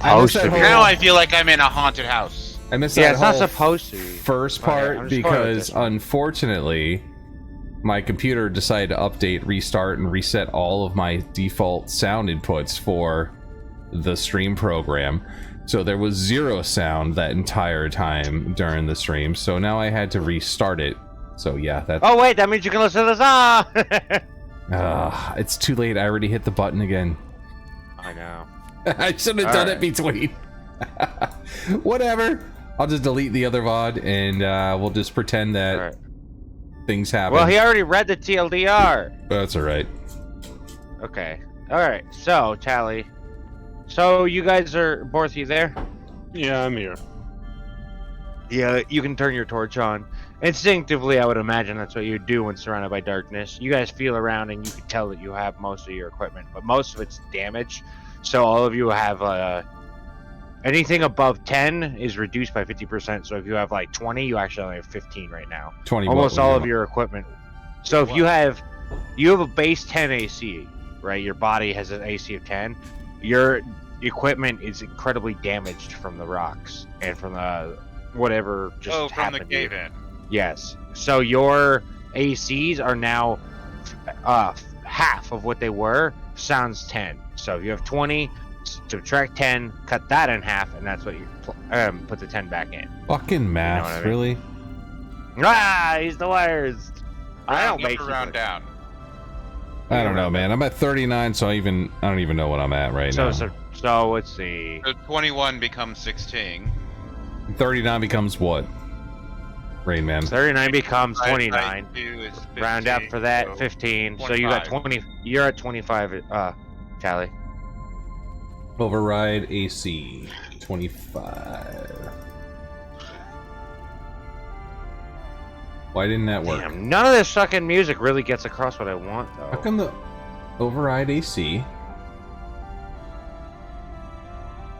supposed to be. Now I feel like I'm in a haunted house. I missed Yeah, that it's not whole supposed to be. first Okay, part I'm just going with because this one. unfortunately my computer decided to update, restart, and reset all of my default sound inputs for the stream program. So there was 0 sound that entire time during the stream. So now I had to restart it. So yeah, that's... Oh wait, that means you can listen to the song! it's too late. I already hit the button again. I know. I should have done it between. Whatever. I'll just delete the other VOD and we'll just pretend that things happen. Well, he already read the TLDR. That's alright. Okay. Alright, so, Tally. So, you guys are... Borth, you there? Yeah, I'm here. Yeah, you can turn your torch on. Instinctively, I would imagine that's what you do when surrounded by darkness. You guys feel around and you can tell that you have most of your equipment, but most of it's damaged. So all of you have anything above 10 is reduced by 50%. So if you have like 20, you actually only have 15 right now. 20. Almost all of your equipment. So if you have a base 10 AC, right? Your body has an AC of 10. Your equipment is incredibly damaged from the rocks and from the whatever just from the happened. cave-in. Yes. So your ACs are now half of what they were. Sounds 10. So if you have 20, subtract 10, cut that in half, and that's what you put the 10 back in. Fucking math, what I mean? really? Ah, he's the wires. I don't make round down. I don't know, man. I'm at 39, so I don't even know what I'm at right now. So let's see. So 21 becomes 16. 39 becomes what? Rain Man. 39 becomes 29. 2 is 15, Round up for that, so 15. 25. So you got 20. You're at 25. Tally. Override AC 25. Why didn't that work? Damn, none of this fucking music really gets across what I want, though. How come the override AC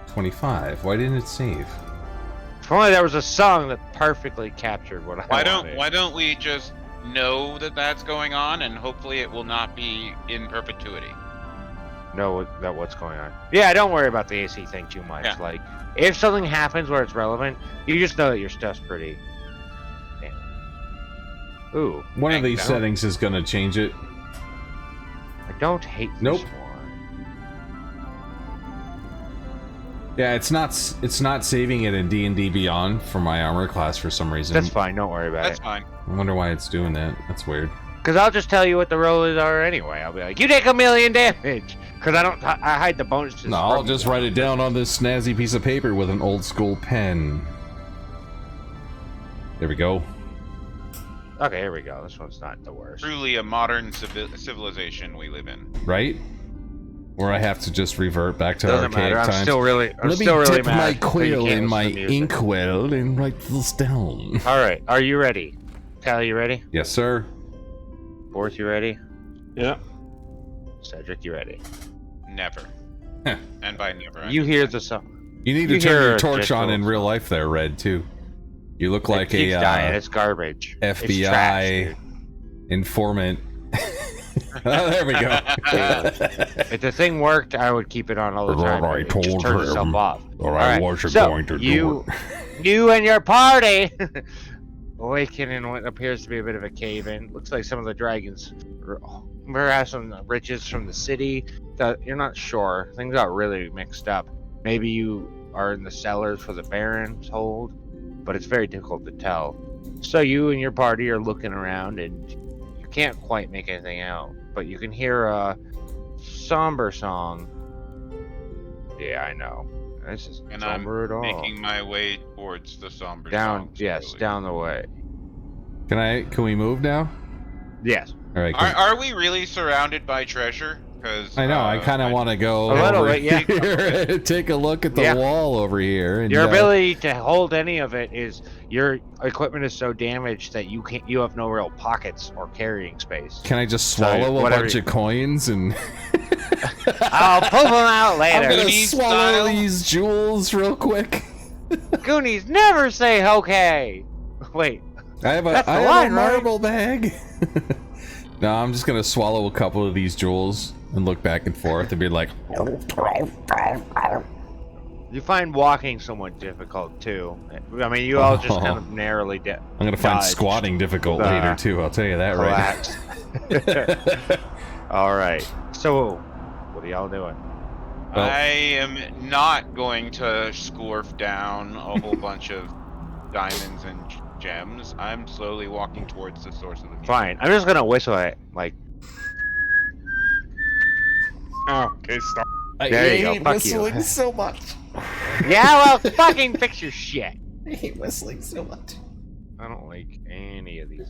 25? Why didn't it save? If only there was a song that perfectly captured what I wanted. Why don't we just know that that's going on, and hopefully it will not be in perpetuity. Know that what's going on. Yeah, don't worry about the AC thing too much. Yeah. Like, if something happens where it's relevant, you just know that your stuff's pretty. Damn. Ooh. One of these down. settings is gonna change it. I don't hate Nope. this one. Yeah, it's not saving it in D&D Beyond for my armor class for some reason. That's fine. Don't worry about That's it. fine. I wonder why it's doing that. That's weird. Because I'll just tell you what the rollers are anyway. I'll be like, you take 1,000,000 damage. Because I hide the bonuses. No, I'll just write it down on this snazzy piece of paper with an old school pen. There we go. Okay, here we go. This one's not the worst. Truly a modern civilization we live in. Right? Or I have to just revert back to Doesn't archaic matter. I'm times. still really Let me really dip mad my that you quill can't in listen my to music. inkwell and write this down. All right, are you ready? Cal, you ready? Yes, sir. Borth, you ready? Yeah. Cedric, you ready? Never. And by never, I You mean hear never. the song. You need to You turn hear your a torch on gentle- in real life there, Red, too. You look like it keeps a dying. It's garbage. It's FBI trash, informant. Oh, there we go. dude. If the thing worked, I would keep it on all the time. I It told just turns him itself off. or I wasn't so going to do you, it. you and your party awaken in what appears to be a bit of a cave-in. Looks like some of the dragons perhaps some riches from the city. You're not sure. Things got really mixed up. Maybe you are in the cellars for the Baron's hold, but it's very difficult to tell. So you and your party are looking around, and you can't quite make anything out, but you can hear a somber song. Yeah, I know. This is And somber at all. Making my way towards the somber Down, songs, yes, really. down the way. Can we move now? Yes. All right. Are we really surrounded by treasure? Because I know. I kind of want to go A little over bit, yeah. here and take a look at the Yeah. wall over here. And, Your ability to hold any of it is your equipment is so damaged that you can't. You have no real pockets or carrying space. Can I just So, swallow a whatever bunch you- of coins and? I'll pull them out I'm later. gonna Goonies swallow style? these jewels real quick. Goonies never say okay. Wait, I have a That's the I have line, a right? marble bag. No, I'm just gonna swallow a couple of these jewels and look back and forth and be like, You find walking somewhat difficult too. I mean, you all just kind of narrowly I'm gonna find squatting difficult later too. I'll tell you that collapse. right. All right. So, what are y'all doing? Well- I am not going to scarf down a whole bunch of diamonds and gems. I'm slowly walking towards the source of the music. Fine. I'm just gonna whistle it. Like, Oh, okay, stop. there you go. Fuck you. so much. Yeah, well, fucking fix your shit. I hate whistling so much. I don't like any of these.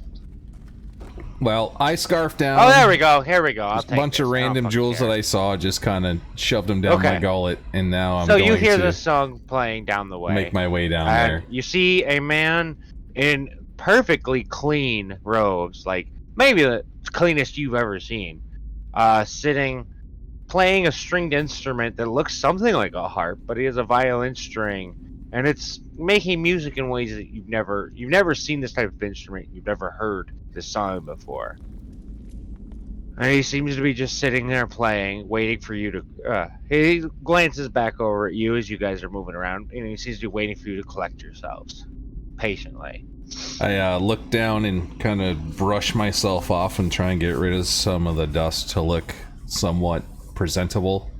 Well, I scarfed down. Oh, there we go. Here we go. I'll Just a take bunch this. of I don't random fucking jewels care. that I saw, just kind of shoved them down my Okay. gullet, and now I'm So going you hear to this song playing down the way. make my way down and there. you see a man in perfectly clean robes, like maybe the cleanest you've ever seen, sitting, playing a stringed instrument that looks something like a harp, but he has a violin string, and it's making music in ways that you've never seen this type of instrument. You've never heard this song before. And he seems to be just sitting there playing, waiting for you to. He glances back over at you as you guys are moving around, and he seems to be waiting for you to collect yourselves patiently. I look down and kind of brush myself off and try and get rid of some of the dust to look somewhat presentable.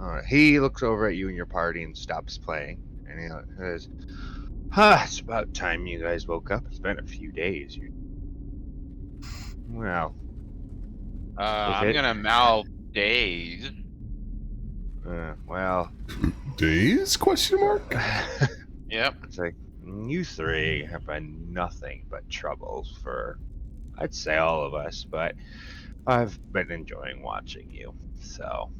Alright, he looks over at you and your party and stops playing, and he says, it's about time you guys woke up. It's been a few days. Well, I'm it? gonna mouth days. well, Days? Question mark? Yep. it's like, you three have been nothing but troubles for, I'd say, all of us, but I've been enjoying watching you, so.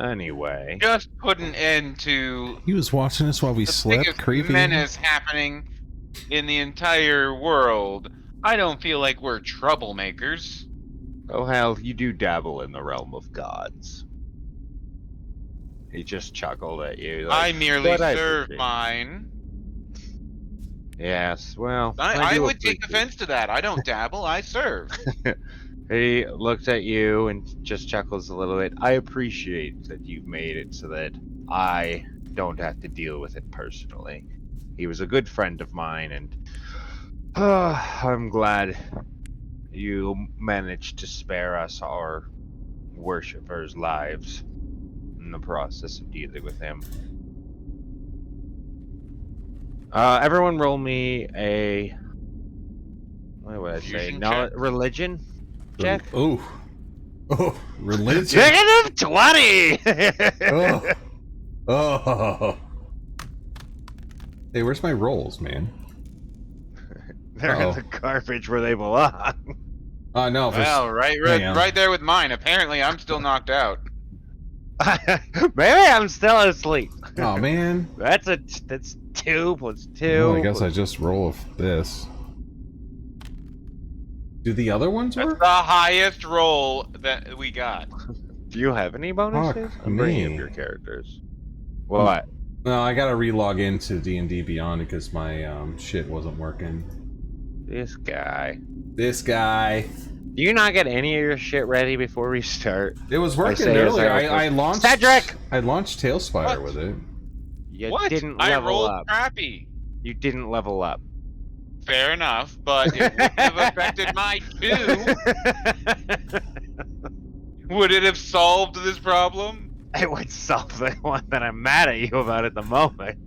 Anyway. Just put an end to He was watching us while we the slept. biggest Creepy. menace happening in the entire world. I don't feel like we're troublemakers. Oh hell, you do dabble in the realm of gods. He just chuckled at you. I Like, merely "But I serve appreciate it." mine. Yes, well, I do would take appreciate offense to that. I don't dabble, I serve. it. He looks at you and just chuckles a little bit. I appreciate that you've made it so that I don't have to deal with it personally. He was a good friend of mine, and I'm glad you managed to spare us our worshippers' lives in the process of dealing with him. Everyone roll me a, what would I say? Fusion check? Religion check? Oh. Oh, religion. Negative 20! Oh. Oh. Hey, where's my rolls, man? They're Uh-oh. in the garbage where they belong. Oh, no. Well, hang on. right there with mine. Apparently, I'm still knocked out. Maybe I'm still asleep. Oh, man. That's 2 plus 2. Well, I guess I just roll with this. Do the other ones That's work? the highest roll that we got. Do you have any bonuses? Fuck I'm bringing me. up your characters. What? No, I gotta relog into D&D Beyond because my shit wasn't working. This guy. This guy. Do you not get any of your shit ready before we start? It was working say as earlier. I I launched. Cedric! I launched Talespire What? with it. You What? didn't I level rolled up. crappy. You didn't level up. Fair enough, but it wouldn't have affected my 2. Would it have solved this problem? It would solve the one that I'm mad at you about at the moment.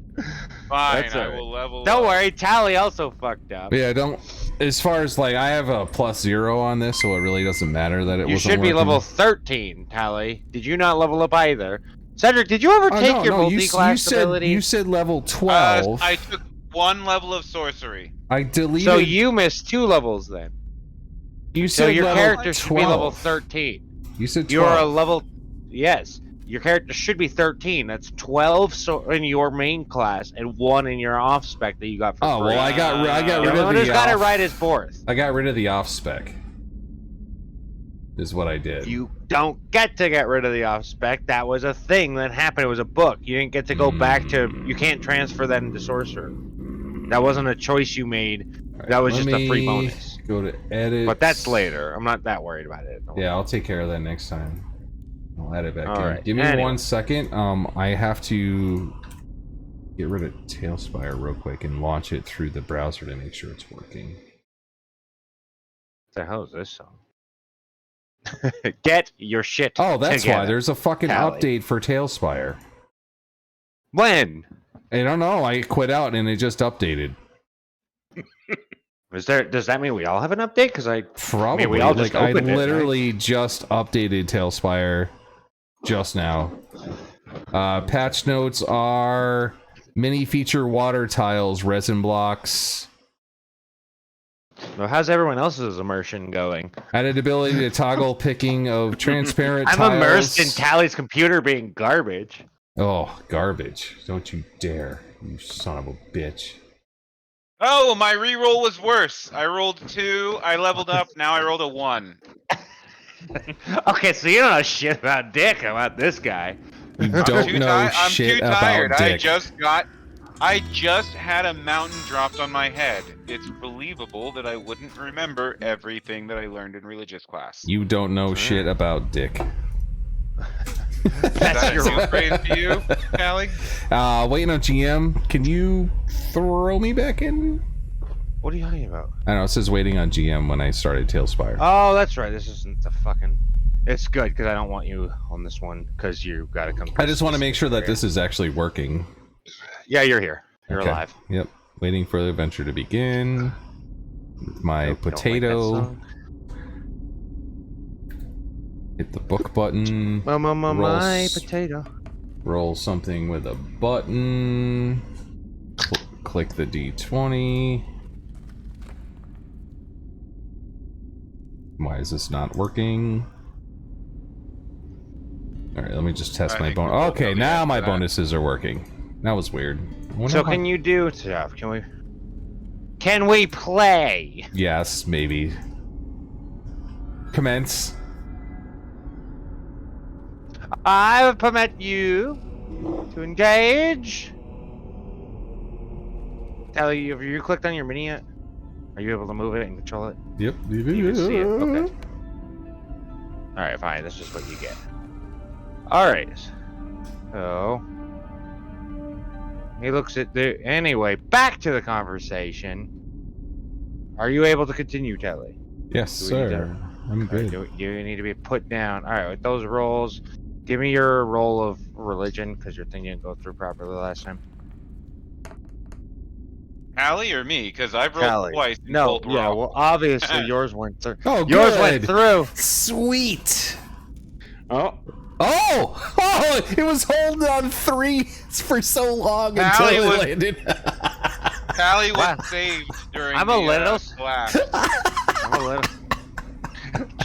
Fine, That's I alright. will level Don't up. worry, Tally also fucked up. Yeah, don't. As far as like, I have a +0 on this, so it really doesn't matter that it You wasn't should be working. level 13, Tally. Did you not level up either? Cedric, did you ever Oh, take no, your no, multi-class ability? You said level 12. I took 1 level of sorcery. I deleted. So you missed 2 levels then. You So said your level character should be level 12. 13. You said 12. You're a level... Yes. Your character should be 13. That's 12 in your main class and 1 in your off spec that you got for Oh free. well, I got The rid only of one the. who's got it off- right is Borth. I got rid of the off spec. Is what I did. You don't get to get rid of the off spec. That was a thing that happened. It was a book. You didn't get to go back to. You can't transfer that into sorcerer. That wasn't a choice you made. Alright, That was let just a free me bonus. Go to edit. But that's later. I'm not that worried about it. Yeah, I'll take care of that next time. I'll add it back All in. right. Give me Anyway. 1 second. I have to get rid of Talespire real quick and launch it through the browser to make sure it's working. What the hell is this song? Get your shit Oh, that's together. why there's a fucking Callie. update for Talespire. When? I don't know. I quit out and it just updated. Does that mean we all have an update? Because Probably. we all just I opened it, right? literally just updated Talespire just now. Patch notes are mini feature water tiles, resin blocks. Well, how's everyone else's immersion going? Added ability to toggle picking of transparent I'm tiles. immersed in Tally's computer being garbage. Oh, garbage. Don't you dare, you son of a bitch. Oh, my reroll was worse. I rolled 2, I leveled up, now I rolled a 1. Okay, so you don't know shit about Dick. About this guy. You don't know I'm shit too tired. about Dick. I just had a mountain dropped on my head. It's believable that I wouldn't remember everything that I learned in religious class. You don't know shit about Dick. That's Is your that a for you, Callie? Waiting on GM. Can you throw me back in? What are you talking about? I don't know, it says waiting on GM when I started Talespire. Oh, that's right. This isn't the fucking. It's good because I don't want you on this one because you got to come. I just want to make sure that this is actually working. Yeah, you're here. You're Okay. alive. Yep. Waiting for the adventure to begin. With my Nope, don't like that potato. song. Hit the book button. My potato. Roll something with a button. Click the D20. Why is this not working? Alright, let me just test I my think bonus. we both Okay, know the now answer my to that. bonuses are working. That was weird. I wonder So how- can you do stuff? Can we play? Yes, maybe. Commence. I permit you to engage. Tally, have you clicked on your mini yet? Are you able to move it and control it? Yep. You can see it. Okay. Alright, fine. That's just what you get. Alright. So. He looks at the. Anyway, back to the conversation. Are you able to continue, Telly? Yes, Do we need sir. I'm Alright, good. you need to be put down. Alright, with those rolls, give me your roll of religion, because your thing didn't go through properly last time. Callie or me? Because I've rolled Callie. twice. And No, both were yeah, off. well, obviously yours went through. Oh, Yours good. went through. Sweet. Oh, Oh, it was holding on 3 for so long until Allie it was- landed. Callie was Wow. saved during I'm the a little- class. I'm a little.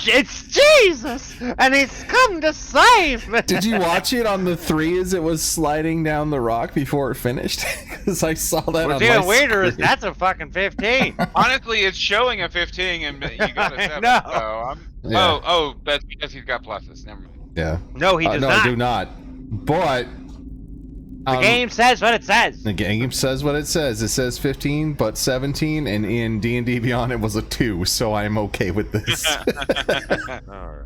It's Jesus, and he's come to save me. Did you watch it on the 3 as it was sliding down the rock before it finished? Because I saw that What's on my even weirder is screen. that's a fucking 15. Honestly, it's showing a 15 and you got a I 7. know. So I'm... Yeah. Oh, that's because he's got pluses. Never mind. Yeah. No, he does no, not. I do not. But The game says what it says. The game says what it says. It says 15, but 17, and in D&D Beyond it was a 2, so I'm okay with this. Alright.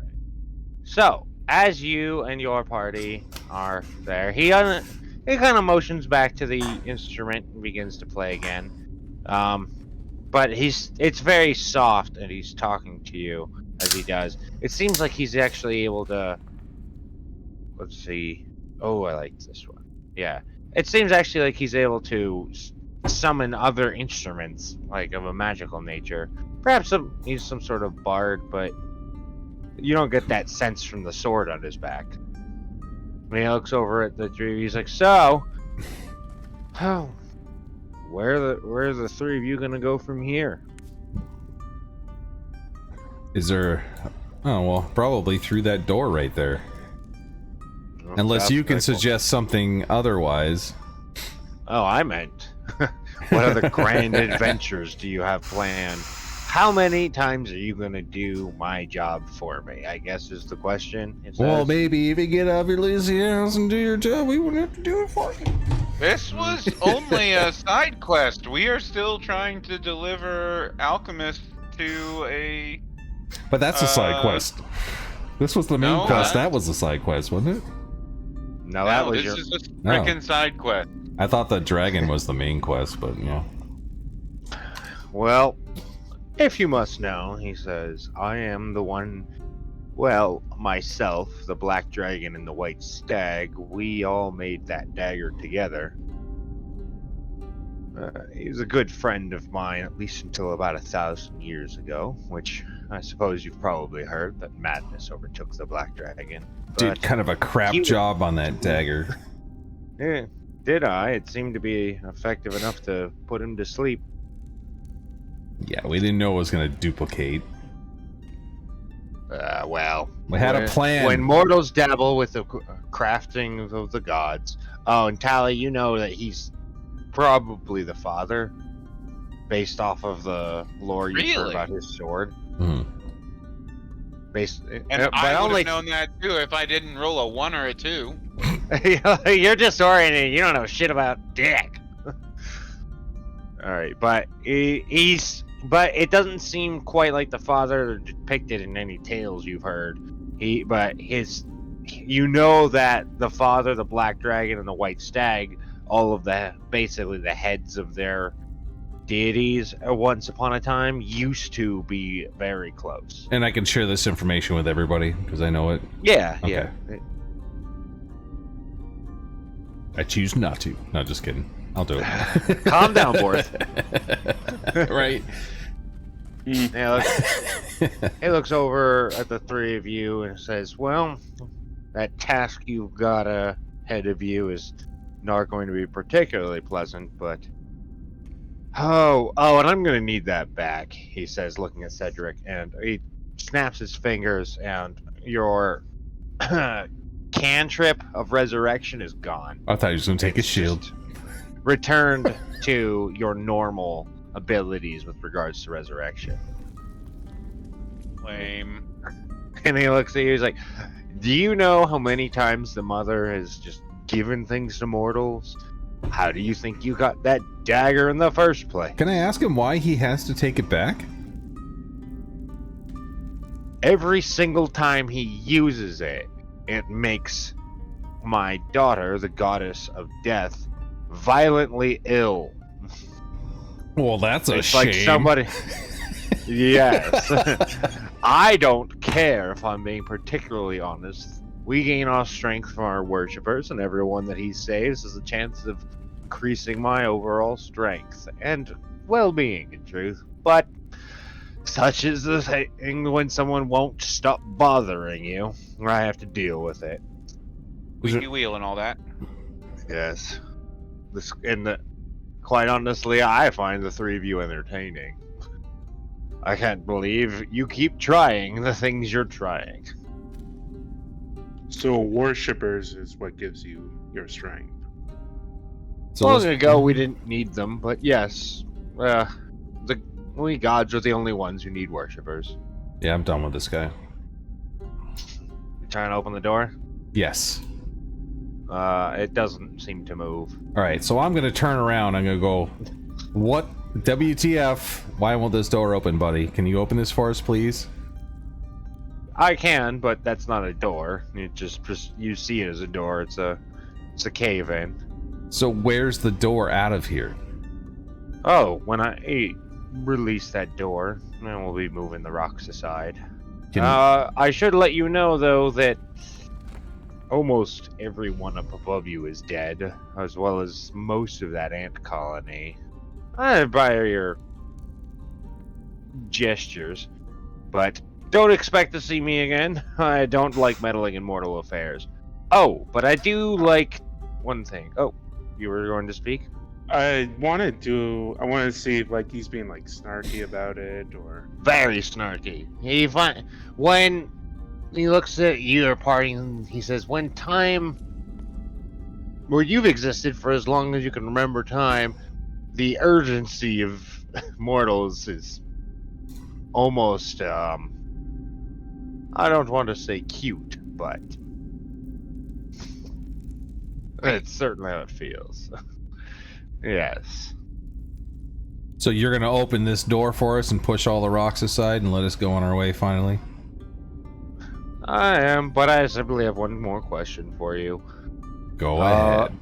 So, as you and your party are there, he kind of motions back to the instrument and begins to play again. But it's very soft, and he's talking to you as he does. It seems like he's actually able to. Let's see. Oh, I like this one. Yeah. It seems actually like he's able to summon other instruments, like of a magical nature. Perhaps he's some sort of bard, but you don't get that sense from the sword on his back. When he looks over at the three, he's like, "So, oh, where are the three of you gonna go from here?" Is there... Oh, well, probably through that door right there. Oh, Unless that's you can very cool. suggest something otherwise. Oh, I meant, what other grand adventures do you have planned? How many times are you gonna do my job for me? I guess is the question. It Well, says. maybe if you get out of your lazy ass and do your job, we wouldn't have to do it for you. This was only a side quest. We are still trying to deliver Alchemist to a... But that's a side Uh, quest. This was the main No, quest. that- That was the side quest, wasn't it? No, that No, was this your. is just No. frickin' side quest. I thought the dragon was the main quest, but yeah. Well, if you must know, he says, I am the one. Well, myself, the black dragon, and the white stag, we all made that dagger together. He's a good friend of mine, at least until about 1,000 years ago, which I suppose you've probably heard that madness overtook the black dragon. Did kind of a crap he- job on that dagger. Yeah, did I? It seemed to be effective enough to put him to sleep. Yeah, we didn't know it was going to duplicate. Well, We had a plan. When mortals dabble with the crafting of the gods. Oh, and Tally, you know that he's probably the father, based off of the lore you've heard Really? about his sword. Mhm. And But I would only have known that too if I didn't roll a 1 or a 2. you're disoriented. You don't know shit about dick. All right, but but it doesn't seem quite like the father depicted in any tales you've heard. You know that the father, the black dragon, and the white stag, all of basically the heads of their deities, once upon a time, used to be very close. And I can share this information with everybody because I know it. Yeah, Okay. yeah. I choose not to. No, just kidding. I'll do it. Calm down, Borth. Right. Yeah, he looks over at the three of you and says, well, that task you've got ahead of you is not going to be particularly pleasant, but... Oh, and I'm going to need that back, he says, looking at Cedric, and he snaps his fingers, and your cantrip of resurrection is gone. I thought he was going to take his shield. Just returned to your normal abilities with regards to resurrection. Lame. And he looks at you, he's like, do you know how many times the mother has just given things to mortals? How do you think you got that dagger in the first place? Can I ask him why he has to take it back? Every single time he uses it, it makes my daughter, the goddess of death, violently ill. Well, that's a It's shame. like somebody... Yes. I don't care, if I'm being particularly honest. We gain our strength from our worshippers, and everyone that he saves has a chance of increasing my overall strength and well-being, in truth. But such is the thing when someone won't stop bothering you. I have to deal with it. Squeaky wheel and all that. Yes. Quite honestly, I find the three of you entertaining. I can't believe you keep trying the things you're trying. So worshippers is what gives you your strength. So Long let's- ago, we didn't need them, but yes, we gods are the only ones who need worshippers. Yeah, I'm done with this guy. You trying to open the door? Yes. It doesn't seem to move. All right, so I'm going to turn around. I'm going to go, what? WTF? Why won't this door open, buddy? Can you open this for us, please? I can, but that's not a door. It just you see it as a door. It's a cave in. So where's the door out of here? Oh, when I release that door, then we'll be moving the rocks aside. Can I should let you know, though, that almost everyone up above you is dead, as well as most of that ant colony. I admire your gestures, but don't expect to see me again. I don't like meddling in mortal affairs. Oh, but I do like one thing. Oh, you were going to speak? I want to see if like he's being like snarky about it or. Very snarky. When he looks at you or parting, he says, when you've existed for as long as you can remember time, the urgency of mortals is almost, I don't want to say cute, but it's certainly how it feels. Yes. So you're going to open this door for us and push all the rocks aside and let us go on our way finally? I am, but I simply have one more question for you. Go ahead.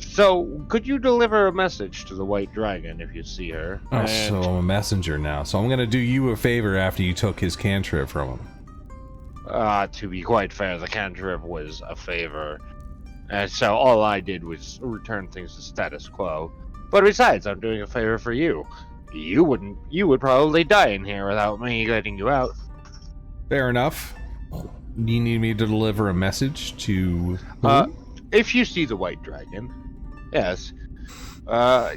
So, could you deliver a message to the White Dragon if you see her? Oh, so I'm a messenger now. So I'm gonna do you a favor after you took his cantrip from him. To be quite fair, the cantrip was a favor. And so all I did was return things to status quo. But besides, I'm doing a favor for you. You would probably die in here without me letting you out. Fair enough. Do you need me to deliver a message to who? If you see the White Dragon, yes. I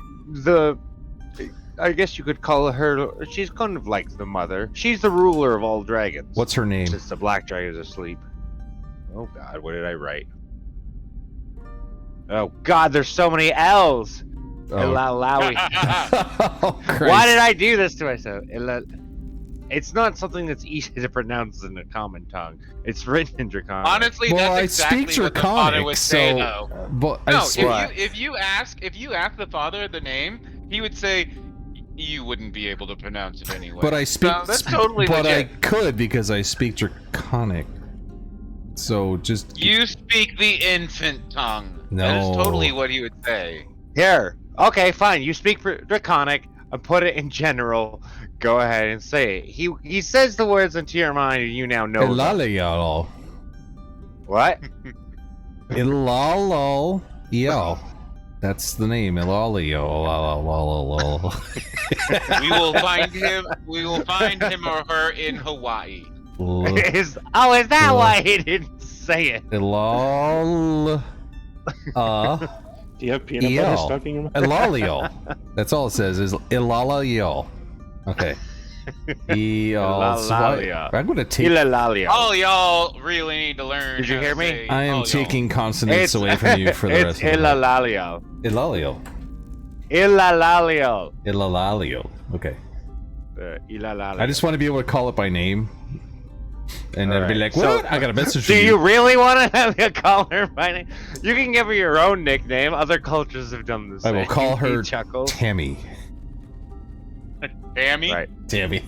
guess you could call her, she's kind of like the mother. She's the ruler of all dragons. What's her name? Since the black dragon is asleep. Oh god, what did I write? Oh god, there's so many L's. Oh. Ilalawi. Oh, Christ. Why did I do this to myself? It's not something that's easy to pronounce in a common tongue. It's written in Draconic. Honestly, Well, I that's exactly speak what the father Draconic, would say, so- though. But No, What? if you ask the father the name, he would say you wouldn't be able to pronounce it anyway. But I speak. So that's totally But I legit. could because I speak Draconic. So just. You speak the infant tongue. No. That is totally what he would say. Here. Okay, fine. You speak Draconic. I put it in general. Go ahead and say it. He says the words into your mind, and you now know. them. Ilalio. What? Ilalo. Yo. That's the name. Ilalio. We will find him. We will find him or her in Hawaii. is that why he didn't say it? Ilal. Do you have peanut butter Yo. stuck in your mouth? Ilalio. That's all it says is Ilalio. Okay. Ilalio. I'm gonna take. Ilalalio. All y'all really need to learn. Did you how hear to me? say I am all y'all. taking consonants away from you for the it's rest of the night. Ilalalio. Ilalio. Ilalalio. Ilalio. Okay. Ilalalio. I just want to be able to call it by name. And then be like, Alright, so- what? I got a message for Do you. you really want to have a call her by name? You can give her your own nickname. Other cultures have done the I same. will call He her chuckles. Tammy. Tammy. Right. Tammy.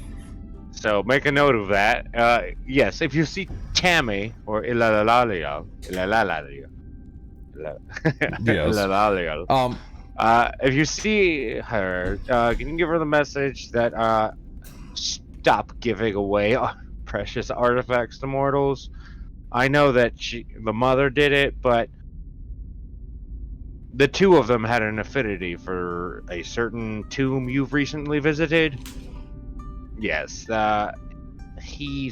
So make a note of that. Yes, if you see Tammy or Ilalalio, Yes. if you see her, can you give her the message that stop giving away precious artifacts to mortals? I know that the mother did it, but the two of them had an affinity for a certain tomb you've recently visited. Yes, he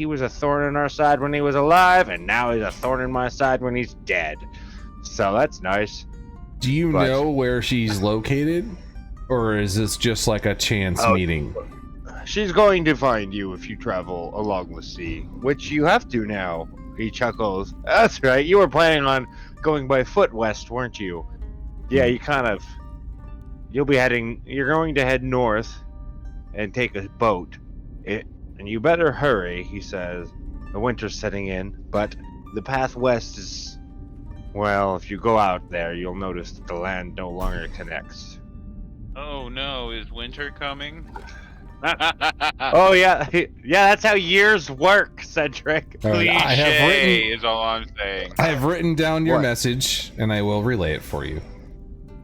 was a thorn in our side when he was alive, and now he's a thorn in my side when he's dead. So that's nice. Do you But- know where she's located? Or is this just like a chance meeting? She's going to find you if you travel along the sea, which you have to now. He chuckles. That's right. You were planning on going by foot west, weren't you? Yeah, you're going to head north and take a boat. And you better hurry, he says. The winter's setting in, but the path west is, well, if you go out there, you'll notice that the land no longer connects. Oh no, is winter coming? Oh yeah, that's how years work, Cedric. All right, I have Cliche written. is all I'm saying. I have written down your What? message, and I will relay it for you.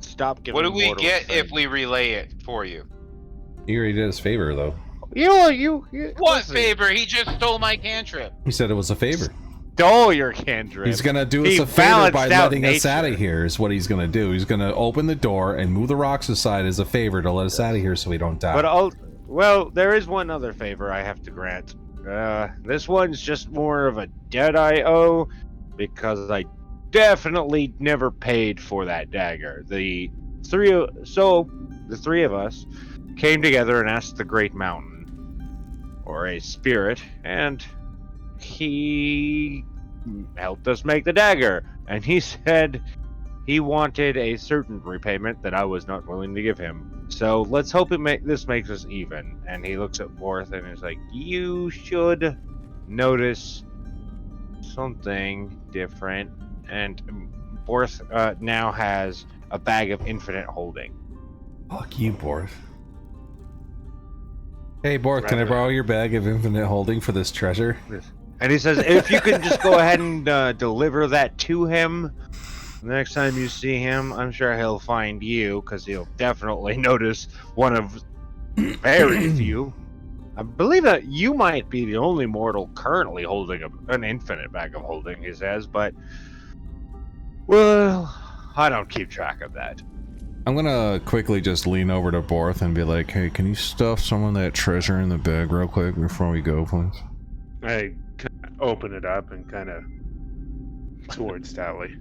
Stop giving. What do we mortals get if things. we relay it for you? He already did us a favor, though. You What listen, favor? He just stole my cantrip. He said it was a favor. Stole your cantrip. He's gonna do us He a favor by balanced out letting us nature. out of here. Is what he's gonna do. He's gonna open the door and move the rocks aside as a favor to let us out of here, so we don't die. Well, there is one other favor I have to grant. This one's just more of a debt I owe, because I definitely never paid for that dagger. The three of us came together and asked the Great Mountain, or a spirit, and he helped us make the dagger. And he said he wanted a certain repayment that I was not willing to give him. So let's hope this makes us even. And he looks at Borth and is like, you should notice something different. And Borth now has a bag of infinite holding. Fuck you, Borth. Hey, Borth, can I borrow your bag of infinite holding for this treasure? And he says, if you can just go ahead and deliver that to him, the next time you see him, I'm sure he'll find you, because he'll definitely notice one of very few. I believe that you might be the only mortal currently holding an infinite bag of holding, he says, but, well, I don't keep track of that. I'm gonna quickly just lean over to Borth and be like, hey, can you stuff some of that treasure in the bag real quick before we go, please? I open it up and kind of towards Tally.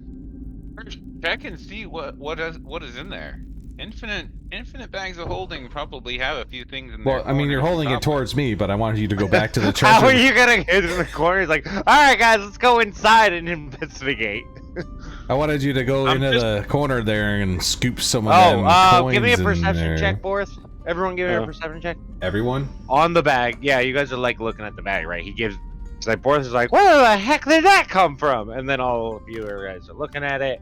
First, check and see what is in there. Infinite bags of holding probably have a few things in there. Well, I mean, you're holding it towards me, but I wanted you to go back to the treasure. How are you gonna get in the corner? He's like, all right, guys, let's go inside and investigate. I wanted you to go into the corner there and scoop some of them coins. Give me a in perception there. check, Borth. Everyone give me a perception check. Everyone? On the bag. Yeah, you guys are like looking at the bag, right? It's like Borth is like, where the heck did that come from? And then all of you guys are looking at it.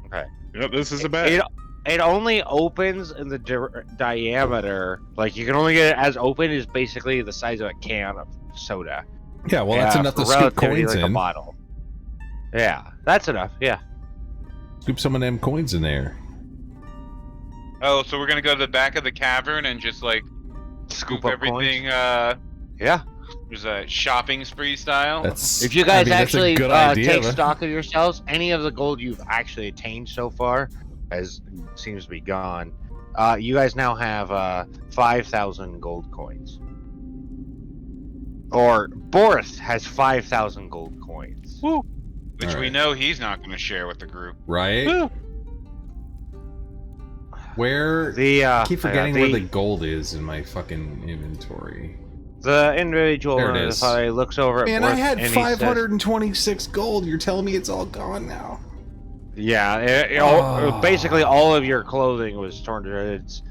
Okay. Yep, this is a bag. It only opens in the diameter. Like, you can only get it as open as basically the size of a can of soda. Yeah, well, that's enough to scoop coins like in. A bottle. Yeah, that's enough. Yeah. Scoop some of them coins in there. Oh, so we're gonna go to the back of the cavern and just like scoop up everything. Yeah. There's a shopping spree style. If you guys actually take but... stock of yourselves, any of the gold you've actually attained so far seems to be gone. You guys now have 5,000 gold coins. Or Borth has 5,000 gold coins. Woo! Which we know he's not going to share with the group. Right? Woo! Where? I keep forgetting where the gold is in my fucking inventory. The individual there it is. Looks over at Man, Borth I had and 526 gold. You're telling me it's all gone now? Yeah, basically all of your clothing was torn to shreds.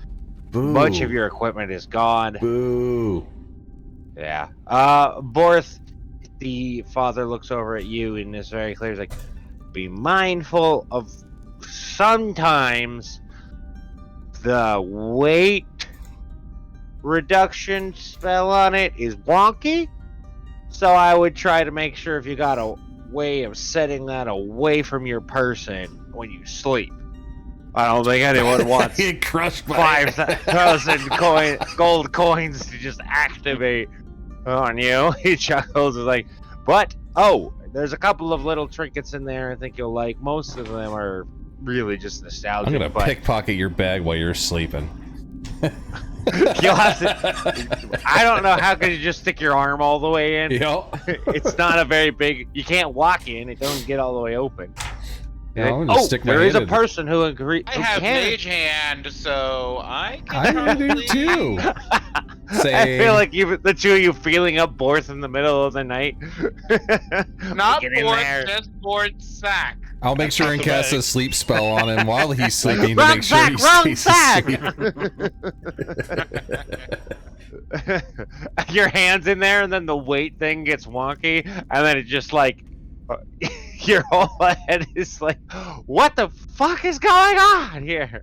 Boo. Much of your equipment is gone. Boo. Yeah. Borth, the father looks over at you and is very clear. He's like, be mindful of sometimes the weight reduction spell on it is wonky. So I would try to make sure if you got a way of setting that away from your person when you sleep. I don't think anyone wants 5,000 gold coins to just activate on you. He chuckles, is like, but there's a couple of little trinkets in there I think you'll like. Most of them are really just nostalgic. I'm gonna pickpocket your bag while you're sleeping. You'll have to. I don't know. How could you just stick your arm all the way in? Yep. It's not a very big. You can't walk in. It doesn't get all the way open. Yeah, there is a person who agrees. I have mage hand, so I can I do too. I feel like the two of you feeling up Borth in the middle of the night. Not Borth, just Borth's sack. I'll make sure and cast a sleep spell on him while he's sleeping to Wrong make sure he stays asleep. Your hand's in there, and then the weight thing gets wonky, and then it just like your whole head is like, what the fuck is going on here?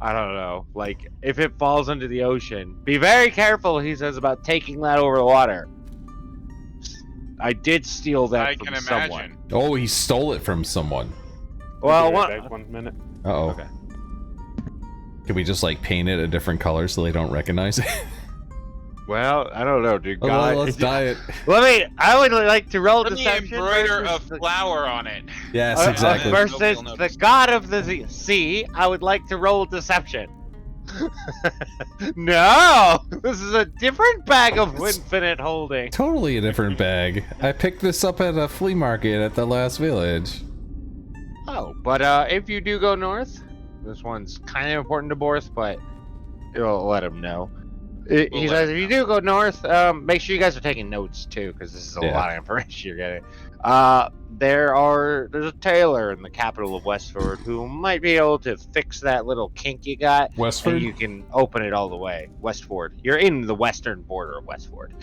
I don't know. Like, if it falls into the ocean, be very careful, he says, about taking that over the water. I did steal that from someone. Oh, he stole it from someone. Well, back 1 minute. Uh-oh. Okay. Can we just like paint it a different color so they don't recognize it? Well, I don't know, dude. Let's dye it. I would like to roll Let me deception. embroider a flower on it. Yes, exactly. Versus the god of the sea, I would like to roll deception. No! This is a different bag of infinite holding. Totally a different bag. I picked this up at a flea market at the last village. Oh, but if you do go north, this one's kind of important to Borth, but you'll let him know. He says, if you do go north, make sure you guys are taking notes too, because this is a lot of information you're getting. There's a tailor in the capital of Westford who might be able to fix that little kink you got. Westford? And you can open it all the way. Westford. You're in the western border of Westford.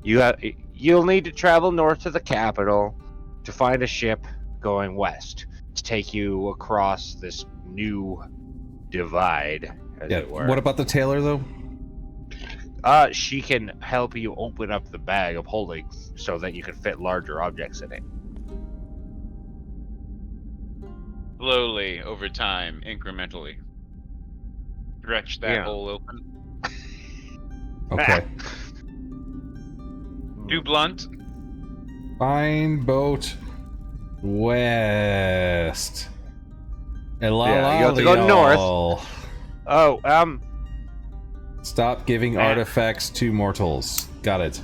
You'll need to travel north to the capital to find a ship going west to take you across this new divide, as it were. What about the tailor though? She can help you open up the bag of holding so that you can fit larger objects in it. Slowly, over time, incrementally. Stretch that Yeah. hole open. Okay. Too blunt. Find boat west. Yeah, you have to go north. Oh, Stop giving Man. artifacts to mortals. Got it.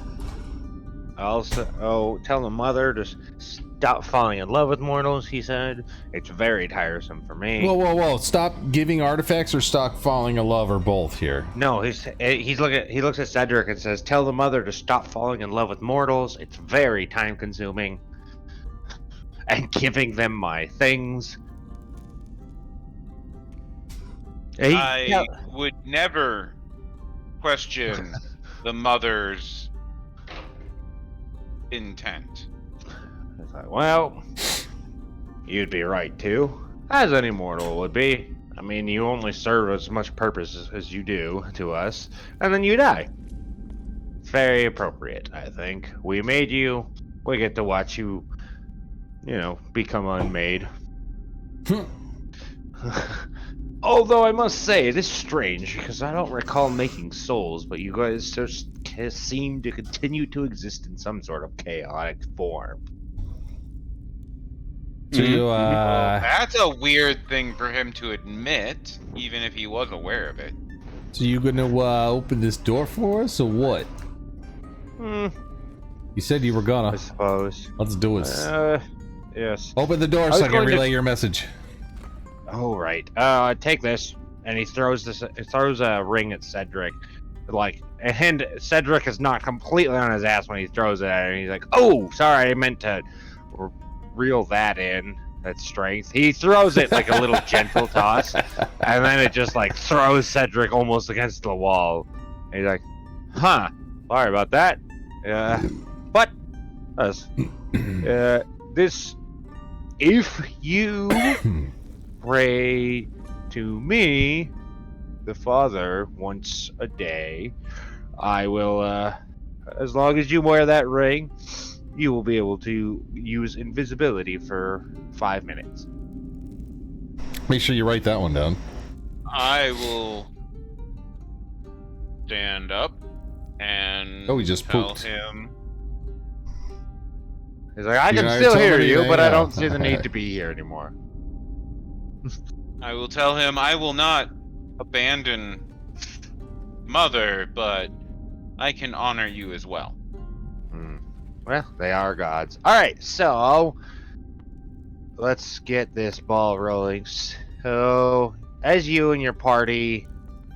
also, tell the mother to stop falling in love with mortals, he said. It's very tiresome for me. Whoa, whoa, whoa! Stop giving artifacts or stop falling in love or both here. No, he looks at Cedric and says, "Tell the mother to stop falling in love with mortals. It's very time consuming." And giving them my things. I would never question the mother's intent. It's like, well, you'd be right too, as any mortal would be. I mean, you only serve as much purpose as you do to us, and then you die. It's very appropriate, I think. We made you. We get to watch you, become unmade. Although I must say, it is strange, because I don't recall making souls, but you guys just seem to continue to exist in some sort of chaotic form. So you, Well, that's a weird thing for him to admit, even if he was aware of it. so you gonna open this door for us, or what? You said you were I gonna. suppose. Let's do it. Yes. Open the door was so I can going to- relay your message. Oh, right. Take this. And he throws a ring at Cedric. And Cedric is not completely on his ass when he throws it at him. He's like, oh, sorry, I meant to reel that in. That's strength. He throws it like a little gentle toss. And then it just throws Cedric almost against the wall. And he's like, huh, sorry about that. But, if you pray to me, the Father, once a day, I will, as long as you wear that ring, you will be able to use invisibility for 5 minutes. Make sure you write that one down. I will stand up and Oh, he just tell pooped. him. He's like, I You're can not still telling hear me you, anything but I now. don't see the need to be here anymore. I will tell him I will not abandon Mother, but I can honor you as well. Well, they are gods. Alright, so let's get this ball rolling. So, as you and your party...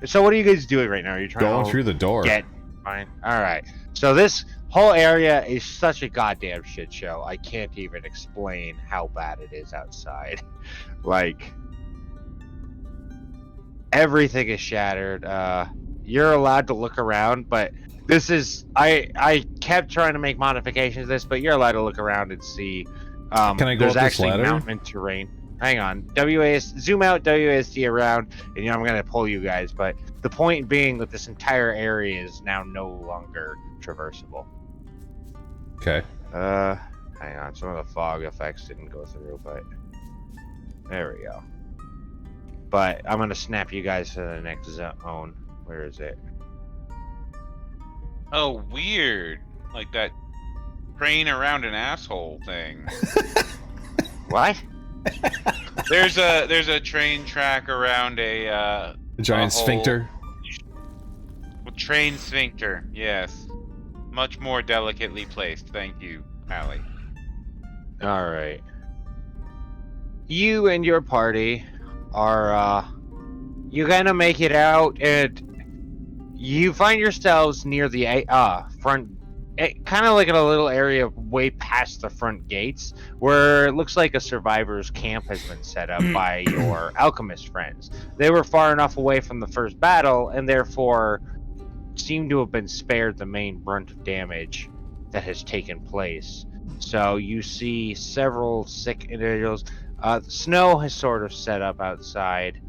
So what are you guys doing right now? Are you trying Going to through the door. get... Fine. Alright. So this whole area is such a goddamn shit show. I can't even explain how bad it is outside. Everything is shattered. You're allowed to look around, but this is... I kept trying to make modifications of this, but you're allowed to look around and see... Can I go there's up this actually ladder? mountain terrain. Hang on. Zoom out WASD around, and I'm going to pull you guys, but the point being that this entire area is now no longer traversable. Okay. Hang on. Some of the fog effects didn't go through, but there we go. But I'm going to snap you guys to the next zone. Where is it? Oh, weird. Like that train around an asshole thing. What? There's a train track around a Giant hole. sphincter. Train sphincter, yes. Much more delicately placed, thank you, Allie. Alright. You and your party are, you're gonna make it out, and you find yourselves near the, front, kind of like in a little area way past the front gates, where it looks like a survivor's camp has been set up by your alchemist friends. They were far enough away from the first battle, and therefore seem to have been spared the main brunt of damage that has taken place. So you see several sick individuals. Snow has sort of set up outside,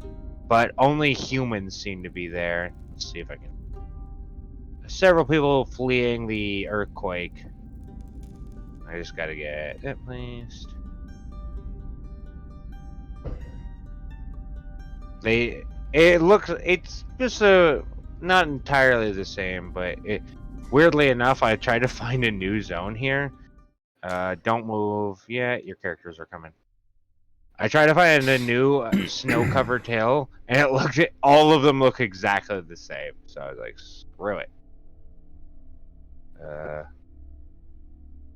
but only humans seem to be there. Let's see if I can several people fleeing the earthquake. I just gotta get it placed. It's just not entirely the same, but weirdly enough, I tried to find a new zone here. Don't move yet. Your characters are coming. I tried to find a new snow-covered hill, and all of them look exactly the same. So I was like, screw it.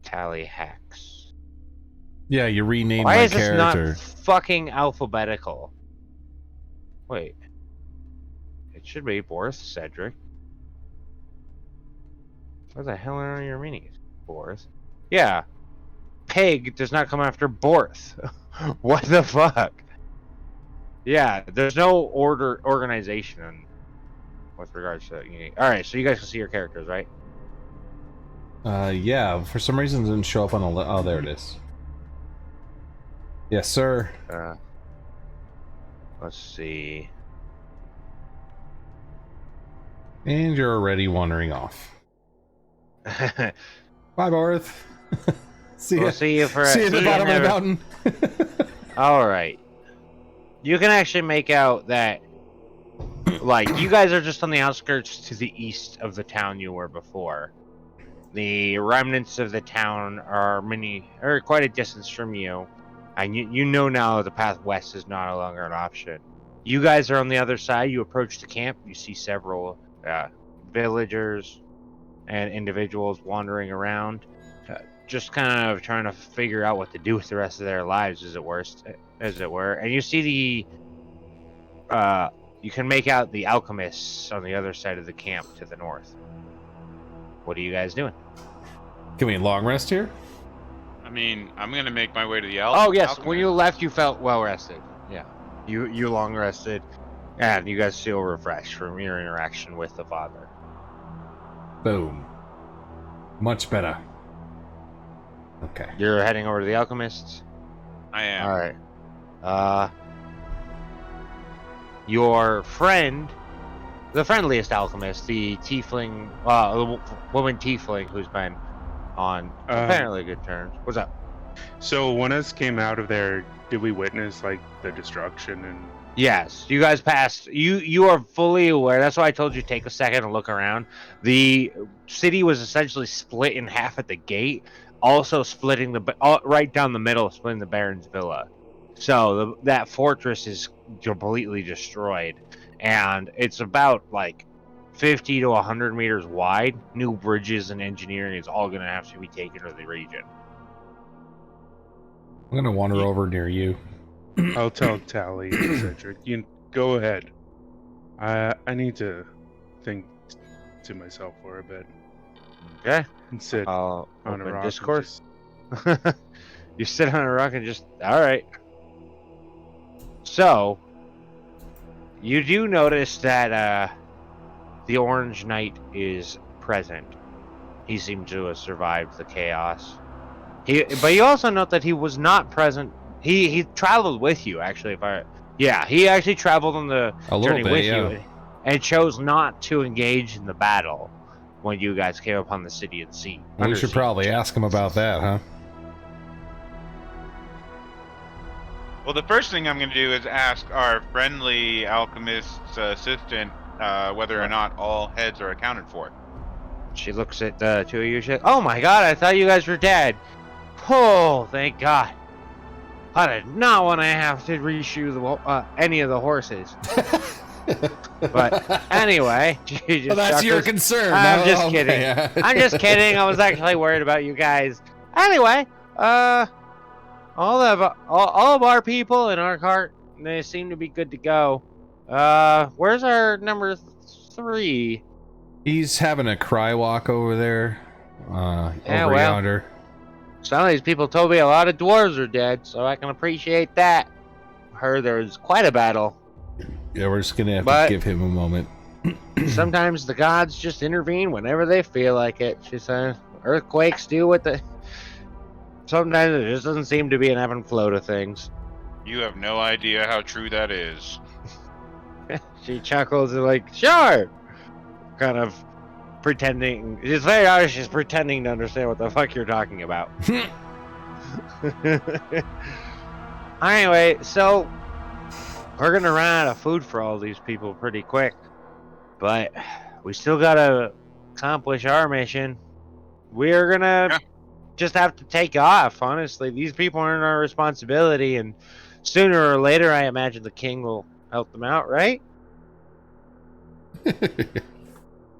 Tally hex. Yeah, you renamed Why my is this not character. fucking alphabetical? Wait. It should be Borth, Cedric. Where the hell are your minis? Borth. Yeah. Pig does not come after Borth. What the fuck? Yeah, there's no organization with regards to that. Alright, so you guys can see your characters, right? Yeah, for some reason it didn't show up on the oh, there it is. Yes, sir. Let's see. And you're already wandering off. Bye, Barth. We'll see you for see you at the bottom of the mountain. Alright. You can actually make out that, like, you guys are just on the outskirts to the east of the town you were before. The remnants of the town are quite a distance from you. And you know now the path west is no longer an option. You guys are on the other side. You approach the camp. You see several villagers and individuals wandering around, just kind of trying to figure out what to do with the rest of their lives, as it were. And you see you can make out the alchemists on the other side of the camp to the north. What are you guys doing? Can we long rest here? I mean, I'm gonna make my way to the Oh yes, alchemist. when you left, you felt well rested. Yeah, you long rested, and you guys feel refreshed from your interaction with the father. Boom. Much better. Okay. You're heading over to the alchemists. I am. All right. Your friend, the friendliest alchemist, the tiefling, the woman tiefling who's been on apparently good terms. What's up? So when us came out of there, did we witness like the destruction and? Yes, you guys passed. You are fully aware. That's why I told you take a second and look around. The city was essentially split in half at the gate, also splitting right down the middle, splitting the Baron's villa. So that fortress is completely destroyed, and it's about like 50 to 100 meters wide. New bridges and engineering is all going to have to be taken to the region. I'm gonna wander over near you. I'll tell Tally and Cedric. You go ahead. I need to think to myself for a bit. Okay. And sit I'll on a open rock. Discourse. You sit on a rock and just all right. So you do notice that the Orange Knight is present. He seemed to have survived the chaos. But you also note that he was not present. He traveled with you, actually. He actually traveled on the journey with you, and chose not to engage in the battle when you guys came upon the city and sea. We should probably ask him about that, huh? Well, the first thing I'm going to do is ask our friendly alchemist's assistant whether or not all heads are accounted for. She looks at the two of you. She's like, "Oh my God! I thought you guys were dead. Oh, thank God! I did not want to have to reshoe any of the horses." But anyway, she just that's your chuckles. concern. I'm No, just okay. kidding. I'm just kidding. I was actually worried about you guys. Anyway, all of our people in our cart, they seem to be good to go. Where's our number 3? He's having a cry walk over there. Over well. yonder. Some of these people told me a lot of dwarves are dead, so I can appreciate that. Heard there's quite a battle. Yeah, we're just gonna have to give him a moment. Sometimes the gods just intervene whenever they feel like it. She said, earthquakes do what the... Sometimes it just doesn't seem to be an ebb and flow to things. You have no idea how true that is. She chuckles and like, sure! Kind of pretending. It's very obvious she's pretending to understand what the fuck you're talking about. Anyway, so we're gonna run out of food for all these people pretty quick, but we still gotta accomplish our mission. We're gonna just have to take off. Honestly, these people aren't our responsibility, and sooner or later, I imagine the king will help them out. Right?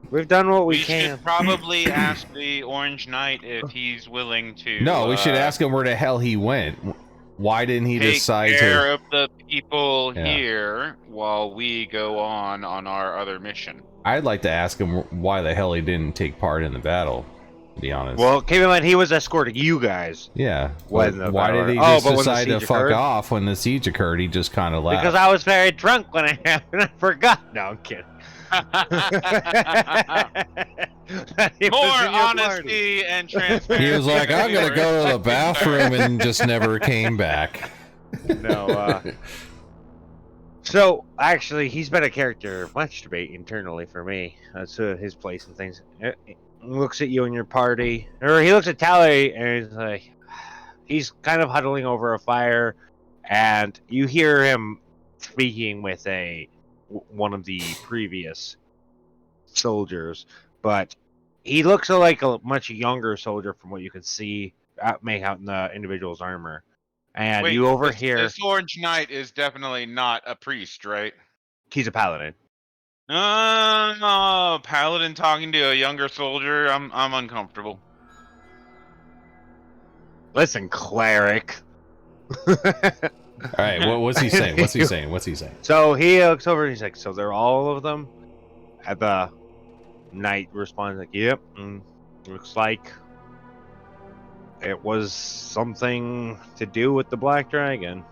We've done what we can. should probably ask the Orange Knight if he's willing to. No, we should ask him where the hell he went. Why didn't he take decide care to? of the people Yeah. here while we go on our other mission. I'd like to ask him why the hell he didn't take part in the battle. To be honest. Well, keep in mind he was escorting you guys. Yeah. When But the why battle- did he Oh, just but when the decide to siege fuck occurred? off when the siege occurred? He just kind of left. Because I was very drunk when I happened. I forgot. No, I'm kidding. It More was in your party. honesty and transparency. He was like, I'm gonna go to the bathroom, and just never came back. No, so actually, he's been a character of much debate internally for me. That's his place and things. He looks at you and your party, or he looks at Tally, and he's like, he's kind of huddling over a fire, and you hear him speaking with one of the previous soldiers, but he looks like a much younger soldier from what you can see make out in the individual's armor. And Wait, you overhear This Orange Knight is definitely not a priest, right? he's a paladin. No, paladin talking to a younger soldier. I'm uncomfortable. Listen, cleric. All right, what's he saying? What's he saying? What's he saying? So he looks over and he's like, so they're all of them? At the knight responds like, yep, looks like it was something to do with the Black Dragon.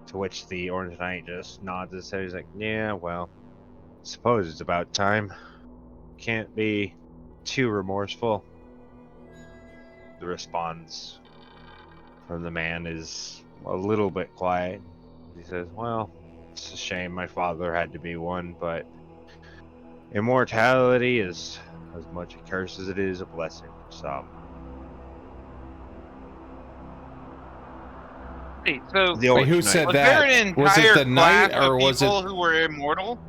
To which the Orange Knight just nods his head. He's like, yeah, well, suppose it's about time. Can't be too remorseful. The response from the man is a little bit quiet. He says, well, it's a shame my father had to be one, but immortality is as much a curse as it is a blessing for some. Wait, so The Wait, Orange who Knight. said was that? there an Was it entire the knight, class or of was it- people who were immortal?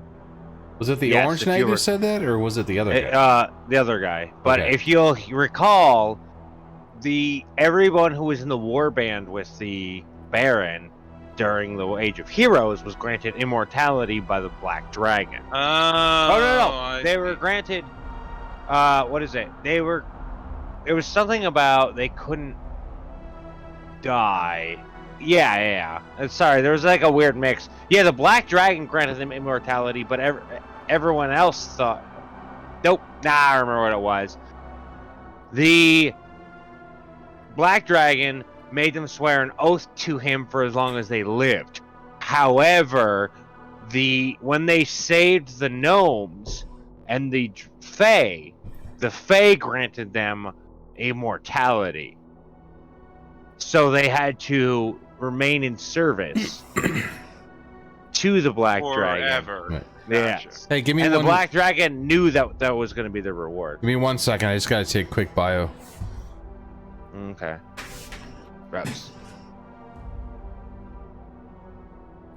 Was it the Yes, Orange if Knight you who were- said that, or was it the other guy? The other guy. But Okay. if you'll recall, everyone who was in the war band with the Baron during the Age of Heroes was granted immortality by the Black Dragon. Oh, no. They were granted. What is it? It was something about they couldn't die. Yeah. Sorry, there was like a weird mix. Yeah, the Black Dragon granted them immortality, but everyone else thought. Nope. Nah, I remember what it was. The Black Dragon made them swear an oath to him for as long as they lived. However, when they saved the gnomes and the Fae granted them immortality. So they had to remain in service to the Black Dragon. forever. Right. Gotcha. Yes. Hey, give me And one. the Black Dragon knew that was going to be the reward. Give me 1 second. I just gotta take a quick bio. Okay. Reps.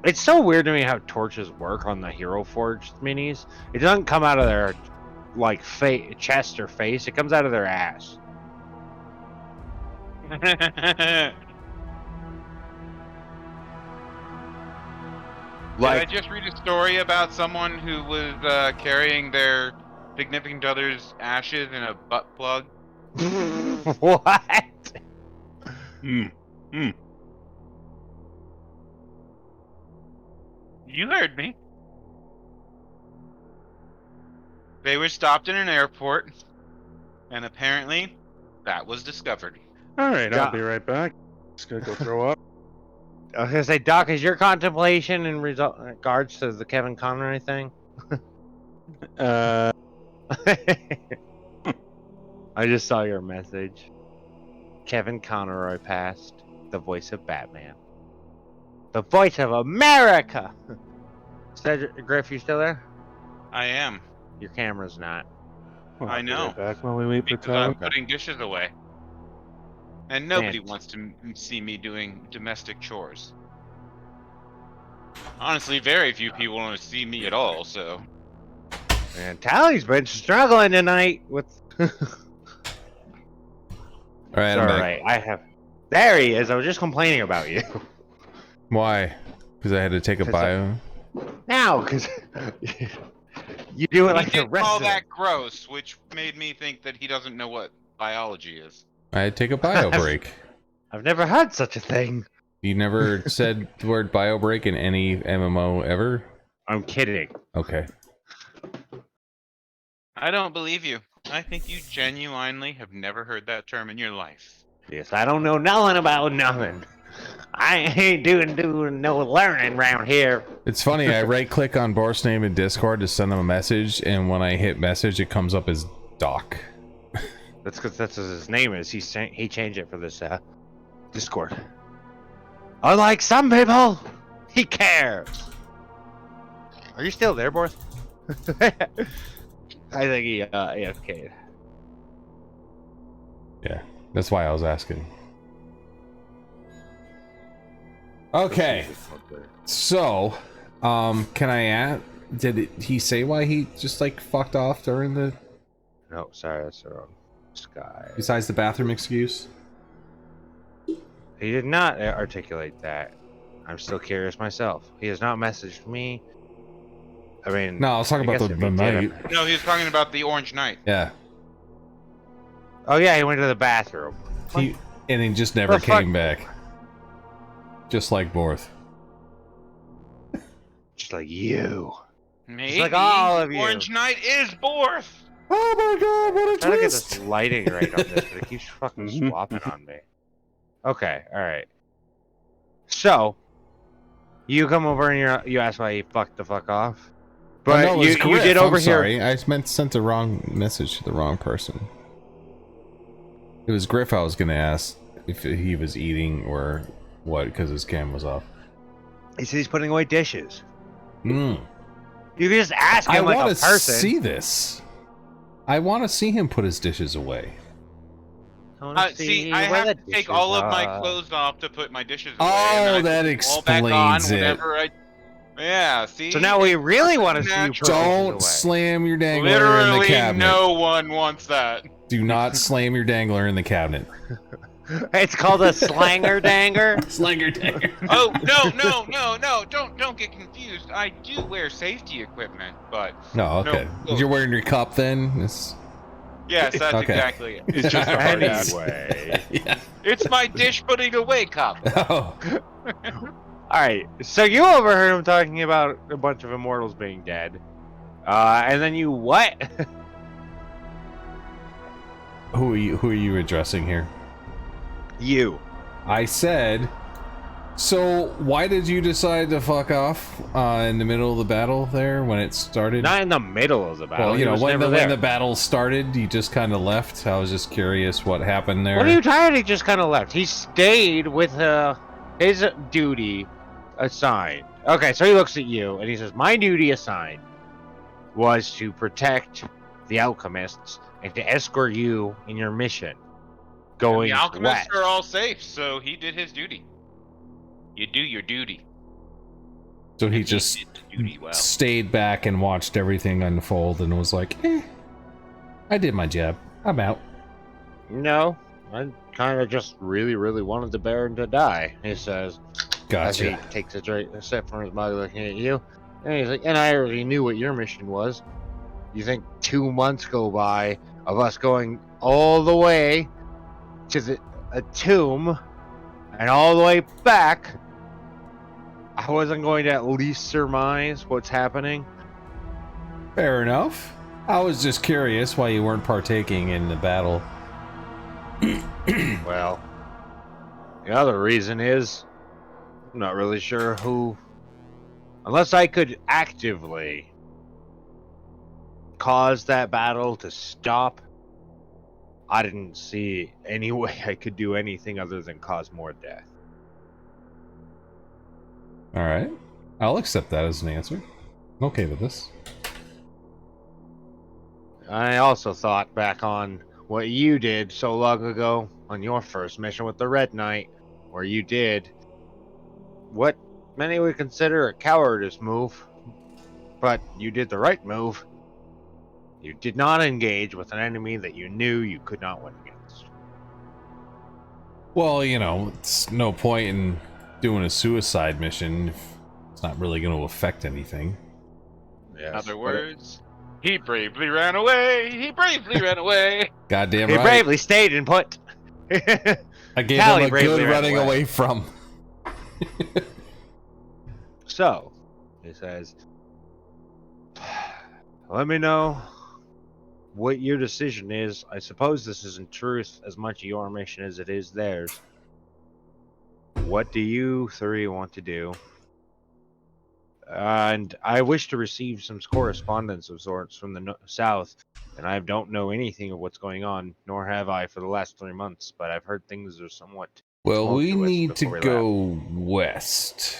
It's so weird to me how torches work on the Hero Forged minis. It doesn't come out of their like chest or face. It comes out of their ass. Did I Like just read a story about someone who was carrying their significant other's ashes in a butt plug? what? You heard me. They were stopped in an airport, and apparently that was discovered. All right, Yeah. I'll be right back. Just gonna go throw up. I was gonna say, Doc, is your contemplation in regards to the Kevin Conroy thing? Uh, I just saw your message. Kevin Conroy passed. The voice of Batman. The voice of America! Cedric Griff, you still there? I am. Your camera's not. Well, I I'll be know. right back while we wait for Because I'm Tali. putting dishes away. And nobody Man. wants to see me doing domestic chores. Honestly, very few people want to see me at all, so... Man, Tally's been struggling tonight with. All right, It's I'm back. alright. I have. There he is. I was just complaining about you. Why? Because I had to take a 'Cause bio. Now, because you do it He like the did rest call of that them. gross, which made me think that he doesn't know what biology is. I had to take a bio break. I've never had such a thing. You never said the word bio break in any MMO ever? I'm kidding. Okay. I don't believe you. I think you genuinely have never heard that term in your life. Yes, I don't know nothing about nothing. I ain't doing no learning around here. It's funny, I right click on Bor's name in Discord to send him a message, and when I hit message, it comes up as Doc. That's because that's what his name is. He changed it for this Discord. Unlike some people, he cares. Are you still there, Borth? I think he AFK'd. Yeah, that's why I was asking. Okay, so, can I add? He say why he just like fucked off during the? No, sorry, that's the wrong sky. Besides the bathroom excuse. He did not articulate that. I'm still curious myself. He has not messaged me. I mean, No, I was talking about guess the if he did, night. No, he was talking about the Orange Knight. Yeah, Oh yeah, he went to the bathroom. and he just never The fuck? came back. Just like Borth. Just like you. Maybe like all of you. Orange Knight is Borth. Oh my god, what a I'm trying to get twist! this lighting right on this, but it keeps fucking swapping on me. Okay, alright. So, you come over and you ask why he fucked the fuck off. But no, it was you Griff. did over I'm here. sorry. I sent the wrong message to the wrong person. It was Griff I was gonna ask if he was eating or what, because his cam was off. He said he's putting away dishes. Mm. You can just ask I him like a want to person. see this. I want to see him put his dishes away. I wanna See, I where have the to take dishes all of my are. clothes off to put my dishes away. Oh, and then I that put them all back on explains it. whenever I... Yeah, see? So now we really want to see you put Natural. dishes Don't away. slam your dangler in the Literally cabinet. no one wants that. Do not slam your dangler in the cabinet. It's called a slanger danger. Slanger dangler. Oh, no, don't get confused. I do wear safety equipment, but... No, okay. No. You're wearing your cup then? Yes, that's Okay. exactly it. It's just a hard ass. Anyway. Yeah. It's my dish putting away cup. Oh. Alright, so you overheard him talking about a bunch of immortals being dead. And then you what? Who are you addressing here? You. I said, so why did you decide to fuck off in the middle of the battle there when it started? Not in the middle of the battle. Well, you He know, was when never the there. battle started, you just kind of left. I was just curious what happened there. What are you tired? He just kind of left. He stayed with his duty assigned. Okay, so he looks at you and he says, "My duty assigned was to protect the alchemists and to escort you in your mission going The alchemists west." are all safe, so he did his duty. You do your duty. So he And just did the duty well. stayed back and watched everything unfold and was like, I did my job. I'm out. No, I kind of just really wanted the Baron to die. He says, as he Gotcha. takes a step from his mug, looking at you, and he's like, "And I already knew what your mission was. You think 2 months go by of us going all the way to a tomb and all the way back? I wasn't going to at least surmise what's happening." Fair enough. I was just curious why you weren't partaking in the battle. Well, the other reason is I'm not really sure who, unless I could actively cause that battle to stop. I didn't see any way I could do anything other than cause more death. All right. I'll accept that as an answer. I'm okay with this. I also thought back on what you did so long ago on your first mission with the Red Knight, where you did what many would consider a cowardice move, but you did the right move. You did not engage with an enemy that you knew you could not win against. Well, you know, it's no point in doing a suicide mission if it's not really going to affect anything. Yes, In other but words, he bravely ran away. He bravely ran away. Goddamn he right. bravely stayed and put. I gave Tally him a bravely good ran running away from. So, he says, let me know what your decision is. I suppose this is in truth as much your mission as it is theirs. What do you three want to do? And I wish to receive some correspondence of sorts from the south, and I don't know anything of what's going on, nor have I for the last 3 months, but I've heard things are somewhat Well, we tumultuous need to before we go west.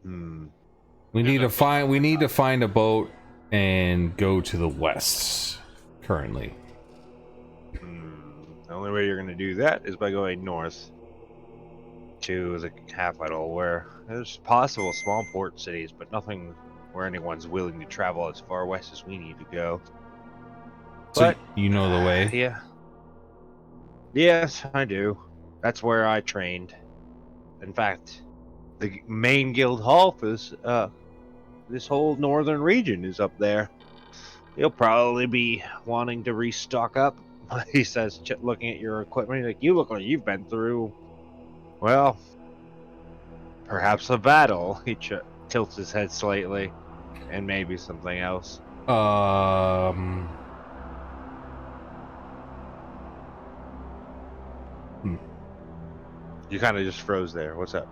left. We need to find a boat and go to the west currently. The only way you're going to do that is by going north to the capital, where there's possible small port cities, but nothing where anyone's willing to travel as far west as we need to go. So But you know the way. yeah, yes, I do. That's where I trained. In fact, the main guild hall for this whole northern region is up there. You'll probably be wanting to restock up. He says, looking at your equipment, like, you look like you've been through, well, perhaps a battle. He tilts his head slightly, and maybe something else. You kind of just froze there. What's up?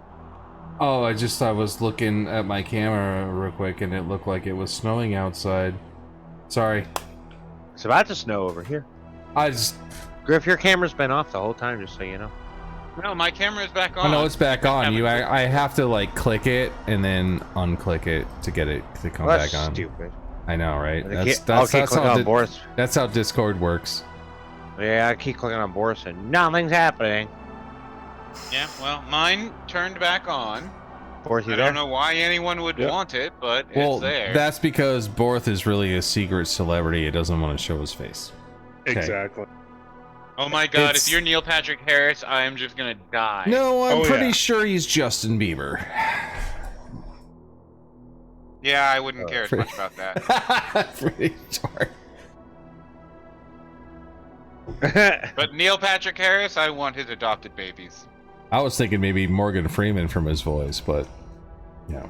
Oh, I was looking at my camera real quick and it looked like it was snowing outside. Sorry. It's about to snow over here. Griff, your camera's been off the whole time, just so you know. No, my camera's back on. I know it's back on. I have to like click it and then unclick it to get it to come Well, that's back on. stupid. I know, right? I'll keep clicking on Boris. That's how Discord works. Yeah, I keep clicking on Boris and nothing's happening. Yeah, well, mine turned back on. Boris, you I there? don't know why anyone would Yep. want it, but Well, it's there. that's because Borth is really a secret celebrity. He doesn't want to show his face. Okay. Exactly. Oh my god, It's- if you're Neil Patrick Harris, I am just gonna die. No, I'm Oh, pretty yeah. sure he's Justin Bieber. Yeah, I wouldn't care as much about that. Pretty sure. But Neil Patrick Harris, I want his adopted babies. I was thinking maybe Morgan Freeman from his voice, but yeah.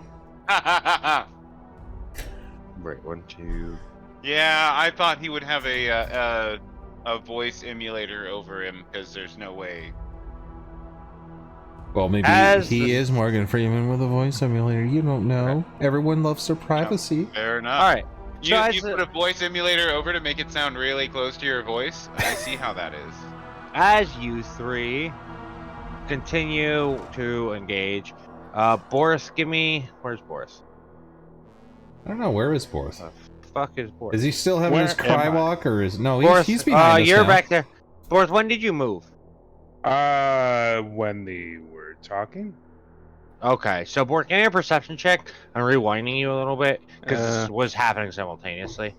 Wait, 1, 2. Yeah, I thought he would have a voice emulator over him because there's no way. Well, maybe As he the- is Morgan Freeman with a voice emulator. You don't know. Everyone loves their privacy. Fair enough. All right. You, So you put a voice emulator over to make it sound really close to your voice. I see how that is. As you three continue to engage, Boris, where's Boris? I don't know. Where is Borth? Fuck is Boris? Is he still having his Where am cry I? walk, or is no? Boris, He's behind us you're now. back there. Boris, when did you move? When they were talking? Okay, so Boris, give me a perception check. I'm rewinding you a little bit because this was happening simultaneously.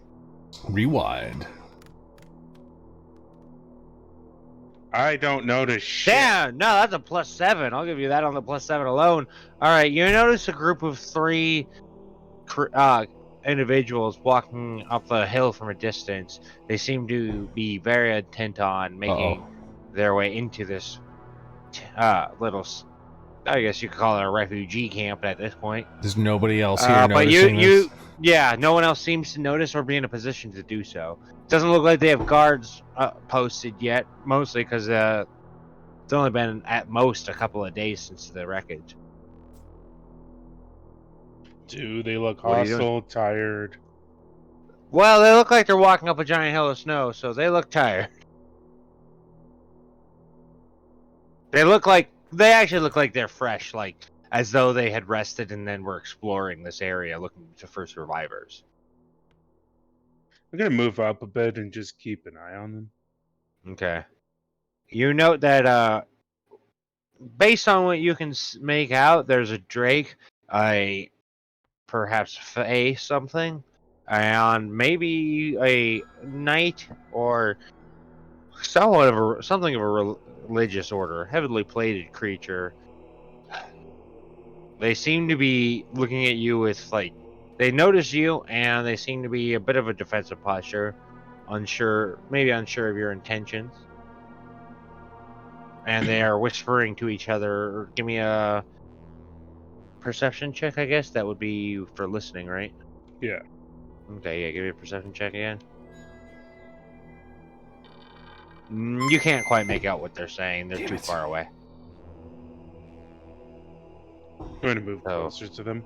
Rewind. I don't notice shit. Damn, no, that's a +7. I'll give you that on the +7 alone. All right, you notice a group of 3 individuals walking up the hill from a distance. They seem to be very intent on making their way into this little, I guess you could call it a refugee camp at this point. There's nobody else here But noticing this? yeah, no one else seems to notice or be in a position to do so. Doesn't look like they have guards posted yet, mostly because it's only been at most a couple of days since the wreckage. Do they look What are you doing? hostile, tired? Well, they look like they're walking up a giant hill of snow, so they look tired. They actually look like they're fresh, like as though they had rested and then were exploring this area looking for survivors. I'm gonna move up a bit and just keep an eye on them. Okay. You note that based on what you can make out, there's a drake, a perhaps fae something, and maybe a knight or something of a religious order, heavily plated creature. They seem to be looking at you with they notice you and they seem to be a bit of a defensive posture, maybe unsure of your intentions. And they are whispering to each other. Give me a perception check, I guess. That would be for listening, right? Yeah. Okay, yeah, give me a perception check again. You can't quite make out what they're saying. They're too far away. I'm going to move So, closer to them.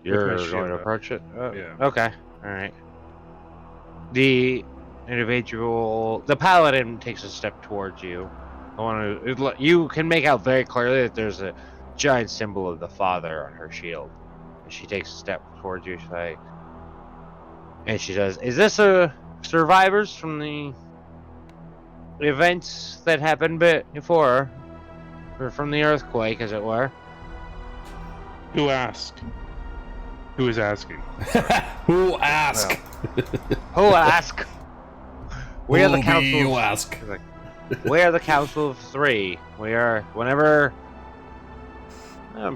You're shield going to up. approach it? Yeah. Okay, alright. The the paladin takes a step towards you. You can make out very clearly that there's a giant symbol of the father on her shield. And she takes a step towards you, and she says, "Is this survivors from the events that happened before, or from the earthquake, as it were?" Who asked? Who is asking? Who ask? Who ask? We are the council. You ask. We are the council of three. Whenever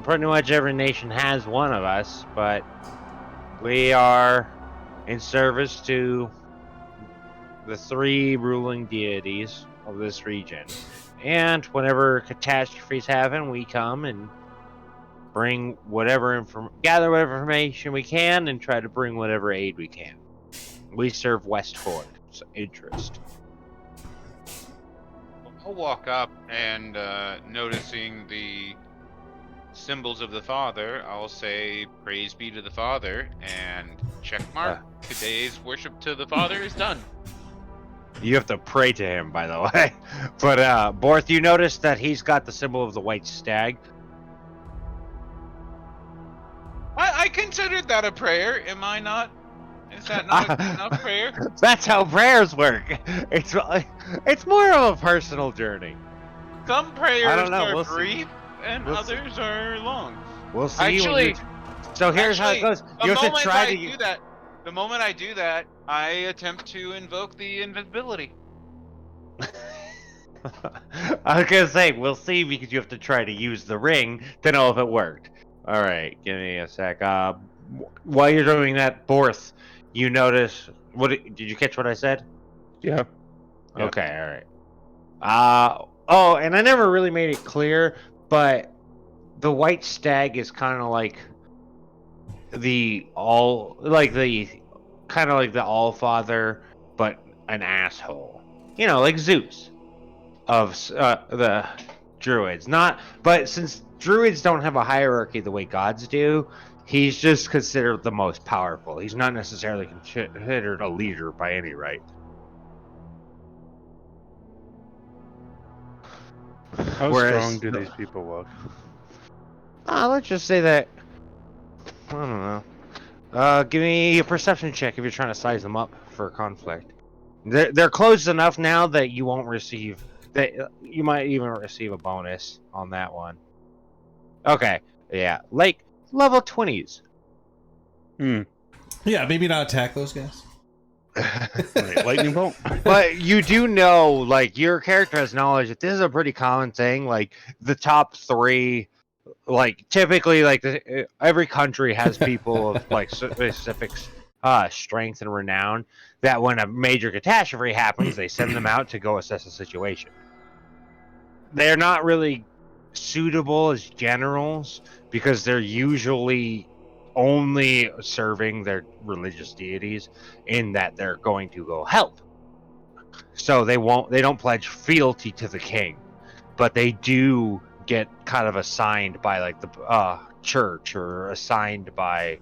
pretty much every nation has one of us, but we are in service to the three ruling deities of this region. And whenever catastrophes happen, we come and bring gather whatever information we can and try to bring whatever aid we can. We serve Westford's interest. I'll walk up and noticing the symbols of the Father, I'll say, "Praise be to the Father," and check mark. Today's worship to the Father is done. You have to pray to him, by the way. But Borth, you notice that he's got the symbol of the white stag. I considered that a prayer. Am I not? Is that not enough prayer? That's how prayers work. It's more of a personal journey. Some prayers are brief and We'll others are long. We'll see. Actually, so here's how it goes. You have to try to do that. The moment I do that, I attempt to invoke the invisibility. I was gonna say we'll see because you have to try to use the ring to know if it worked. All right, give me a sec. While you're doing that, Borth, you notice did you catch what I said? Yeah. Okay, all right. And I never really made it clear, but the white stag is kind of like the All-Father, but an asshole. Like Zeus of the druids. But since druids don't have a hierarchy the way gods do, he's just considered the most powerful. He's not necessarily considered a leader by any right. How strong do these people look? Let's just say that. I don't know. Give me a perception check if you're trying to size them up for conflict. They're close enough now that you won't receive. That you might even receive a bonus on that one. Okay. Yeah. Level 20s. Yeah, maybe not attack those guys. Lightning bolt. But you do know, your character has knowledge that this is a pretty common thing. The top three, typically, every country has people of specific strength and renown. That when a major catastrophe happens, they send them out to go assess the situation. They're not really suitable as generals because they're usually only serving their religious deities in that they're going to go help. So they don't pledge fealty to the king, but they do get kind of assigned by the church or assigned by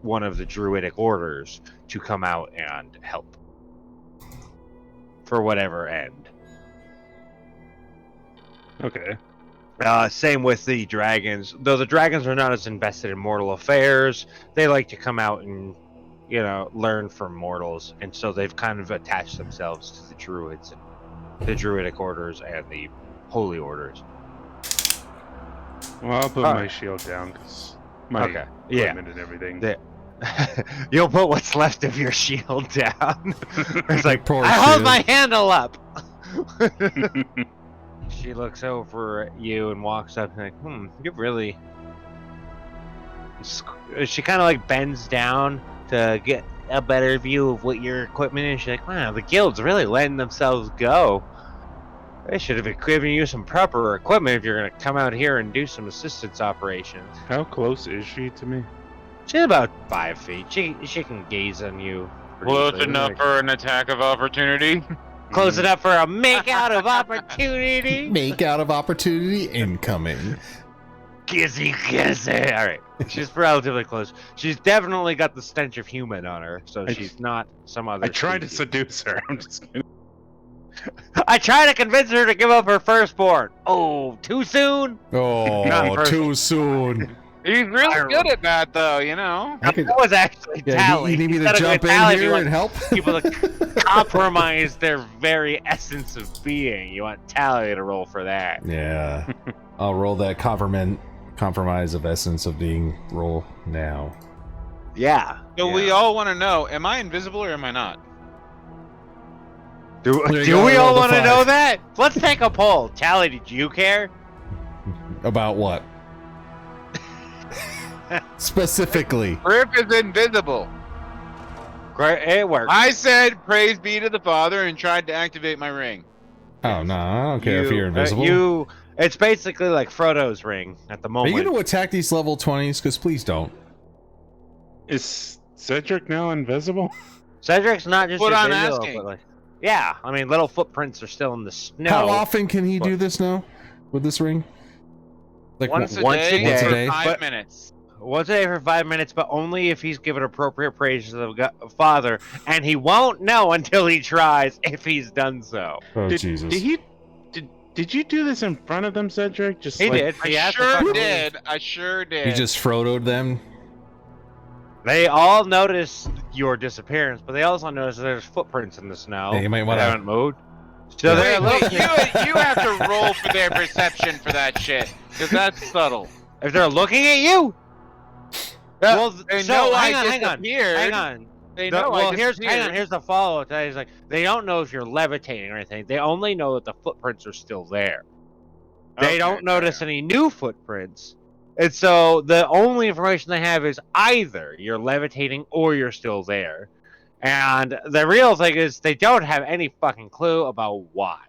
one of the druidic orders to come out and help for whatever end. Okay. Same with the dragons. Though the dragons are not as invested in mortal affairs, they like to come out and learn from mortals, and so they've kind of attached themselves to the druids, and the druidic orders and the holy orders. Well, I'll put my shield down because my equipment and everything. You'll put what's left of your shield down. It's like, Poor I hold shield. my handle up. She looks over at you and walks up and like, you really... She kind of like bends down to get a better view of what your equipment is. She's like, wow, the guild's really letting themselves go. They should have given you some proper equipment if you're going to come out here and do some assistance operations. How close is she to me? She's about 5 feet. She can gaze on you. pretty Close easily. enough for an attack of opportunity. Close enough for a make out of opportunity. Make out of opportunity incoming. Kissy, kissy. All right. She's relatively close. She's definitely got the stench of human on her, so she's not some other. I tried to species. seduce her. I'm just kidding. I tried to convince her to give up her firstborn. Oh, too soon? Oh, Not too soon. He's really good at that, though. I could, That was actually Tally. you need me to Instead of jump going in Tally, you here want and help? people to compromise their very essence of being. You want Tally to roll for that. Yeah. I'll roll that compromise of essence of being roll now. Yeah. So yeah. we all want to know: am I invisible or am I not? Do There you do go, we roll all the want to 5. know that? Let's take a poll. Tally, did you care? About what? Specifically. Griff is invisible. Great, it worked. I said, "Praise be to the Father," and tried to activate my ring. Oh, no, I don't care if you're invisible. It's basically like Frodo's ring at the Are moment. you going to attack these level 20s? Because please don't. Is Cedric now invisible? Cedric's not just What I'm invisible, asking. but like, yeah, I mean, little footprints are still in the snow. How often can he do this now? With this ring? Like Once a once a day, day. for Once a day? 5 minutes. Once a day for 5 minutes, but only if he's given appropriate praise to the Father, and he won't know until he tries if he's done so. Oh, Did, Jesus. Did you do this in front of them, Cedric? Just He like, did. He I asked the sure fucking- did. I sure did. He just Frodo'd them? They all notice your disappearance, but they also notice that there's footprints in the snow. Yeah, you might wanna- They haven't moved. So they're Wait, looking. you have to roll for their perception for that shit, because that's subtle. If they're looking at you, well, They so know hang I on, hang on, disappeared. hang on. They The- know well, I here's disappeared. here's the follow up. He's like, they don't know if you're levitating or anything. They only know that the footprints are still there. They Okay, don't notice any new footprints, and so the only information they have is either you're levitating or you're still there. And the real thing is they don't have any fucking clue about why.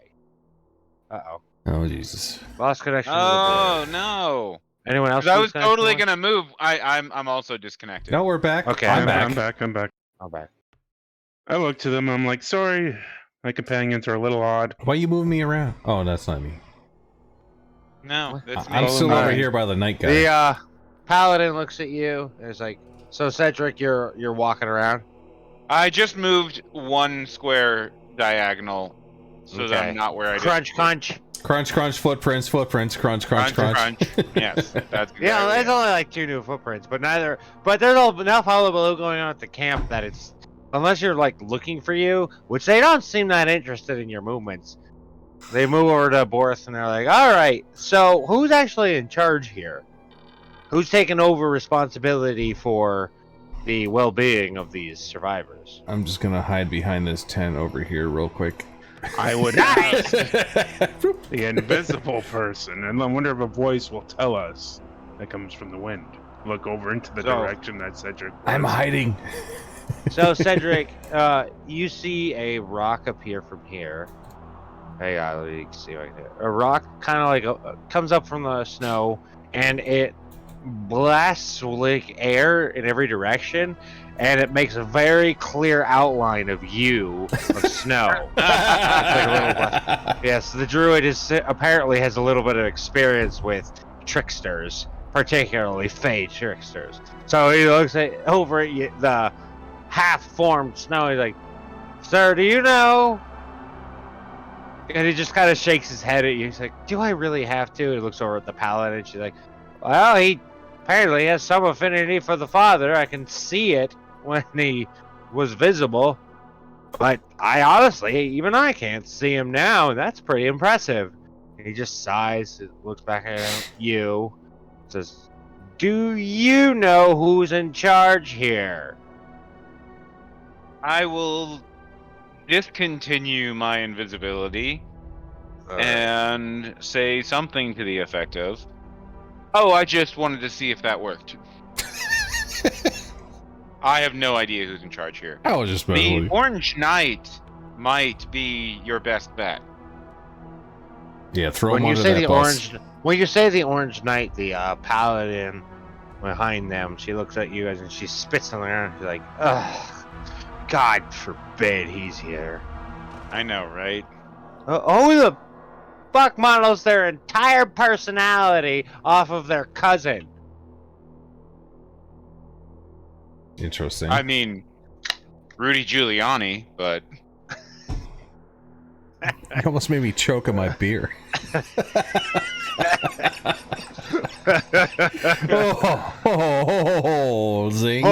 Uh-oh. Oh, Jesus. Lost connection to the Oh board. no! Anyone else? 'Cause I lose was connection totally to gonna move. I'm also disconnected. No, we're back. Okay, I'm back. I'm back. one? Oh, bad. I look to them. I'm like, sorry, my companions are a little odd. Why you moving me around? Oh, that's not me. No, that's me. I'm still Follow over me. here by the night guy. The paladin looks at you and is like, so Cedric, you're walking around? I just moved 1 square diagonal, so that I'm not where I Crunch, crunch. Crunch, crunch, footprints, crunch, crunch. Yes, that's exactly Yeah, it. it's only like 2 new footprints, but there's enough hullabaloo going on at the camp that it's, unless you're like looking for you, which they don't seem that interested in your movements. They move over to Boris and they're like, all right, so who's actually in charge here? Who's taking over responsibility for the well-being of these survivors? I'm just gonna hide behind this tent over here real quick. I would ask the invisible person, and I wonder if a voice will tell us that comes from the wind. Look over into the So- direction that Cedric was. I'm hiding. So Cedric, you see a rock appear from here. Hey, let me see right there. A rock kind of like comes up from the snow, and it blasts like air in every direction, and it makes a very clear outline of you of snow. It's like a little blast. Yes, the druid apparently has a little bit of experience with tricksters, particularly fey tricksters. So he looks over at you, the half-formed snow. He's like, "Sir, do you know?" And he just kind of shakes his head at you. He's like, "Do I really have to?" And he looks over at the paladin, and she's like, "Well, he apparently has some affinity for the Father. I can see it when he was visible. But I honestly, even I can't see him now. That's pretty impressive. He just sighs, looks back at you, says, "Do you know who's in charge here?" I will discontinue my invisibility and say something to the effect of, "Oh, I just wanted to see if that worked." I have no idea who's in charge here. I was just The Orange Knight might be your best bet. yeah, throw When him you under say that the bus. when you say the Orange Knight, the paladin behind them, she looks at you guys and she spits on the ground. She's like, "Ugh, God forbid he's here." I know, right? Who the fuck models their entire personality off of their cousin? Interesting. I mean, Rudy Giuliani, but You almost made me choke on my beer. Oh, zing.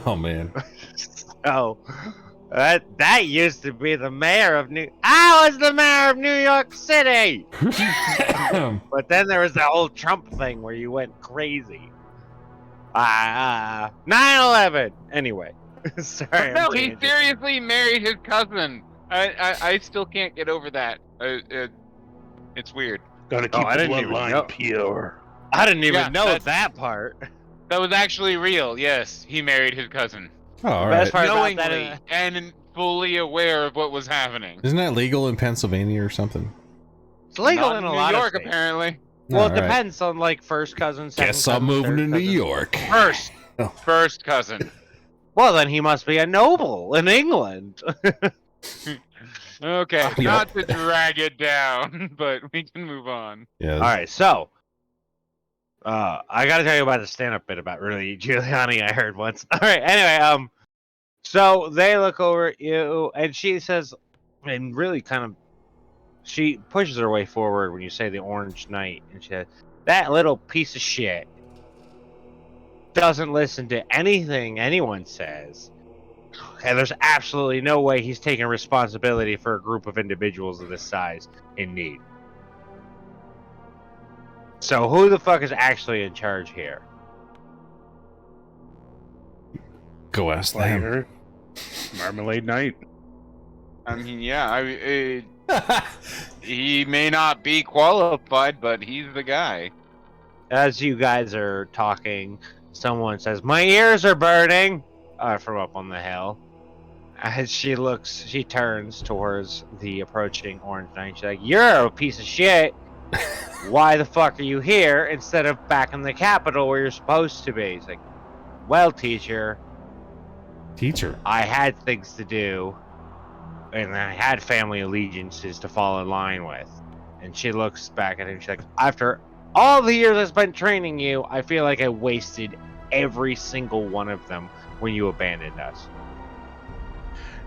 Oh man. So that used to be the mayor of I was the mayor of New York City. But then there was the whole Trump thing where you went crazy. 9/11. Anyway, sorry. no, he seriously married his cousin. I still can't get over that. It's weird. Gotta keep I the didn't even know. bloodline pure. I didn't even Yeah, know that part. That was actually real. Yes, he married his cousin. Oh, all Best right. part about Knowingly that and fully aware of what was happening. Isn't that legal in Pennsylvania or something? it's legal Not in a New lot York, of states. apparently. Well, All it right. depends on like first cousin, second Guess cousin, I'm moving third to New cousin. York. First cousin. Well, then he must be a noble in England. Okay, Yeah. not to drag it down, but we can move on. Yeah. All right, so I got to tell you about the stand-up bit about Rudy Giuliani I heard once. All right, anyway, so they look over at you, and she says, and really kind of, she pushes her way forward when you say the Orange Knight, and she says, "That little piece of shit doesn't listen to anything anyone says, and there's absolutely no way he's taking responsibility for a group of individuals of this size in need. So who the fuck is actually in charge here?" Go ask Like them. her. Marmalade Night. I mean, yeah, he may not be qualified, but he's the guy. As you guys are talking, someone says, "My ears are burning," from up on the hill. As she turns towards the approaching Orange Knight. She's like, "You're a piece of shit. Why the fuck are you here instead of back in the capital where you're supposed to be?" He's like, "Well, teacher, Teacher. I had things to do, and I had family allegiances to fall in line with." And she looks back at him. She's like, "After all the years I spent training you, I feel like I wasted every single one of them when you abandoned us."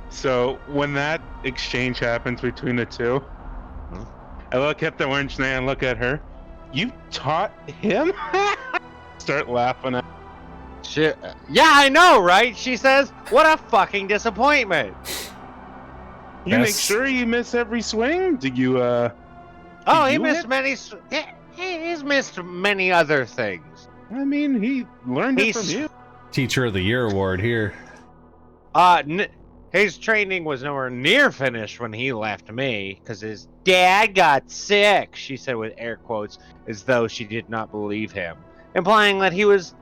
So when that exchange happens between the two, I look at the Orange Knight and look at her. You taught him? Start laughing at. Yeah, I know, right? She says, "What a fucking disappointment." You make Yes. sure you miss every swing? Do you Oh, he you missed hit? many. He's missed many other things. I mean, he learned it from He's- you. Teacher of the Year award here. His training was nowhere near finished when he left me because his dad got sick. She said with air quotes, as though she did not believe him, implying that he was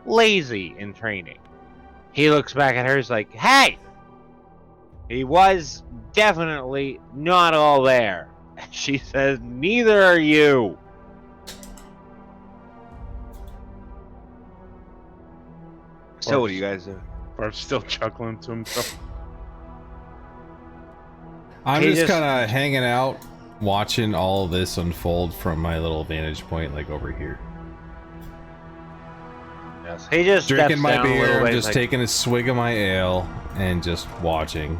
lazy in training. He looks back at her. He's like, "Hey, he was definitely not all there." She says, "Neither are you." So what do you guys do? Barb's still chuckling to himself. I'm He just just- kind of hanging out, watching all of this unfold from my little vantage point, like over here. Yes. He just Drinking steps my down a little beer, bit, just like, taking a swig of my ale, and just watching.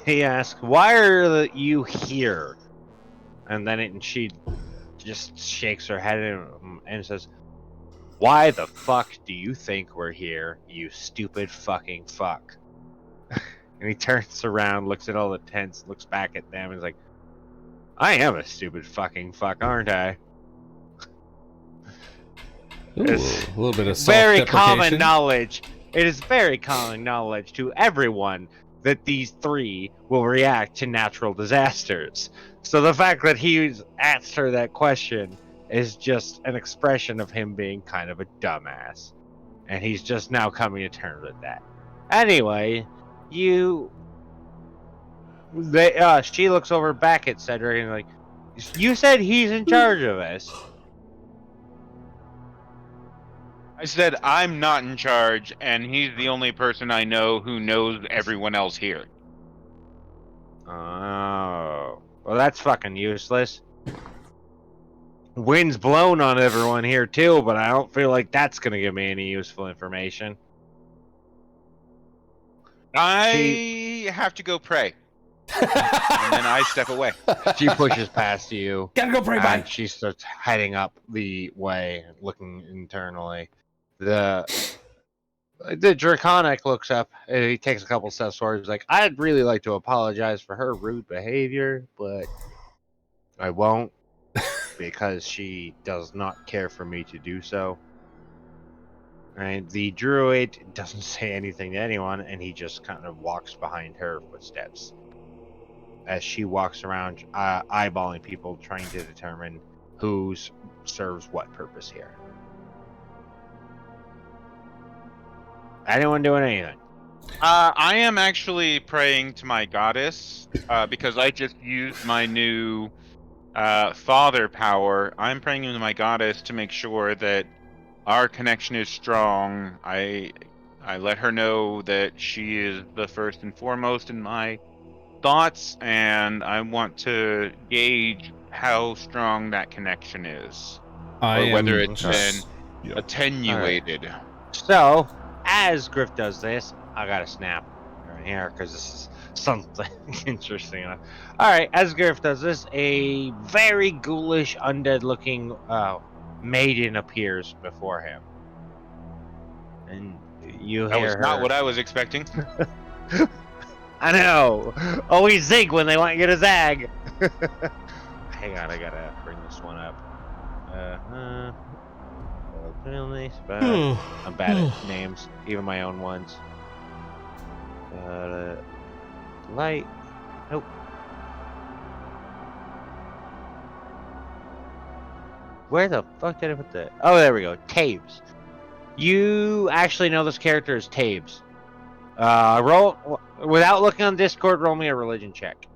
He asks, "Why are you here?" And then she just shakes her head and says, "Why the fuck do you think we're here, you stupid fucking fuck?" And he turns around, looks at all the tents, looks back at them, and is like, "I am a stupid fucking fuck, aren't I?" Ooh, It's a little bit of very common self-deprecation. knowledge. It is very common knowledge to everyone that these three will react to natural disasters. So the fact that he's asked her that question is just an expression of him being kind of a dumbass. And he's just now coming to terms with that. Anyway, she looks over back at Cedric and like, "You said he's in charge of us." I said I'm not in charge, and he's the only person I know who knows everyone else here. Oh, well, that's fucking useless. Wind's blown on everyone here too, but I don't feel like that's gonna give me any useful information. I have to go pray, and then I step away. She pushes past you, Gotta go pray, bye. and she starts heading up the way, looking internally. The Draconic looks up, and he takes a couple steps forward. He's like, "I'd really like to apologize for her rude behavior, but I won't, because she does not care for me to do so." And the druid doesn't say anything to anyone, and he just kind of walks behind her footsteps as she walks around, eyeballing people, trying to determine who serves what purpose here. Anyone doing anything? I am actually praying to my goddess because I just used my new father power. I'm praying to my goddess to make sure that our connection is strong. I let her know that she is the first and foremost in my thoughts, and I want to gauge how strong that connection is, or whether it's been attenuated. So, as Griff does this, I gotta snap right here because this is something interesting. All right, as Griff does this, a very ghoulish, undead-looking maiden appears before him, and you That hear was her. not what I was expecting. I know. Always zig when they want you to zag. Hang on, I gotta bring this one up. I'm bad at names, even my own ones. Light. Nope. Where the fuck did I put that? Oh, there we go. Tabes. You actually know this character is Tabes. Roll without looking on Discord. Roll me a religion check.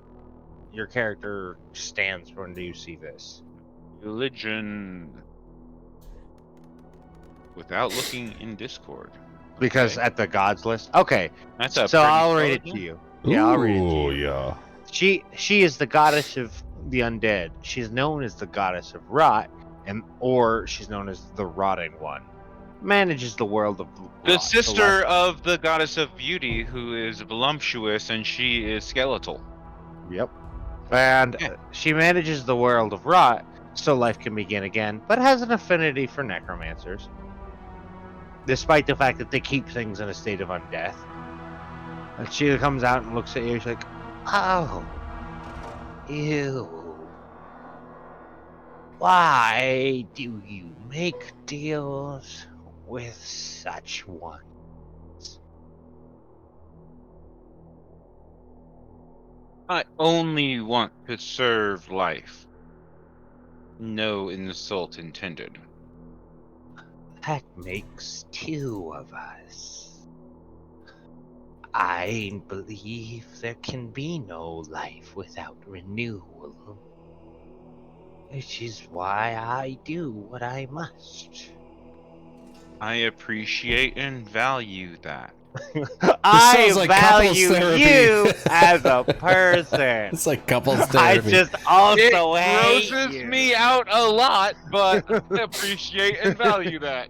Your character stands when do you see this? Religion. Without looking in Discord. Because Okay. at the gods list. Okay. That's a So pretty I'll read it solid to one. you. Yeah, I'll read it to Ooh, you. yeah. She is the goddess of the undead. She's known as the goddess of rot, or she's known as the rotting one. Manages the world of The rot, sister of the goddess of beauty, who is voluptuous, and she is skeletal. Yep. And Yeah. she manages the world of rot, so life can begin again, but has an affinity for necromancers. Despite the fact that they keep things in a state of undeath. And she comes out and looks at you, she's like, "Oh, ew. Why do you make deals with such ones?" I only want to serve life. No insult intended. That makes two of us. I believe there can be no life without renewal, which is why I do what I must. I appreciate and value that. I sounds like couples value therapy. you as a person. It's like couples I therapy. just also It hate grosses you. me out a lot, but I appreciate and value that.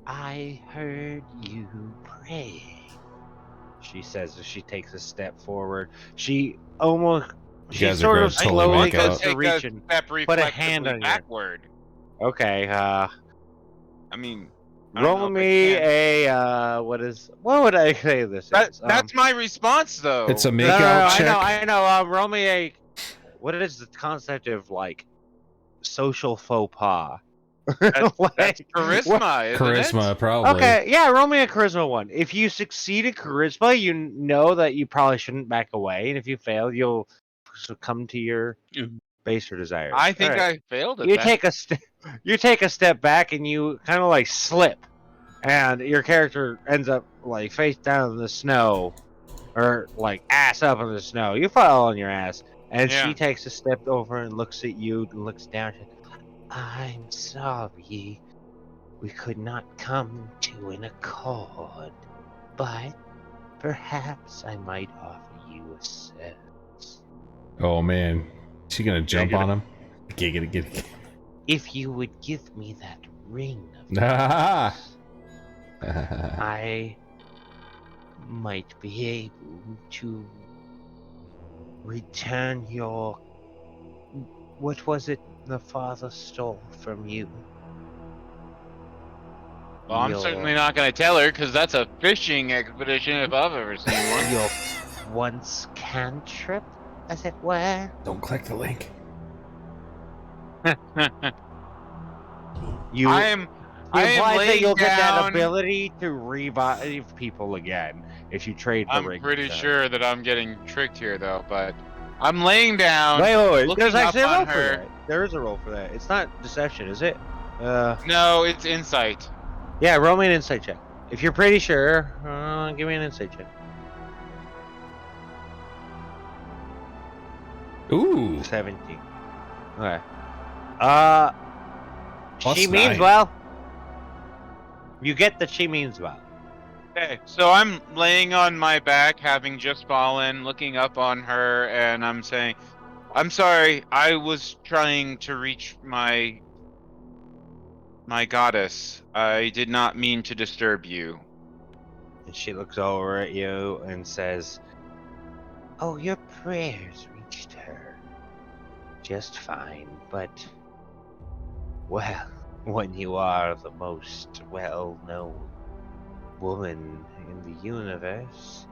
I heard you pray, she says as she takes a step forward. She almost You She guys are sort gonna of totally slowly make goes out. to Take reach a and step put a hand reflexively on you. backward. Okay, I mean, I don't know roll if I me can. a what would I say this is? That's my response, though. It's a No, makeout check. I know. Roll me a. What is the concept of like social faux pas? That's Like, charisma, isn't Charisma, it? probably. okay, yeah, roll me a charisma one. If you succeed at charisma, you know that you probably shouldn't back away, and if you fail, you'll succumb to your baser desires. I think All right. I failed at You that. take a you take a step back, and you kind of like slip, and your character ends up like face down in the snow, or like ass up in the snow. You fall on your ass, and Yeah. she takes a step over and looks at you and looks down. She, I'm sorry. We could not come to an accord, but perhaps I might offer you a service. Oh man, she gonna jump get on it. him? Get. If you would give me that ring of Ah. yours, I might be able to return your... What was it the father stole from you? Well, I'm certainly not going to tell her, because that's a fishing expedition if I've ever seen one. Your once cantrip, as it were? Don't click the link. You I am implies that laying you'll get that down- ability to revive people again if you trade the I'm ring. pretty to her. sure that I'm getting tricked here, though, but I'm laying down. Wait. looking There's actually a up on roll for her. that. There is a roll for that. It's not deception, is it? No, it's insight. Yeah, roll me an insight check. If you're pretty sure, give me an insight check. Ooh. 17. Okay. Plus She means 9. well. You get that she means well. Okay, so I'm laying on my back, having just fallen, looking up on her, and I'm saying, I'm sorry, I was trying to reach my goddess. I did not mean to disturb you. And she looks over at you and says, "Oh, your prayers reached her just fine, but, well, when you are the most well-known woman in the universe,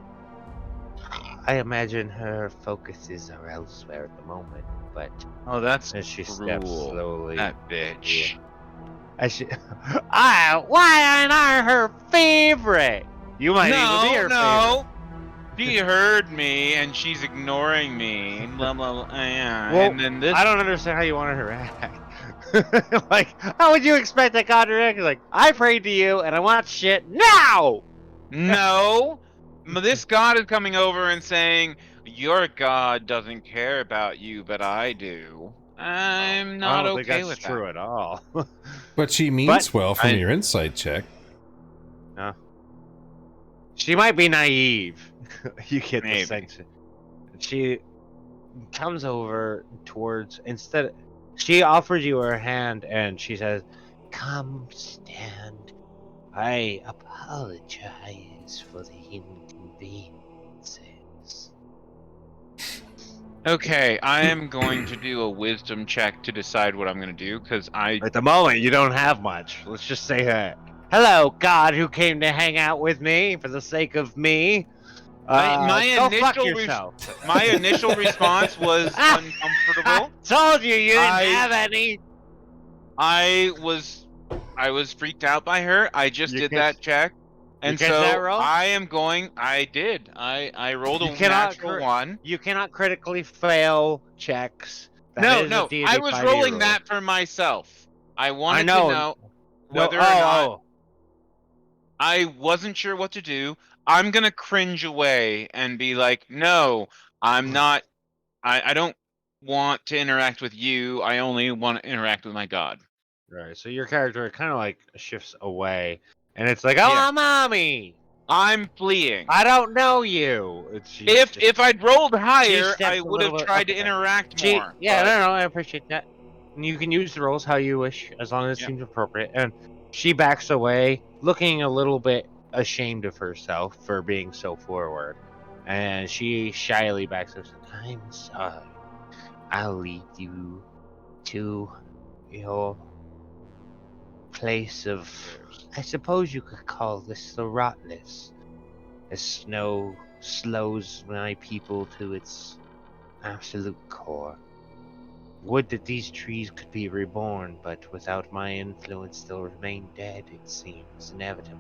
I imagine her focuses are elsewhere at the moment, but..." Oh, that's As she steps cruel. slowly. That bitch. As she, why aren't I her favorite? You might even be her No. She heard me, and she's ignoring me. Blah, blah, blah, yeah. Well, and then this. favorite. I don't understand how you wanted her to act. Like, how would you expect that God to react? Like, I prayed to you, and I want shit now. No. This god is coming over and saying, your god doesn't care about you, but I do. I'm not I don't okay think that's with true at all. But she means But well from I- your insight check. She might be naive. You get Maybe. the sense. She comes over towards, she offers you her hand and she says, "Come stand. I apologize for the inconveniences." Okay, I am going to do a wisdom check to decide what I'm going to do, because At the moment, you don't have much. Let's just say that. Hello, God, who came to hang out with me for the sake of me. Go fuck yourself. My initial response was uncomfortable. Told you you didn't I- have any. I was freaked out by her. I just You did catch- that check. And catch so that roll? I did. I rolled You a cannot natural one. You cannot critically fail checks. That is a No, D&D I was 5e rolling rule. that for myself. I wanted know. to know No, whether or not oh. I wasn't sure what to do. I'm gonna cringe away and be like, no, I'm not. I don't want to interact with you. I only want to interact with my god. Right, so your character kind of like shifts away, and it's like, "Oh, Yeah. mommy, I'm fleeing. I don't know you." If I'd rolled higher, steps I a would have little bit tried up to there. interact more. Yeah, but- no, I appreciate that. And you can use the rolls how you wish, as long as it Yeah. seems appropriate. And she backs away, looking a little bit ashamed of herself for being so forward. And she shyly backs up, and says, "I'm sorry. I'll lead you to your place of, I suppose you could call this the rottenness. As snow slows my people to its absolute core. Would that these trees could be reborn, but without my influence they'll remain dead, it seems, inevitably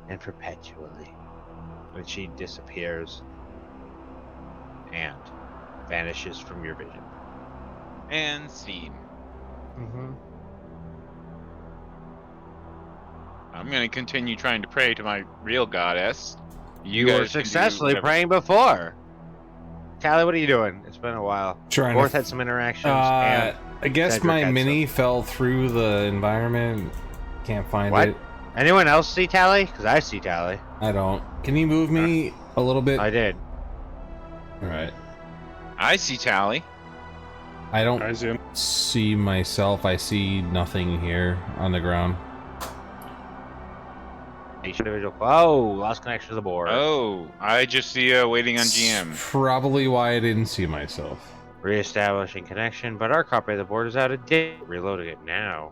and perpetually. And she disappears and vanishes from your vision. And scene. Mm-hmm. I'm gonna continue trying to pray to my real goddess. You were guys can do successfully whatever- praying before. Callie, what are you doing? It's been a while. Trying Forth to. had some interactions. And I guess Cedric my had mini fell through the environment. Can't find What? it. anyone else see Tally? Because I see Tally. I don't. Can you move me a little bit? I did. All right. I see Tally. I don't I zoom. see myself. I see nothing here on the ground. Individual. Oh, lost connection to the board. Oh, I just see waiting on GM. Probably why I didn't see myself. Reestablishing connection, but our copy of the board is out of date. Reloading it now.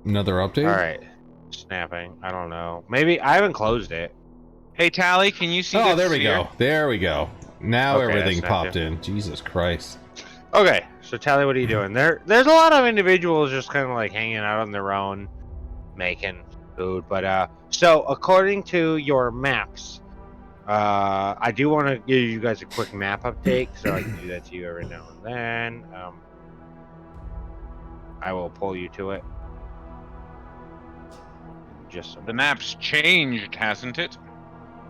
Another update? All right. Snapping. I don't know. Maybe I haven't closed it. Hey Tally, can you see? Oh, this there we sphere? go. There we go. Now Okay, everything that's not popped good. in. Jesus Christ. Okay, so Tally, what are you doing? There's a lot of individuals just kind of like hanging out on their own, making food. But so according to your maps, I do want to give you guys a quick map update, so I can do that to you every now and then. I will pull you to it. Just a The map's changed, hasn't it?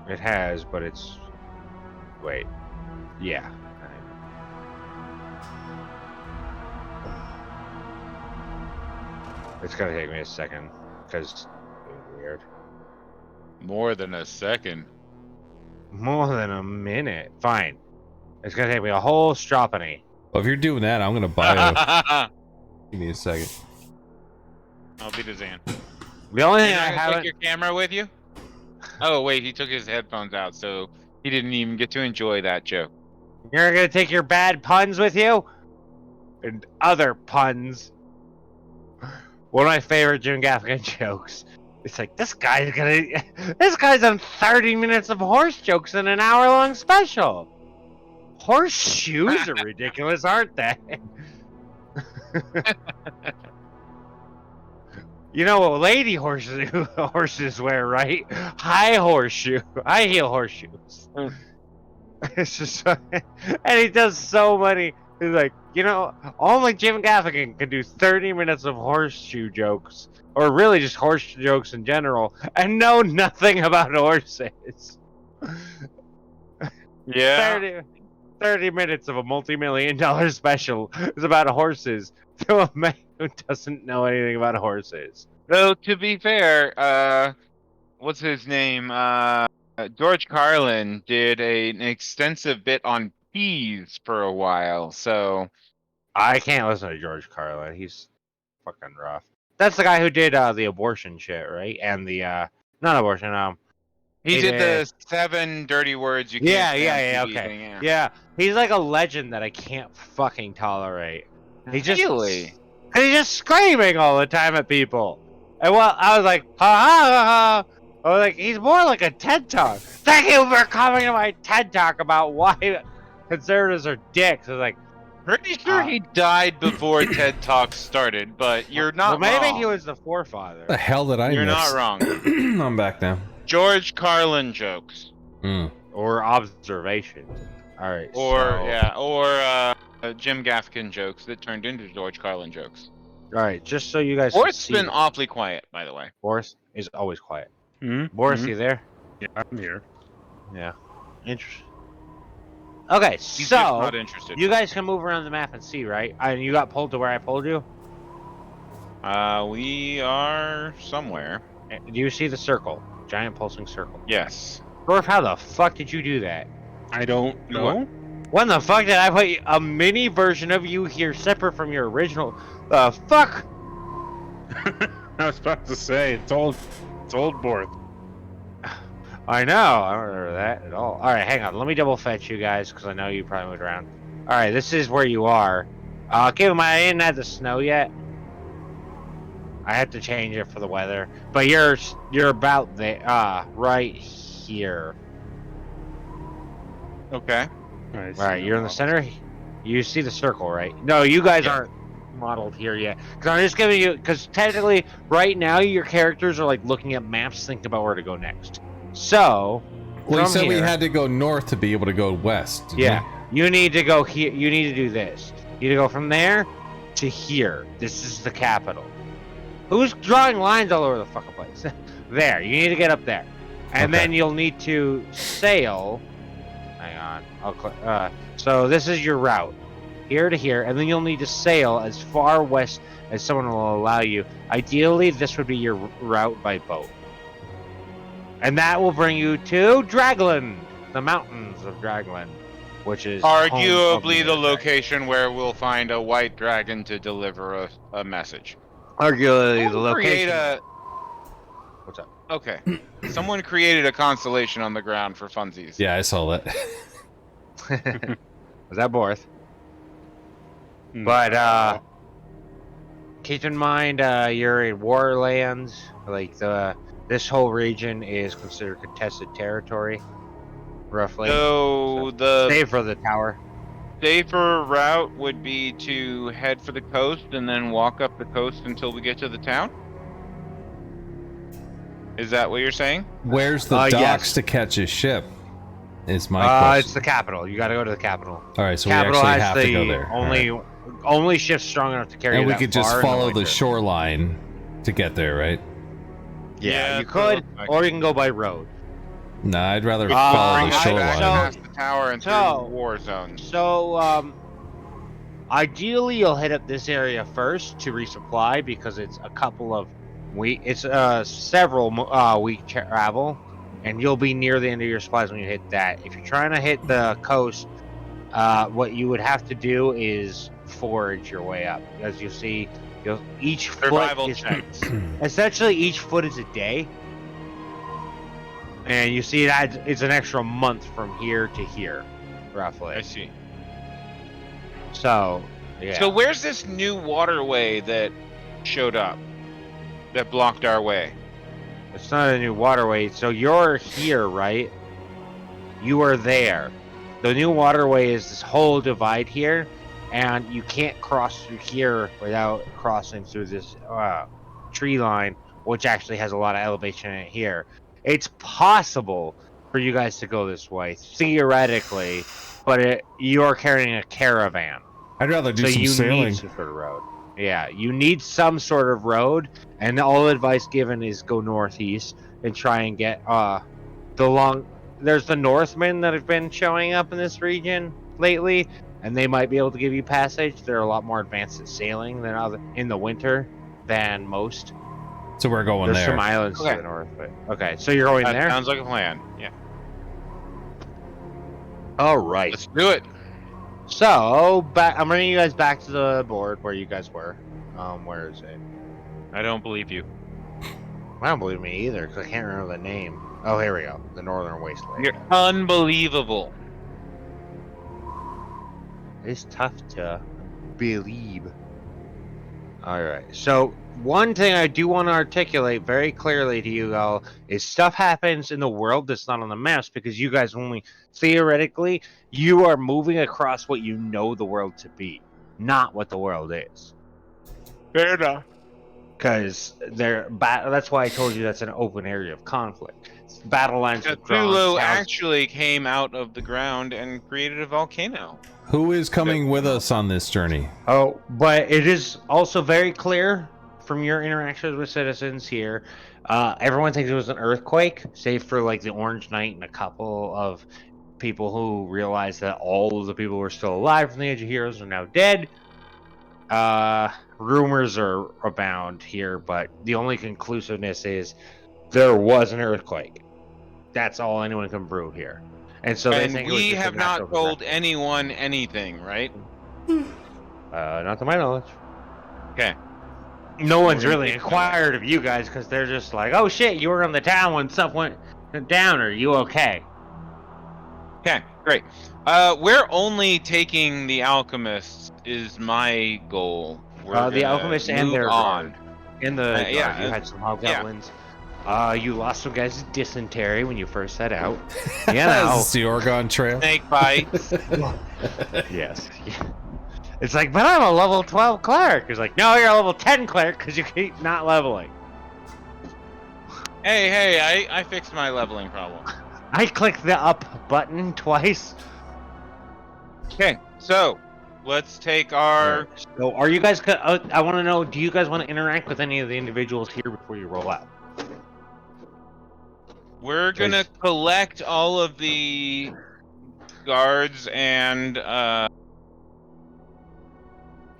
It has, but it's. Wait. Yeah. It's gonna take me a second, because it's weird. More than a second. More than a minute. Fine. It's gonna take me a whole stroppany. Well, if you're doing that, I'm gonna buy a. Give me a second. I'll be the Zan. The only thing You're I not gonna haven't. take your camera with you? Oh wait, he took his headphones out, so he didn't even get to enjoy that joke. You're gonna take your bad puns with you? And other puns. One of my favorite Jim Gaffigan jokes. It's like, this guy's on 30 minutes of horse jokes in an hour-long special. Horseshoes are ridiculous, aren't they? You know what lady horses wear, right? High heel horseshoes. It's just, and he does so many. He's like, only Jim Gaffigan can do 30 minutes of horseshoe jokes, or really just horse jokes in general, and know nothing about horses. Yeah. 30 minutes of a multi-million-dollar special is about horses to a man who doesn't know anything about horses. Though to be fair, what's his name? George Carlin did an extensive bit on peas for a while, so I can't listen to George Carlin. He's fucking rough. That's the guy who did the abortion shit, right? And the not abortion. he did the 7 dirty words you can't Yeah, say on TV okay. thing, Yeah, he's like a legend that I can't fucking tolerate. He's just screaming all the time at people. And well, I was like, ha ha ha ha. I was like, he's more like a TED Talk. Thank you for coming to my TED Talk about why conservatives are dicks. I was like, Pretty sure he died before TED Talk started, but you're not well, maybe wrong. he was the forefather. The hell did I You're miss? not wrong. I'm back now. George Carlin jokes. Or observations. All right. Or Jim Gaffigan jokes that turned into George Carlin jokes. All right, just so you guys. Forrest's see, been awfully quiet, by the way. Boris is always quiet. Mm-hmm. Boris, you there? Yeah, I'm here. Yeah. Interesting. Okay, He's just so not interested. you guys can move around the map and see, right? And you got pulled to where I pulled you. We are somewhere. Do you see the circle? Giant pulsing circle. Yes. Dorf, how the fuck did you do that? I don't know. When the fuck did I put a mini version of you here separate from your original? The fuck? I was about to say it's old board. I know. I don't remember that at all. All right, hang on. Let me double fetch you guys because I know you probably moved around. right, this is where you are. Keep in mind, I didn't have the snow yet. I had to change it for the weather, but you're about there, right here. Okay. I see Right, no you're in the models. center. You see the circle, right? No, you guys Yeah. aren't modeled here yet. Because I'm just giving you, because technically, right now, your characters are like looking at maps, thinking about where to go next. So, Well, you from said we here, had to go north to be able to go west. Didn't yeah, you need to go here. You need to do this. You need to go from there to here. This is the capital. Who's drawing lines all over the fucking place? There, you need to get up there, and Okay. then you'll need to sail. Hang on, so this is your route, here to here, and then you'll need to sail as far west as someone will allow you. Ideally, this would be your route by boat, and that will bring you to Dragland, the mountains of Dragland, which is home of Arguably the dragon. location where we'll find a white dragon to deliver a message. Arguably, the Someone create location. What's up? Okay. Someone created a constellation on the ground for funsies. Yeah, I saw that. Was that Borth? But keep in mind, you're in Warlands. Like this whole region is considered contested territory, roughly. So the Save for the tower. safer route would be to head for the coast and then walk up the coast until we get to the town? Is that what you're saying? Where's the docks yes. to catch a ship? Is my question. It's the capital. You got to go to the capital. All right, so Capital we actually has have the to go there. All right. only ship strong enough to carry. And we that could just far in follow the winter. shoreline to get there, right? Yeah, you that's could, what it looks like. or you can go by road. Nah, I'd rather We follow bring the us back shoreline. past the tower and So- through war zones. So, ideally, you'll hit up this area first to resupply because it's a couple of it's several week travel, and you'll be near the end of your supplies when you hit that. If you're trying to hit the coast, what you would have to do is forage your way up. As you see, each Survival foot is checks. essentially each foot is a day, and you see that it's an extra month from here to here, roughly. I see. So, yeah. So where's this new waterway that showed up? That blocked our way? It's not a new waterway. So you're here, right? You are there. The new waterway is this whole divide here, and you can't cross through here without crossing through this tree line, which actually has a lot of elevation in it here. It's possible for you guys to go this way, theoretically, but you're carrying a caravan. I'd rather do So some you sailing. need some sort of road. Yeah, you need some sort of road, and all advice given is go northeast and try and get there's the Northmen that have been showing up in this region lately, and they might be able to give you passage. They're a lot more advanced at sailing in the winter than most. So we're going There's there. some islands Okay. to the north, but okay, so you're going That there. sounds like a plan. Yeah. All right. Let's do it. So I'm bringing you guys back to the board where you guys were. Where is it? I don't believe you. I don't believe me either because I can't remember the name. Oh, here we go. The Northern Wasteland. You're unbelievable. It's tough to believe. All right. So one thing I do want to articulate very clearly to you all is stuff happens in the world that's not on the maps because you guys only theoretically you are moving across what you know the world to be, not what the world is. Fair enough. Because that's why I told you that's an open area of conflict. Battle lines are drawn. Cthulhu south- actually came out of the ground and created a volcano. Who is coming with us on this journey? Oh, but it is also very clear from your interactions with citizens here. Everyone thinks it was an earthquake, save for like the Orange Knight and a couple of people who realized that all of the people who were still alive from the Age of Heroes are now dead. Rumors are abound here, but the only conclusiveness is there was an earthquake. That's all anyone can prove here. And so they And think it was we just a have natural not told catastrophe. anyone anything, right? Not to my knowledge. Okay. No one's We're gonna really keep inquired of you guys because they're just like, oh shit, you were on the town when stuff went down. Are you okay? Okay, great. We're only taking the alchemists is my goal. We're The gonna alchemist and move their on. guard. In the guard, Yeah, you had some yeah. hobgoblins. You lost some guys to dysentery when you first set out. This Yeah, is the Oregon Trail. Snake bites. yes. It's like, but I'm a level 12 cleric. It's like, no, you're a level 10 cleric because you keep not leveling. Hey, I fixed my leveling problem. I clicked the up button twice. Okay, so let's take our. So, are you guys? I want to know. Do you guys want to interact with any of the individuals here before you roll out? We're gonna collect all of the guards and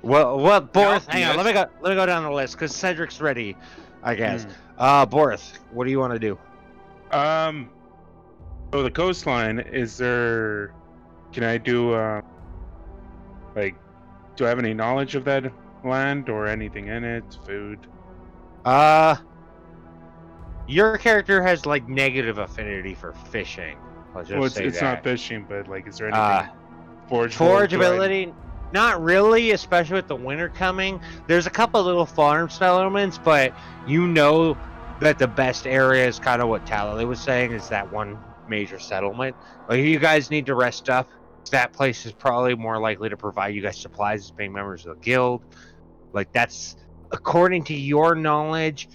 Well, Borth, hang on. alchemist. Let me go down the list because Cedric's ready, I guess. Hmm. Borth, what do you want to do? So the coastline, is there? Can I do like? Do I have any knowledge of that land or anything in it? Food? Your character has like negative affinity for fishing. I'll just Well, say it's that. not fishing, but like, is there anything forge? Forge ability, not really, especially with the winter coming. There's a couple little farm settlements, but you know that the best area is kind of what Tally was saying, is that one major settlement. Like, you guys need to rest up. That place is probably more likely to provide you guys supplies as being members of the guild. Like, that's according to your knowledge,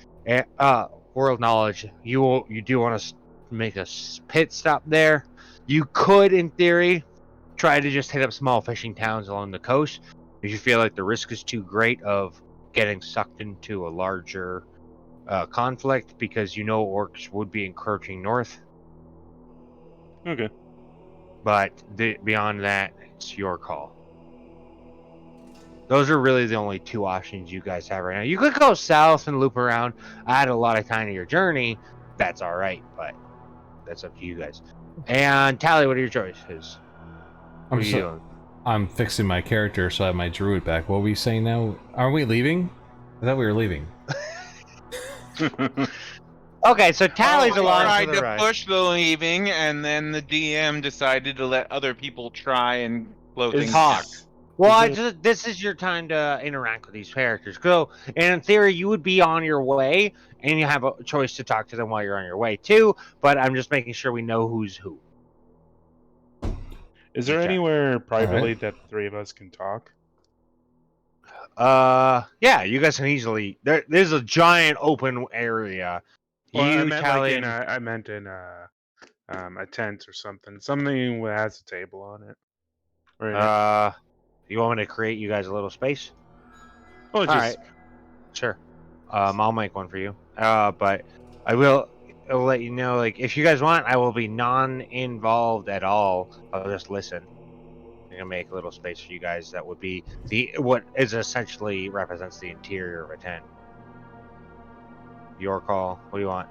world knowledge. You do want to make a pit stop there. You could, in theory, try to just hit up small fishing towns along the coast if you feel like the risk is too great of getting sucked into a larger conflict, because you know orcs would be encroaching north. Okay. But beyond that, it's your call. Those are really the only two options you guys have right now. You could go south and loop around, add a lot of time to your journey. That's all right, but that's up to you guys. And Tally, what are your choices? What are you doing? I'm fixing my character so I have my druid back. What were we saying now? Are we leaving? I thought we were leaving. Okay, so Tally's I along tried for the to ride. push the leaving, and then the DM decided to let other people try and slow things down. Well, this is your time to interact with these characters. So, and in theory, you would be on your way, and you have a choice to talk to them while you're on your way too. But I'm just making sure we know who's who. Is there anywhere privately that the three of us can talk? Yeah, you guys can easily. There's a giant open area. Well, I You, meant Tally, in a tent or something. Something that has a table on it. Right. you want me to create you guys a little space? Oh, All right, sure. I'll make one for you. But I'll let you know, like, if you guys want, I will be non-involved at all. I'll just listen. I'm gonna make a little space for you guys that would be what is essentially represents the interior of a tent. Your call. What do you want?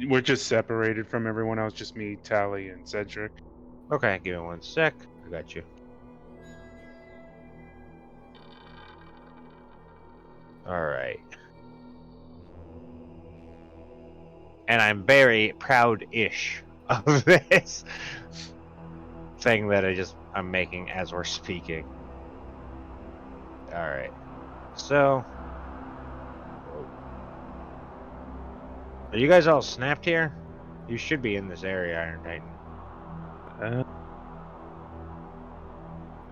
We're just separated from everyone else. Just me, Tally, and Cedric. Okay, give me 1 sec. I got you. All right. And I'm very proud-ish of this thing that I'm making as we're speaking. All right. So, are you guys all snapped here? You should be in this area, Iron Titan.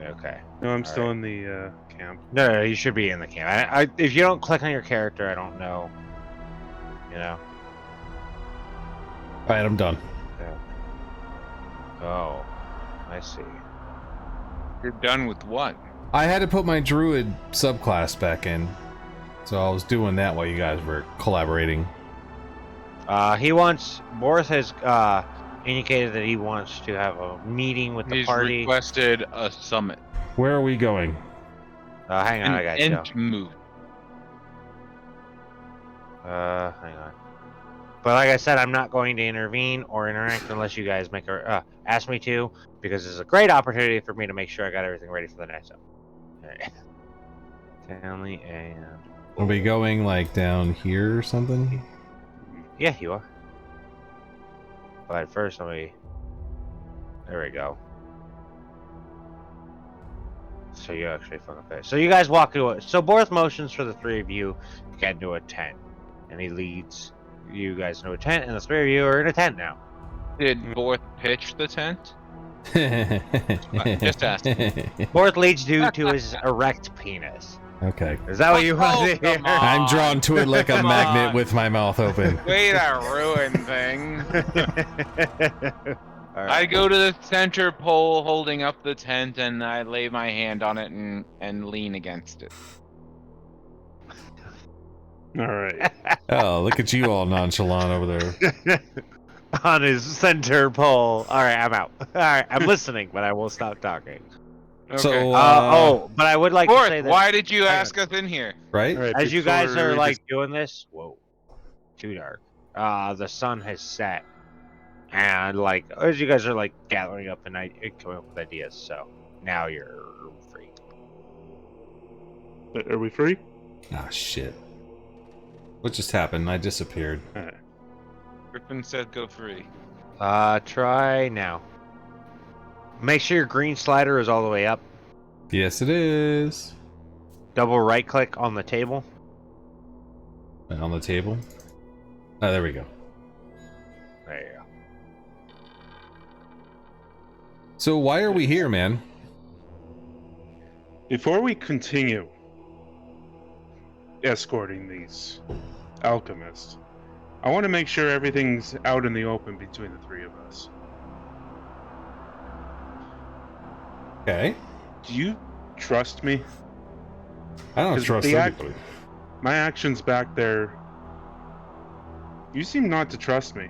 Okay. No, I'm still in the camp. No, you should be in the camp. If you don't click on your character, I don't know. You know. All right, I'm done. Yeah. Oh, I see. You're done with what? I had to put my druid subclass back in, so I was doing that while you guys were collaborating. Boris has indicated that he wants to have a meeting with the He's party. requested a summit. Where are we going? Hang on, I got you. Move. Hang on. But like I said, I'm not going to intervene or interact unless you guys ask me to, because this is a great opportunity for me to make sure I got everything ready for the next one. Alright. Townley and... Are we going like down here or something? Yeah, you are. But first, let me. There we go. So you actually fucking fit. So you guys walk into it. So Borth motions for the three of you to get into a tent, and he leads you guys into a tent, and the three of you are in a tent now. Did Borth pitch the tent? Just ask. Borth leads you to his erect penis. Okay. Is that what you want to hear? come on. I'm drawn to it like a Come magnet on. with my mouth open. Way to ruin things. All I right. go to the center pole holding up the tent and I lay my hand on it and lean against it. All right. Oh, look at you all nonchalant over there. On his center pole. All right, I'm out. All right, I'm listening, but I will stop talking. So, But I would like to Borth, say that why did you Hang ask us in here? right? All right. as you guys before are we like just- doing this, whoa, too dark. The sun has set, and like as you guys are like gathering up and coming up with ideas, so now you're free. Are we free? Ah, shit. What just happened? I disappeared. All right. Griffin said go free. Try now. Make sure your green slider is all the way up. Yes, it is. Double right click on the table. On the table. Oh, there we go. There you go. So why are we here, man? Before we continue escorting these alchemists, I want to make sure everything's out in the open between the three of us. Okay. Do you trust me? I don't 'Cause trust the anybody. My actions back there. You seem not to trust me.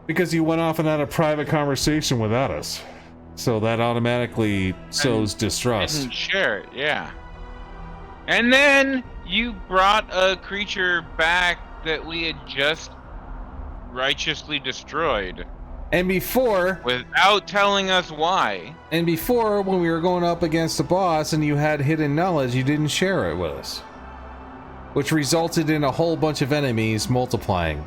Because you went off and had a private conversation without us. So that automatically sows distrust. Didn't share it, yeah. And then you brought a creature back that we had just righteously destroyed And before, without telling us why. when we were going up against the boss and you had hidden knowledge, you didn't share it with us. Which resulted in a whole bunch of enemies multiplying.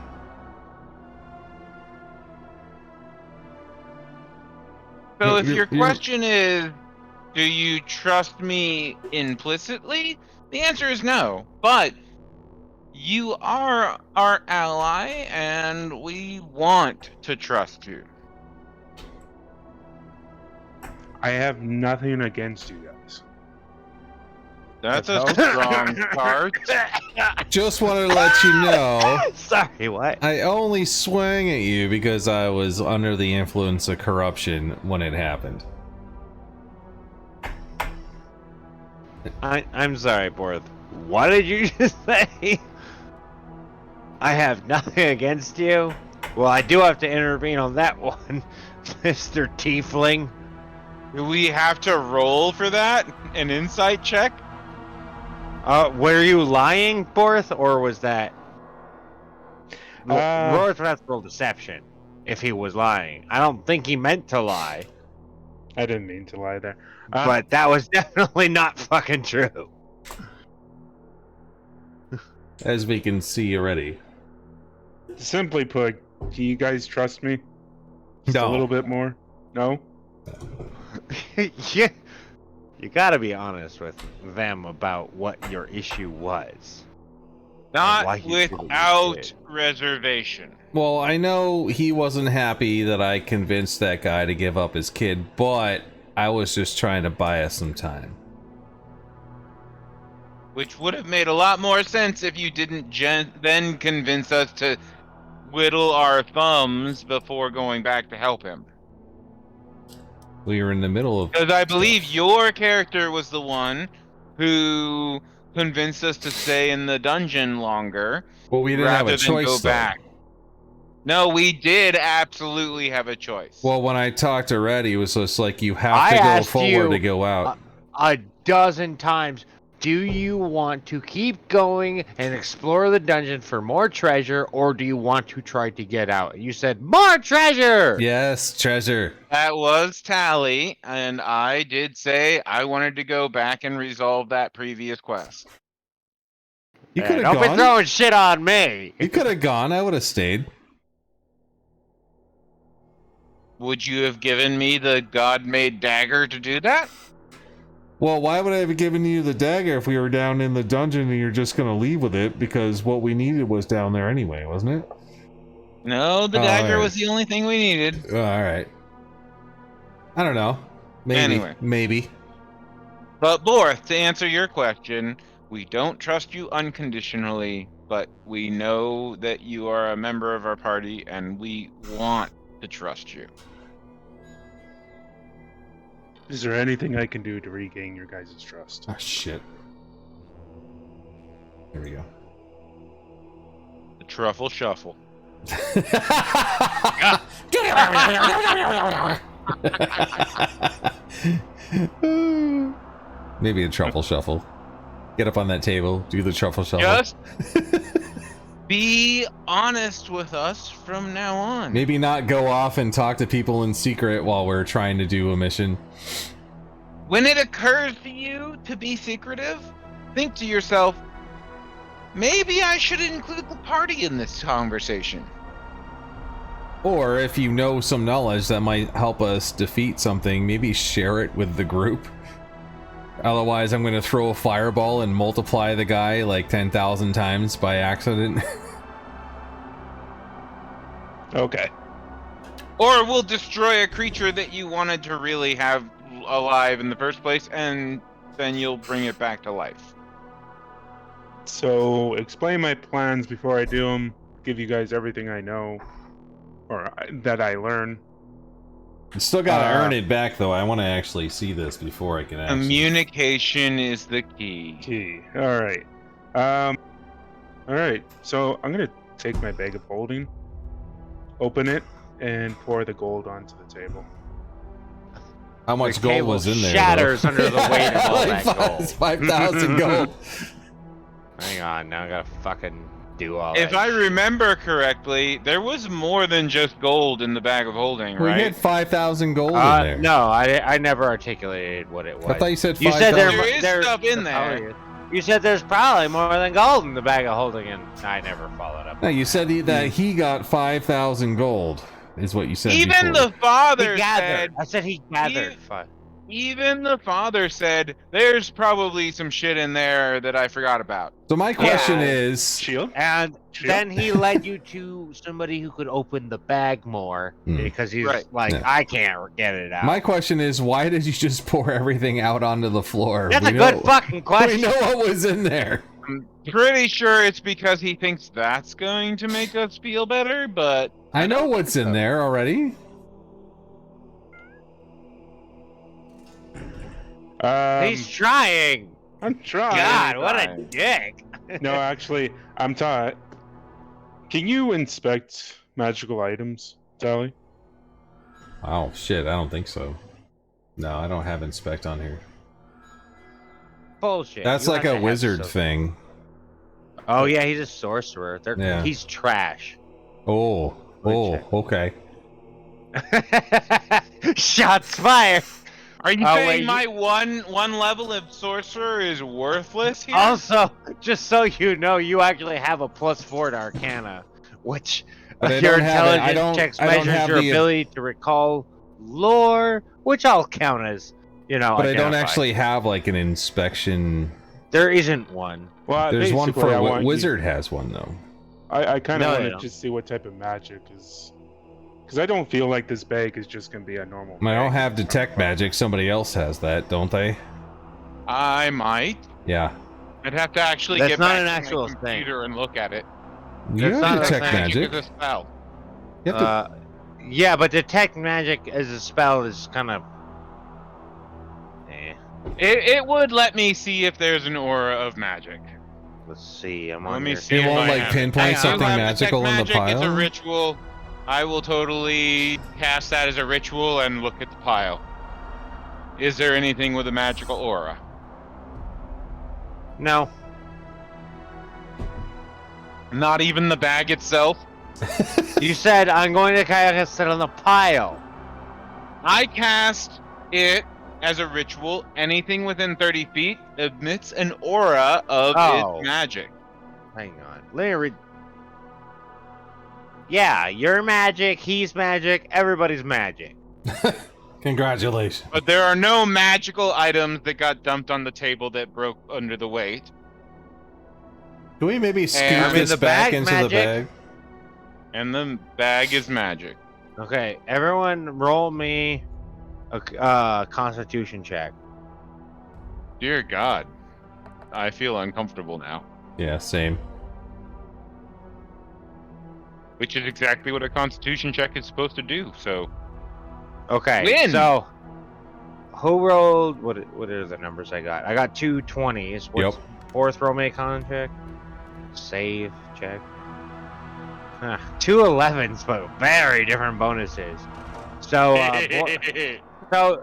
So No, if your you're- question is, do you trust me implicitly? The answer is no. But you are our ally, and we want to trust you. I have nothing against you guys. That's a That's strong start. Just wanted to let you know, Sorry, what? I only swang at you because I was under the influence of corruption when it happened. I'm sorry, Borth. What did you just say? I have nothing against you. Well, I do have to intervene on that one, Mr. Tiefling. Do we have to roll for that? An insight check? Were you lying, Borth, or was that? Borth would have to roll deception if he was lying. I don't think he meant to lie, I didn't mean to lie there. but that was definitely not fucking true. As we can see already. Simply put, do you guys trust me? Just No. a little bit more? No? Yeah, you gotta be honest with them about what your issue was. why Not you did what you without did. reservation. Well, I know he wasn't happy that I convinced that guy to give up his kid, but I was just trying to buy us some time. Which would have made a lot more sense if you didn't then convince us to whittle our thumbs before going back to help him. We were in the middle of... Because I believe your character was the one who convinced us to stay in the dungeon longer. Well, we didn't have rather a than choice, go though. back. No, we did absolutely have a choice. Well, when I talked to Red, he was just like, you have I to go asked forward you, to go out. A dozen times. Do you want to keep going and explore the dungeon for more treasure, or do you want to try to get out? You said more treasure. Yes, treasure. that was Tally, and I did say I wanted to go back and resolve that previous quest. You could have Don't be gone. throwing shit on me. You could have gone. I would have stayed. Would you have given me the god-made dagger to do that? Well, why would I have given you the dagger if we were down in the dungeon and you're just gonna leave with it? Because what we needed was down there anyway, wasn't it? No, the Oh, dagger alright. was the only thing we needed. All right. I don't know. Maybe. Anyway. Maybe. But Borth, to answer your question, we don't trust you unconditionally, but we know that you are a member of our party and we want to trust you. Is there anything I can do to regain your guys' trust? Oh, shit. Here we go. The truffle shuffle. Maybe a truffle shuffle. Get up on that table, do the truffle shuffle. Just be honest with us from now on. Maybe not go off and talk to people in secret while we're trying to do a mission. When it occurs to you to be secretive, think to yourself, maybe I should include the party in this conversation. Or if you know some knowledge that might help us defeat something, maybe share it with the group. Otherwise, I'm going to throw a fireball and multiply the guy like 10,000 times by accident. Okay. Or we'll destroy a creature that you wanted to really have alive in the first place, and then you'll bring it back to life. So, explain my plans before I do them. Give you guys everything I know, or that I learn. You still got to earn it back, though. I want to actually see this before I can actually... Communication is the key. Key. All right. All right. So I'm gonna take my bag of holding, open it, and pour the gold onto the table. How much The gold table was in there? shatters though? under the weight of all that gold. 5,000 gold. Hang on, now I gotta fucking do all If that. I remember correctly, there was more than just gold in the bag of holding, We right? had 5,000 gold in there. No, I never articulated what it was. I thought you said You 5,000. said There is stuff in there. You said there's probably more than gold in the bag of holding, and I never followed up. No, you said that he got 5,000 gold, is what you said Even before. the father He gathered. said. I said he gathered. Even the father said, "There's probably some shit in there that I forgot about." So my question Yeah. is... Shield. And Sure. then he led you to somebody who could open the bag more because he's Right. like, Yeah. I can't get it out. My question is, why did you just pour everything out onto the floor? That's We a know- good fucking question. We know what was in there. I'm pretty sure it's because he thinks that's going to make us feel better, but I know what's in there already. He's trying. I'm trying. God, what a dick. No, actually, I'm taught. Can you inspect magical items, Tally? Oh, shit, I don't think so. No, I don't have inspect on here. Bullshit. That's You like have a to have wizard some- thing. Oh yeah, he's a sorcerer. Yeah. He's trash. Oh, okay. Shots fired. are you Oh, saying wait, my one level of sorcerer is worthless here? Also, just so you know, you actually have a +4 to Arcana, which But I your don't have it. intelligence checks I don't measures have your the- ability to recall lore, which I'll count as, But I don't identified. actually have like an inspection. There isn't one. Well, There's one basically, I for want you- wizard has one though. I kind of No, want they to don't. just see what type of magic is, because I don't feel like this bag is just gonna be a normal. I don't bag. have detect magic. Somebody else has that, don't they? I might. Yeah. I'd have to actually That's get not back an to my actual thing. computer and look at it. You That's have not a detect thing. magic. It's a spell. You have to- Yeah, but detect magic as a spell is kind of. It would let me see if there's an aura of magic. Let's see. I'm Let on me your see It if won't I like have it. pinpoint Hang on. something You have magical detect in the magic, pile. It's a ritual. I will totally cast that as a ritual and look at the pile. Is there anything with a magical aura? No. Not even the bag itself? You said I'm going to cast it on the pile. I cast it as a ritual. Anything within 30 feet emits an aura of Oh. its magic. Hang on. Let me read. Yeah, you're magic, he's magic, everybody's magic. Congratulations. But there are no magical items that got dumped on the table that broke under the weight. Can we maybe scoot And- this the back bag into magic? the bag? And the bag is magic. Okay, everyone roll me a constitution check. Dear God. I feel uncomfortable now. Yeah, same. Which is exactly what a constitution check is supposed to do, so... Okay, Win! so who rolled? What are the numbers I got? I got 2 20s. What's fourth roll me a con check? Save check. 2 11s, but very different bonuses. So,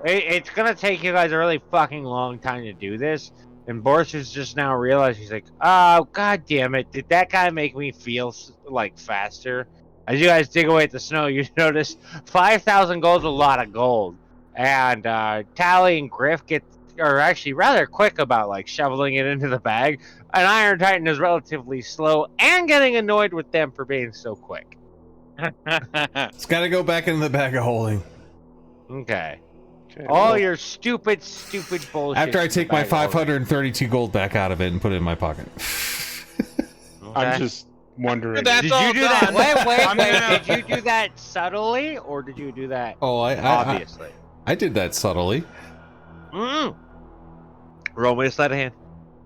it's gonna take you guys a really fucking long time to do this. And Boris has just now realized, he's like, oh, god damn it, did that guy make me feel like faster? As you guys dig away at the snow, you notice 5,000 gold's a lot of gold. And Tally and Griff are actually rather quick about like shoveling it into the bag. And Iron Titan is relatively slow and getting annoyed with them for being so quick. It's got to go back into the bag of holding. Okay. Okay, All well, your stupid bullshit. After I in the take my bag of holding. 532 gold back out of it and put it in my pocket. Okay. I'm just wondering. That's Did all you do done. that? Wait. I'm gonna- Did you do that subtly, or did you do that Oh, I obviously? I did that subtly. Roll me a sleight of hand.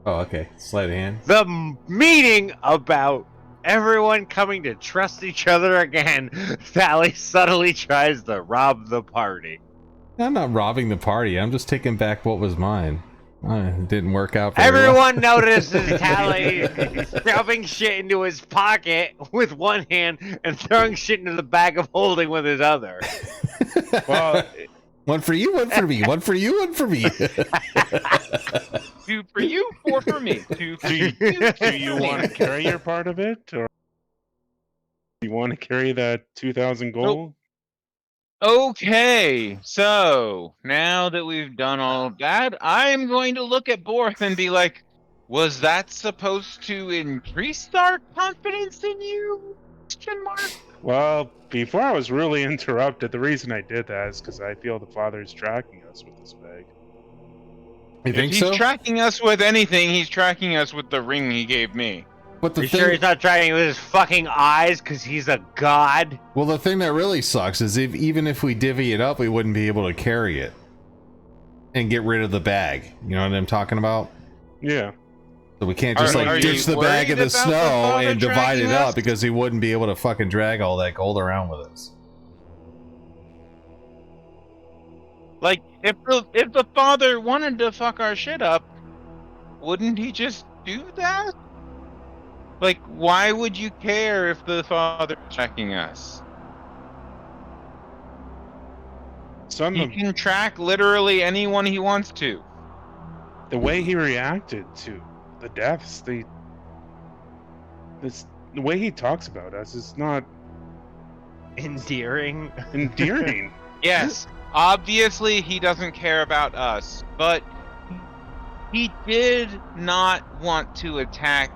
Oh, okay. Sleight of hand. The meeting about everyone coming to trust each other again. Sally subtly tries to rob the party. I'm not robbing the party. I'm just taking back what was mine. It didn't work out very well. Everyone notices Tally shoving shit into his pocket with one hand and throwing shit into the bag of holding with his other. Well, One for you, one for me. One for you, one for me. 2 for you, 4 for me. 2 for you. do you want to carry your part of it, or do you want to carry that 2,000 gold? Okay, so now that we've done all of that, I'm going to look at Borth and be like, was that supposed to increase our confidence in you? Question mark? Well, before I was really interrupted, the reason I did that is because I feel the father's tracking us with this bag. You If think he's so? tracking us with anything, he's tracking us with the ring he gave me. But the You thing, sure he's not trying with his fucking eyes because he's a god? well, the thing that really sucks is even if we divvy it up, we wouldn't be able to carry it and get rid of the bag. You know what I'm talking about? Yeah. So we can't just Are like you ditch the bag in worried the about the snow father and divide it tracking up us? because he wouldn't be able to fucking drag all that gold around with us. Like, if the father wanted to fuck our shit up, wouldn't he just do that? Like, why would you care if the father's tracking us? Son, He can track literally anyone he wants to. the way he reacted to the deaths, the way he talks about us is not Endearing. endearing. Yes, obviously he doesn't care about us, but he did not want to attack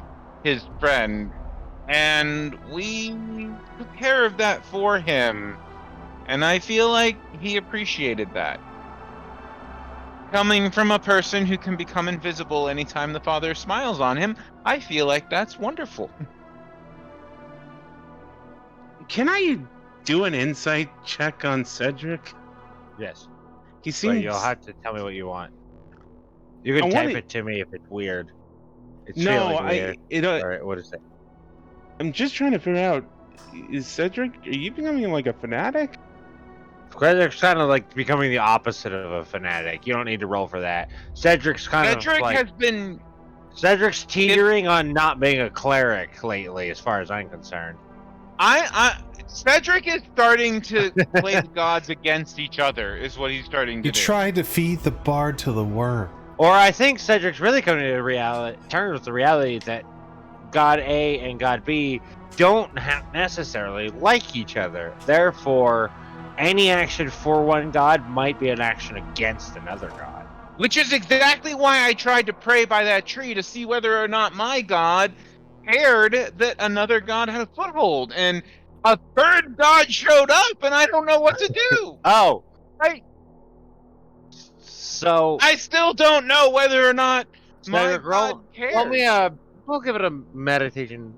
his friend, and we took care of that for him, and I feel like he appreciated that. Coming from a person who can become invisible anytime the father smiles on him, I feel like that's wonderful. Can I do an insight check on Cedric? Yes. He But seems. you'll have to tell me what you want. You can I type wanna- it to me if it's weird. It's No, feeling weird. Alright, what is it? I'm just trying to figure out. Is Cedric? Are you becoming like a fanatic? Cedric's kind of like becoming the opposite of a fanatic. You don't need to roll for that. Cedric's kind Cedric of like has been Cedric's teetering on not being a cleric lately, as far as I'm concerned. Cedric is starting to play the gods against each other, is what he's starting to You do. tried to feed the bard to the worm. Or I think Cedric's really coming to terms with the reality that God A and God B don't necessarily like each other. Therefore, any action for one god might be an action against another god. Which is exactly why I tried to pray by that tree to see whether or not my god cared that another god had a foothold. And A third god showed up, and I don't know what to do. Oh, I so I still don't know whether or not my Cedric, god cares. roll me we'll give it a meditation.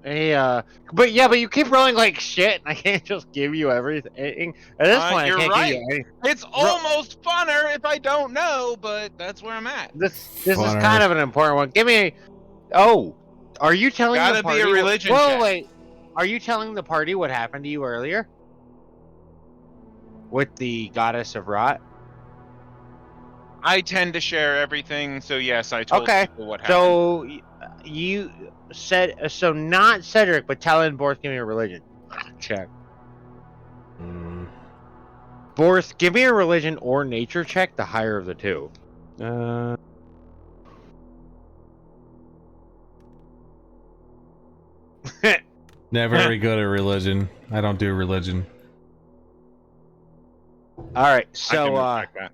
But you keep rolling like shit, and I can't just give you everything. At this point, You're I can't right. give you anything. It's almost funner if I don't know, but that's where I'm at. This is Funner. kind of an important one. Give me. Oh, are you telling Gotta the be party? a religion Whoa, check. wait. Are you telling the party what happened to you earlier with the goddess of rot? I tend to share everything, so yes, I told Okay, people what happened. So you said so, not Cedric, but Talon and Borth. Give me a religion check. Borth, give me a religion or nature check. The higher of the two. Never very good at religion. I don't do religion. All right, I can so respect that.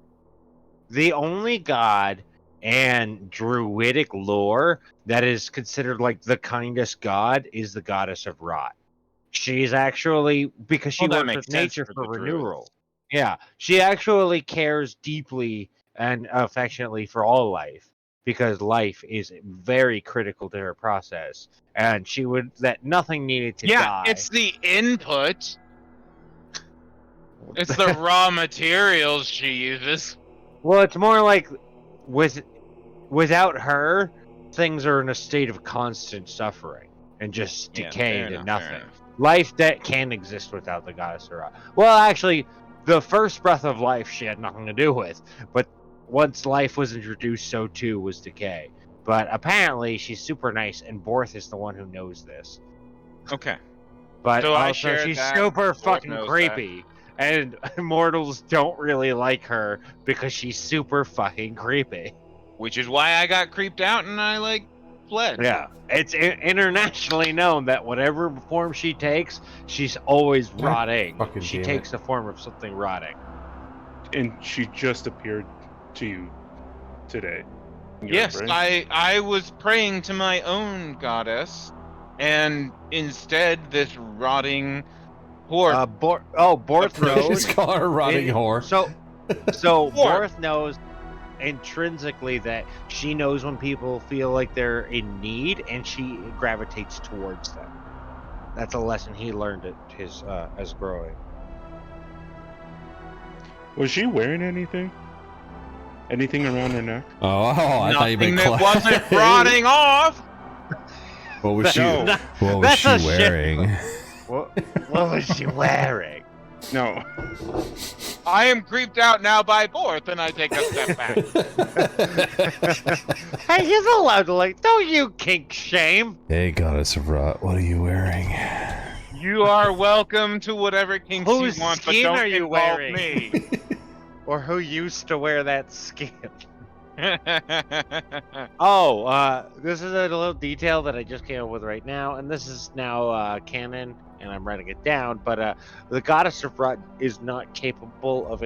the only god and druidic lore that is considered like the kindest god is the goddess of rot. She's actually, because she Well, that works makes with sense nature for for the druids. renewal. Yeah, she actually cares deeply and affectionately for all life, because life is very critical to her process, and she would that nothing needed to die. It's the input. It's the raw materials she uses. Well, it's more like without her, things are in a state of constant suffering and just Yeah, decaying fair to enough, fair nothing. enough. Life that can exist without the goddess of rot. Well, actually, the first breath of life she had nothing to do with, but once life was introduced, so too was decay. But apparently, she's super nice, and Borth is the one who knows this. Okay. But So I also, shared she's that. super Borth fucking knows creepy, and mortals don't really like her because she's super fucking creepy. Which is why I got creeped out and I fled. Yeah, it's internationally known that whatever form she takes, she's always rotting. fucking She damn takes the form of something rotting. And she just appeared to you today. Yes, Right? I was praying to my own goddess, and instead this rotting whore. Borth knows. Just call her a rotting whore. So Borth knows intrinsically that she knows when people feel like they're in need, and she gravitates towards them. That's a lesson he learned at his as growing. Was she wearing anything? Anything around her neck? Oh, I thought you Nothing meant that wasn't rotting off. What was she? No. What was That's she a shit- wearing? What was she wearing? No. I am creeped out now by Borth, and I take a step back. Hey, he's allowed to don't you kink shame. Hey, goddess of rot, what are you wearing? You are welcome to whatever kinks Whose you want, but skin don't are you involve wearing? me. Or who used to wear that skin? Oh, this is a little detail that I just came up with right now, and this is now canon, and I'm writing it down. But the goddess of rot is not capable of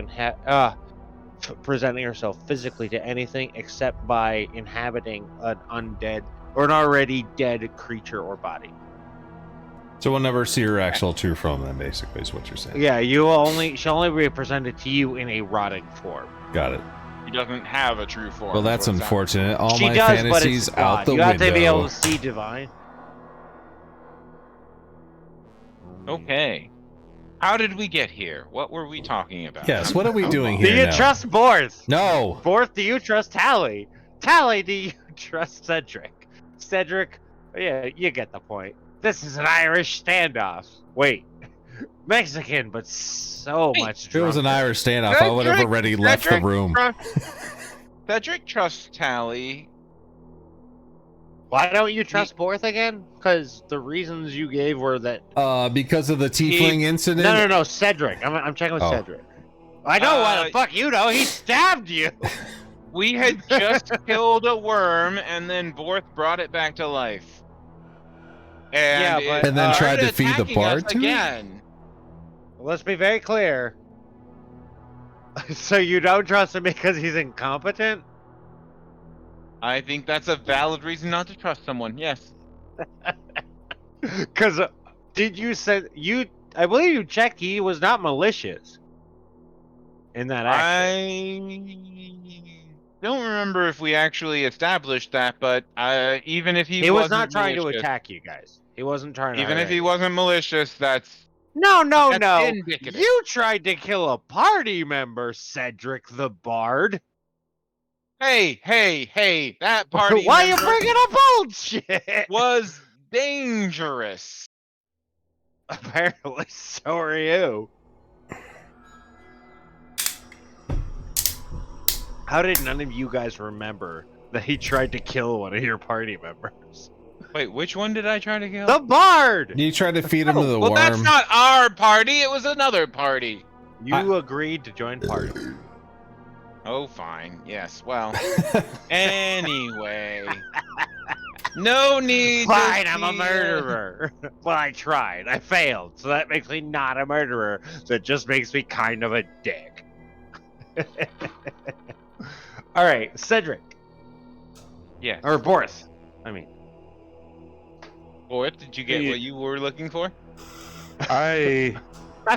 presenting herself physically to anything except by inhabiting an undead or an already dead creature or body. So we'll never see her actual true form, then, basically, is what you're saying. Yeah, she'll only be presented to you in a rotting form. Got it. He doesn't have a true form. Well, that's what's unfortunate. All She my does, but fantasies it's out the you window. have to be able to see divine. Okay. How did we get here? What were we talking about? Yes, what are we doing Do here you now? trust Borth? No! Borth, do you trust Tally? Tally, do you trust Cedric? Cedric, yeah, you get the point. This is an Irish standoff. Wait, Mexican, but so much If it was an drunker. Irish standoff, I would have already left the room. Cedric trusts Tally. Why don't you trust Borth again? Because the reasons you gave were that. Because of the tiefling incident? No, Cedric. I'm checking with Oh. Cedric. I know why the fuck you know. He stabbed you. We had just killed a worm, and then Borth brought it back to life. And, Yeah, but- And then tried to feed the attacking bard us to it? again. Let's be very clear. So you don't trust him because he's incompetent? I think that's a valid reason not to trust someone. Yes. Because did you say you you checked he was not malicious in that action. I don't remember if we actually established that, but even if he He was wasn't not trying to malicious, attack you guys. He wasn't trying to even hurt if he anyone. wasn't malicious, that's No. indicative. You tried to kill a party member, Cedric the Bard. Hey, that party Why you member bringing up bullshit? was dangerous. Apparently, so are you. How did none of you guys remember that he tried to kill one of your party members? Wait, which one did I try to kill? The Bard! You tried to feed him to the Well, worm. that's not our party. It was another party. You agreed to join party. Oh, fine. Yes. Well. Anyway. No need. Fine, to I'm a be, murderer. Well, I tried. I failed. So that makes me not a murderer. So it just makes me kind of a dick. All right, Cedric. Yeah. Or Boris. I mean. Boris, did you get what you were looking for? I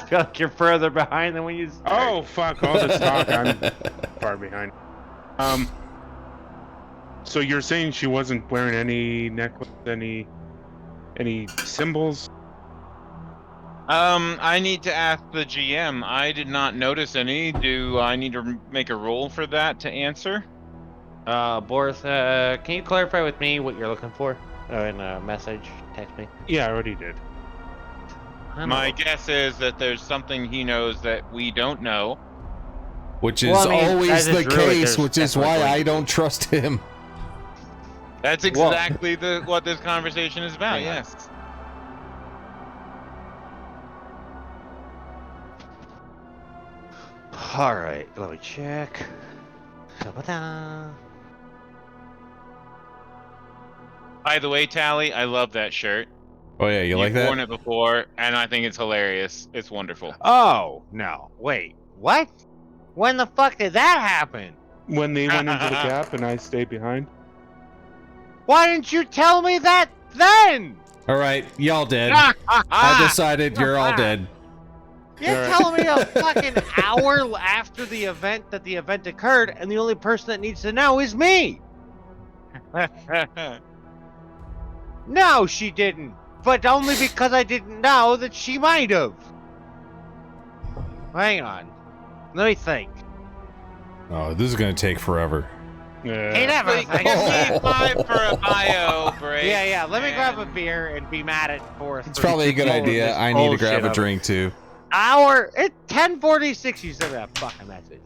feel like you're further behind than when you started. Oh fuck! All this talk, I'm far behind. So you're saying she wasn't wearing any necklace, any symbols? I need to ask the GM. I did not notice any. Do I need to make a roll for that to answer? Boris, can you clarify with me what you're looking for? In a message, text me. Yeah, I already did. My guess is that there's something he knows that we don't know. Which is Well, I mean, always as the a druid, case, there's which is definitely why going I to don't be. trust him. That's exactly what this conversation is about. Hang on. Yes. All right, let me check. Da-ba-da. By the way, Tally, I love that shirt. Oh yeah, you like You've that? worn it before, and I think it's hilarious. It's wonderful. Oh, no. Wait, what? When the fuck did that happen? When they went into the gap and I stayed behind. Why didn't you tell me that then? All right, y'all dead. I decided you're all dead. You're Alright. telling me a fucking hour after the event that the event occurred, and the only person that needs to know is me. No, she didn't. But only because I didn't know that she might have. Hang on. Let me think. Oh, this is gonna take forever. He Yeah. never Wait, thinks. give me 5 for a bio break. Yeah, let me grab a and- beer and be mad at Boris. It's for probably a good all of idea. this I need to bullshit grab a of it. drink too. It's 10:46. You sent me that fucking message.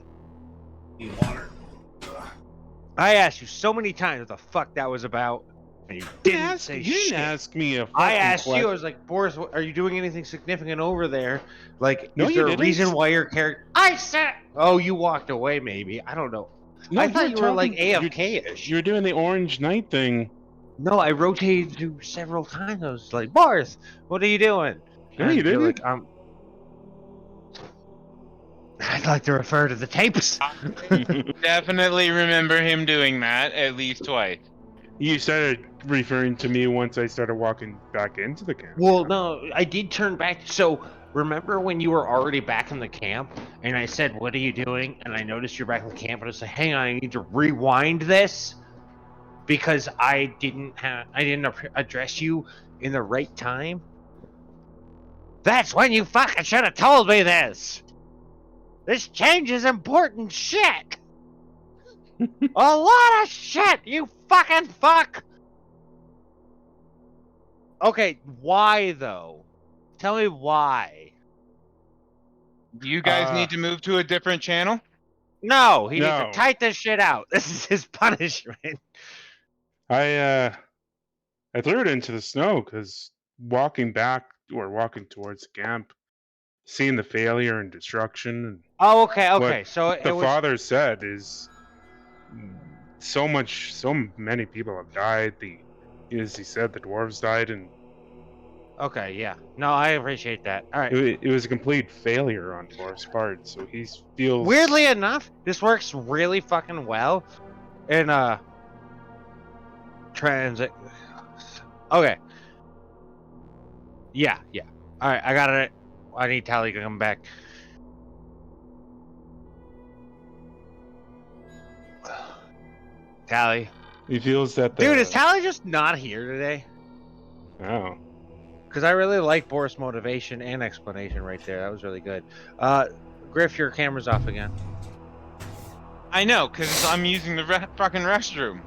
I asked you so many times what the fuck that was about, and you didn't say You shit. didn't ask me a fucking I asked you. I question. was like, Boris, are you doing anything significant over there? Like, No, is you there a didn't. reason why your character? I said. Oh, you walked away. Maybe I don't know. No, I thought you were like talking- AFK-ish. You're doing the orange knight thing. No, I rotated you several times. I was like, Boris, what are you doing? No, And you you're didn't. like, I'd like to refer to the tapes. Definitely remember him doing that at least twice. You started referring to me once I started walking back into the camp. Well, no, I did turn back. So remember when you were already back in the camp, and I said, "What are you doing?" And I noticed you're back in the camp, and I said, "Hang on, I need to rewind this because I didn't address you in the right time." That's when you fucking should have told me this. This changes important shit. A lot of shit, you fucking fuck. Okay, why though? Tell me why. You guys need to move to a different channel? No, he needs No. to type this shit out. This is his punishment. I threw it into the snow because walking back or walking towards the camp, seeing the failure and destruction, and Oh, okay. What So the it was. father said is so many people have died. As he said, the dwarves died, and Okay, yeah. No, I appreciate that. All right. it was a complete failure on Dwarf's part. So he feels Weirdly enough, this works really fucking well in transit. Okay. Yeah. All right, I got it. I need Tally to come back. Tally. He feels that the... Dude, is Tally just not here today? Oh. Because I really like Boris' motivation and explanation right there. That was really good. Griff, your camera's off again. I know, because I'm using the fucking restroom.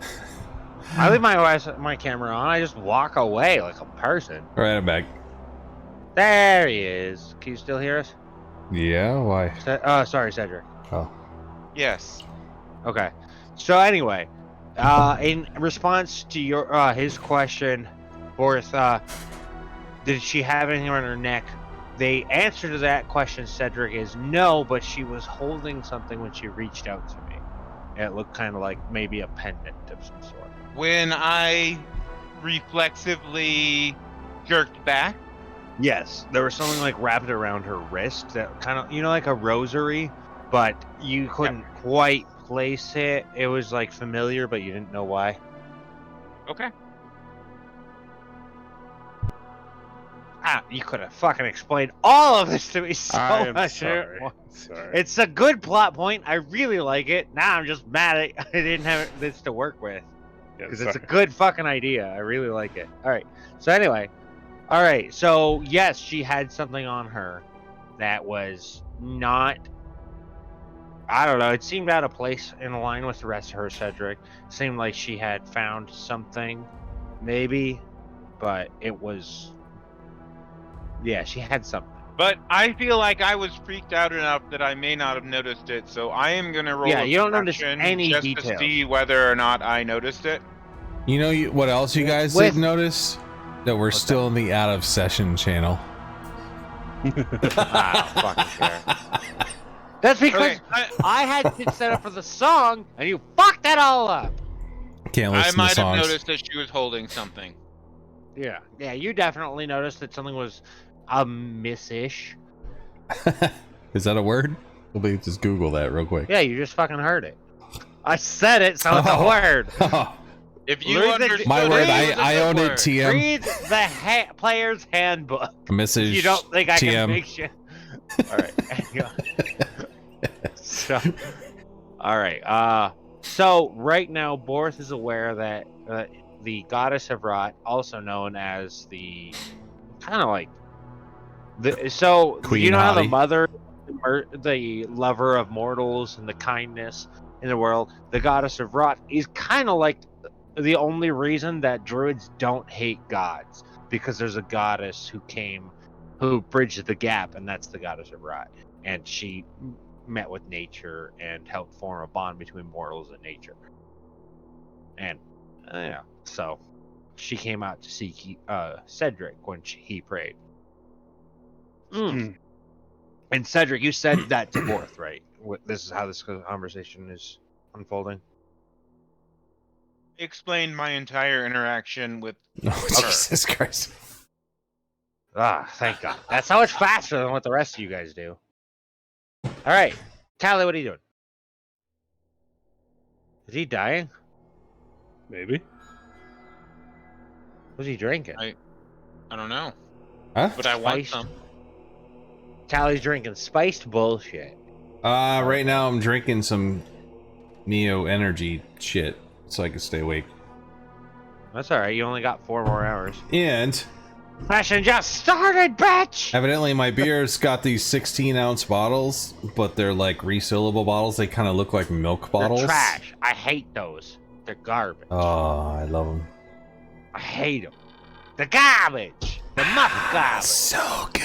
I leave my camera on. I just walk away like a person. All right, I'm back. There he is. Can you still hear us? Yeah, why? Sorry, Cedric. Oh. Yes. Okay. So anyway, in response to your his question, Boris, did she have anything on her neck? The answer to that question, Cedric, is no, but she was holding something when she reached out to me. It looked kind of like maybe a pendant of some sort. When I reflexively jerked back. Yes, there was something like wrapped around her wrist that kind of, like a rosary, but you couldn't quite place it. It was like familiar, but you didn't know why. Okay. You could have fucking explained all of this to me so I'm much. sorry. It's a good plot point. I really like it. Now I'm just mad I didn't have this to work with. Because it's a good fucking idea. I really like it. Alright. So anyway. Alright. So yes, she had something on her that was not... I don't know. It seemed out of place in line with the rest of her, Cedric. It seemed like she had found something. Maybe. But it was... Yeah, she had something. But I feel like I was freaked out enough that I may not have noticed it, so I am gonna roll. Yeah, a you don't notice perception any just details. to see whether or not I noticed it. You know what else you guys With- didn't notice? That we're still in the out of session channel. I don't fucking care. That's because Okay, I had it set up for the song, and you fucked that all up. Can't I listen to might have songs. noticed that she was holding something. Yeah, you definitely noticed that something was miss-ish. Is that a word? Let me just Google that real quick. Yeah, you just fucking heard it. I said it, so it's a word. If you Read the- understood My it, word, it was a I good own it, word. TM. Read the player's handbook. Message You don't think I TM. can make shit? All right. Hang on. So, all right. So right now, Borth is aware that the goddess of rot, also known as the kind of like Queen you know how the Hottie. mother, the lover of mortals and the kindness in the world, the goddess of rot is kind of like the only reason that druids don't hate gods, because there's a goddess who bridged the gap, and that's the goddess of rot, and she met with nature and helped form a bond between mortals and nature. And so she came out to seek Cedric when he prayed. And Cedric, you said that to Borth, right? This is how this conversation is unfolding. Explained my entire interaction with Oh, Jesus Christ. Thank God. That's so much faster than what the rest of you guys do. All right, Tally, what are you doing? Is he dying? Maybe. What's he drinking? I don't know, Huh? but I want Spiced? some. Tally's drinking spiced bullshit. Right now I'm drinking some Neo energy shit so I can stay awake. That's all right. You only got 4 more hours. And Session just started, bitch. evidently my beer's got these 16-ounce bottles, but they're like resealable bottles. They kind of look like milk bottles. They're trash. I hate those. They're garbage. Oh, I love them. I hate them. The garbage. The muck garbage. So good.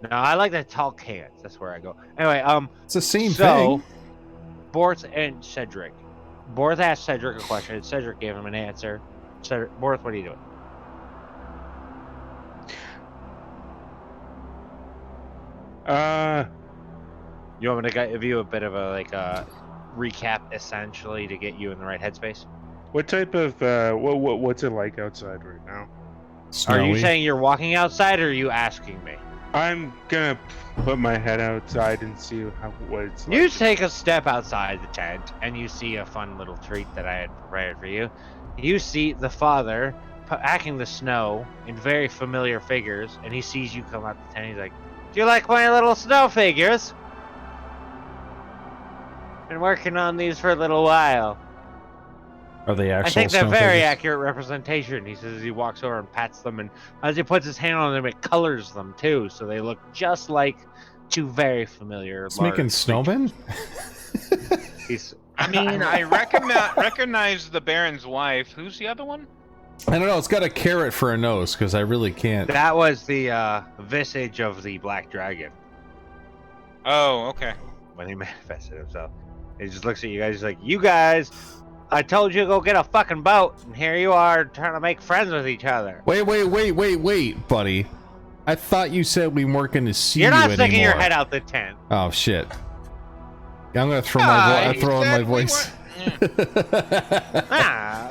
No, I like the tall cans. That's where I go. Anyway, It's the same so, thing. Borth and Cedric. Borth asked Cedric a question, and Cedric gave him an answer. Borth, what are you doing? You want me to give you a bit of a recap, essentially, to get you in the right headspace? What type of what's it like outside right now? Are you Snowy. saying you're walking outside, or are you asking me? I'm gonna put my head outside and see what it's like. You take a step outside the tent, and you see a fun little treat that I had prepared for you. You see the father packing the snow in very familiar figures, and he sees you come out the tent. He's like, "Do you like my little snow figures? Been working on these for a little while. Are they actual I think they're snow very figures? accurate representation." He says as he walks over and pats them, and as he puts his hand on them, it colors them too, so they look just like two very familiar. It's making snowmen? He's, I mean, I recognize the Baron's wife. Who's the other one? I don't know, it's got a carrot for a nose, because I really can't. that was the visage of the black dragon Oh, okay. when he manifested himself. He just looks at you guys. He's like, "You guys, I told you to go get a fucking boat, and here you are trying to make friends with each other. Wait, buddy. I thought you said we weren't going to see You're you not sticking anymore. your head out the tent." Oh, shit. I'm going to throw my he throw in said my we voice.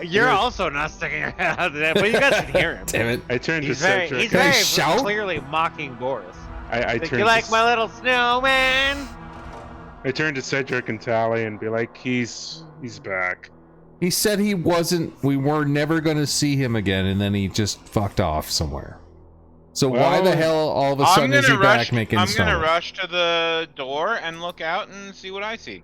You're also not sticking your head out the tent, but you guys can hear him. Damn it. I turned to He's very, Cedric. he's Can I very shout? clearly mocking Boris. I Like, turned you like to, my little snowman? I turned to Cedric and Tally and be like, he's back. He said we were never going to see him again, and then he just fucked off somewhere. So why the Well, hell all of a sudden is he back making I'm snow? gonna rush to the door and look out and see what I see.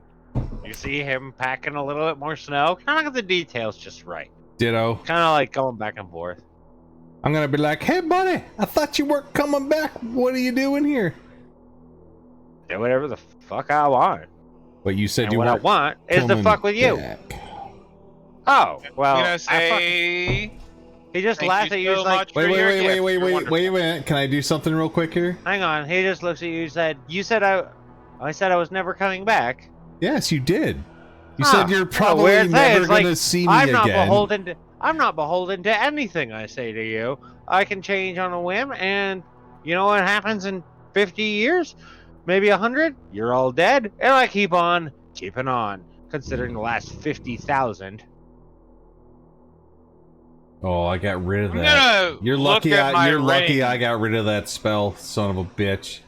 You see him packing a little bit more snow. Kind of get the details just right. Ditto. Kind of like going back and forth. I'm going to be like, "Hey, buddy, I thought you weren't coming back. What are you doing here?" Do whatever the fuck I want. But you said And you what I weren't want is to coming fuck with you. back. Oh, well, I'm gonna say he just thank laughs you at you. so He's like, much. For your gift. You're wonderful. Wait a minute. Can I do something real quick here? hang on. He just looks at you. You said I said I was never coming back. Yes, you did. You Huh. said you're What a probably weird thing. never It's going to like, see me I'm not again. beholden to anything I say to you. I can change on a whim, and you know what happens in 50 years? Maybe 100? You're all dead, and I keep on keeping on, considering the last 50,000. Oh, I got rid of I'm that. gonna You're look lucky. at my You're lucky. ring. I got rid of that spell, son of a bitch.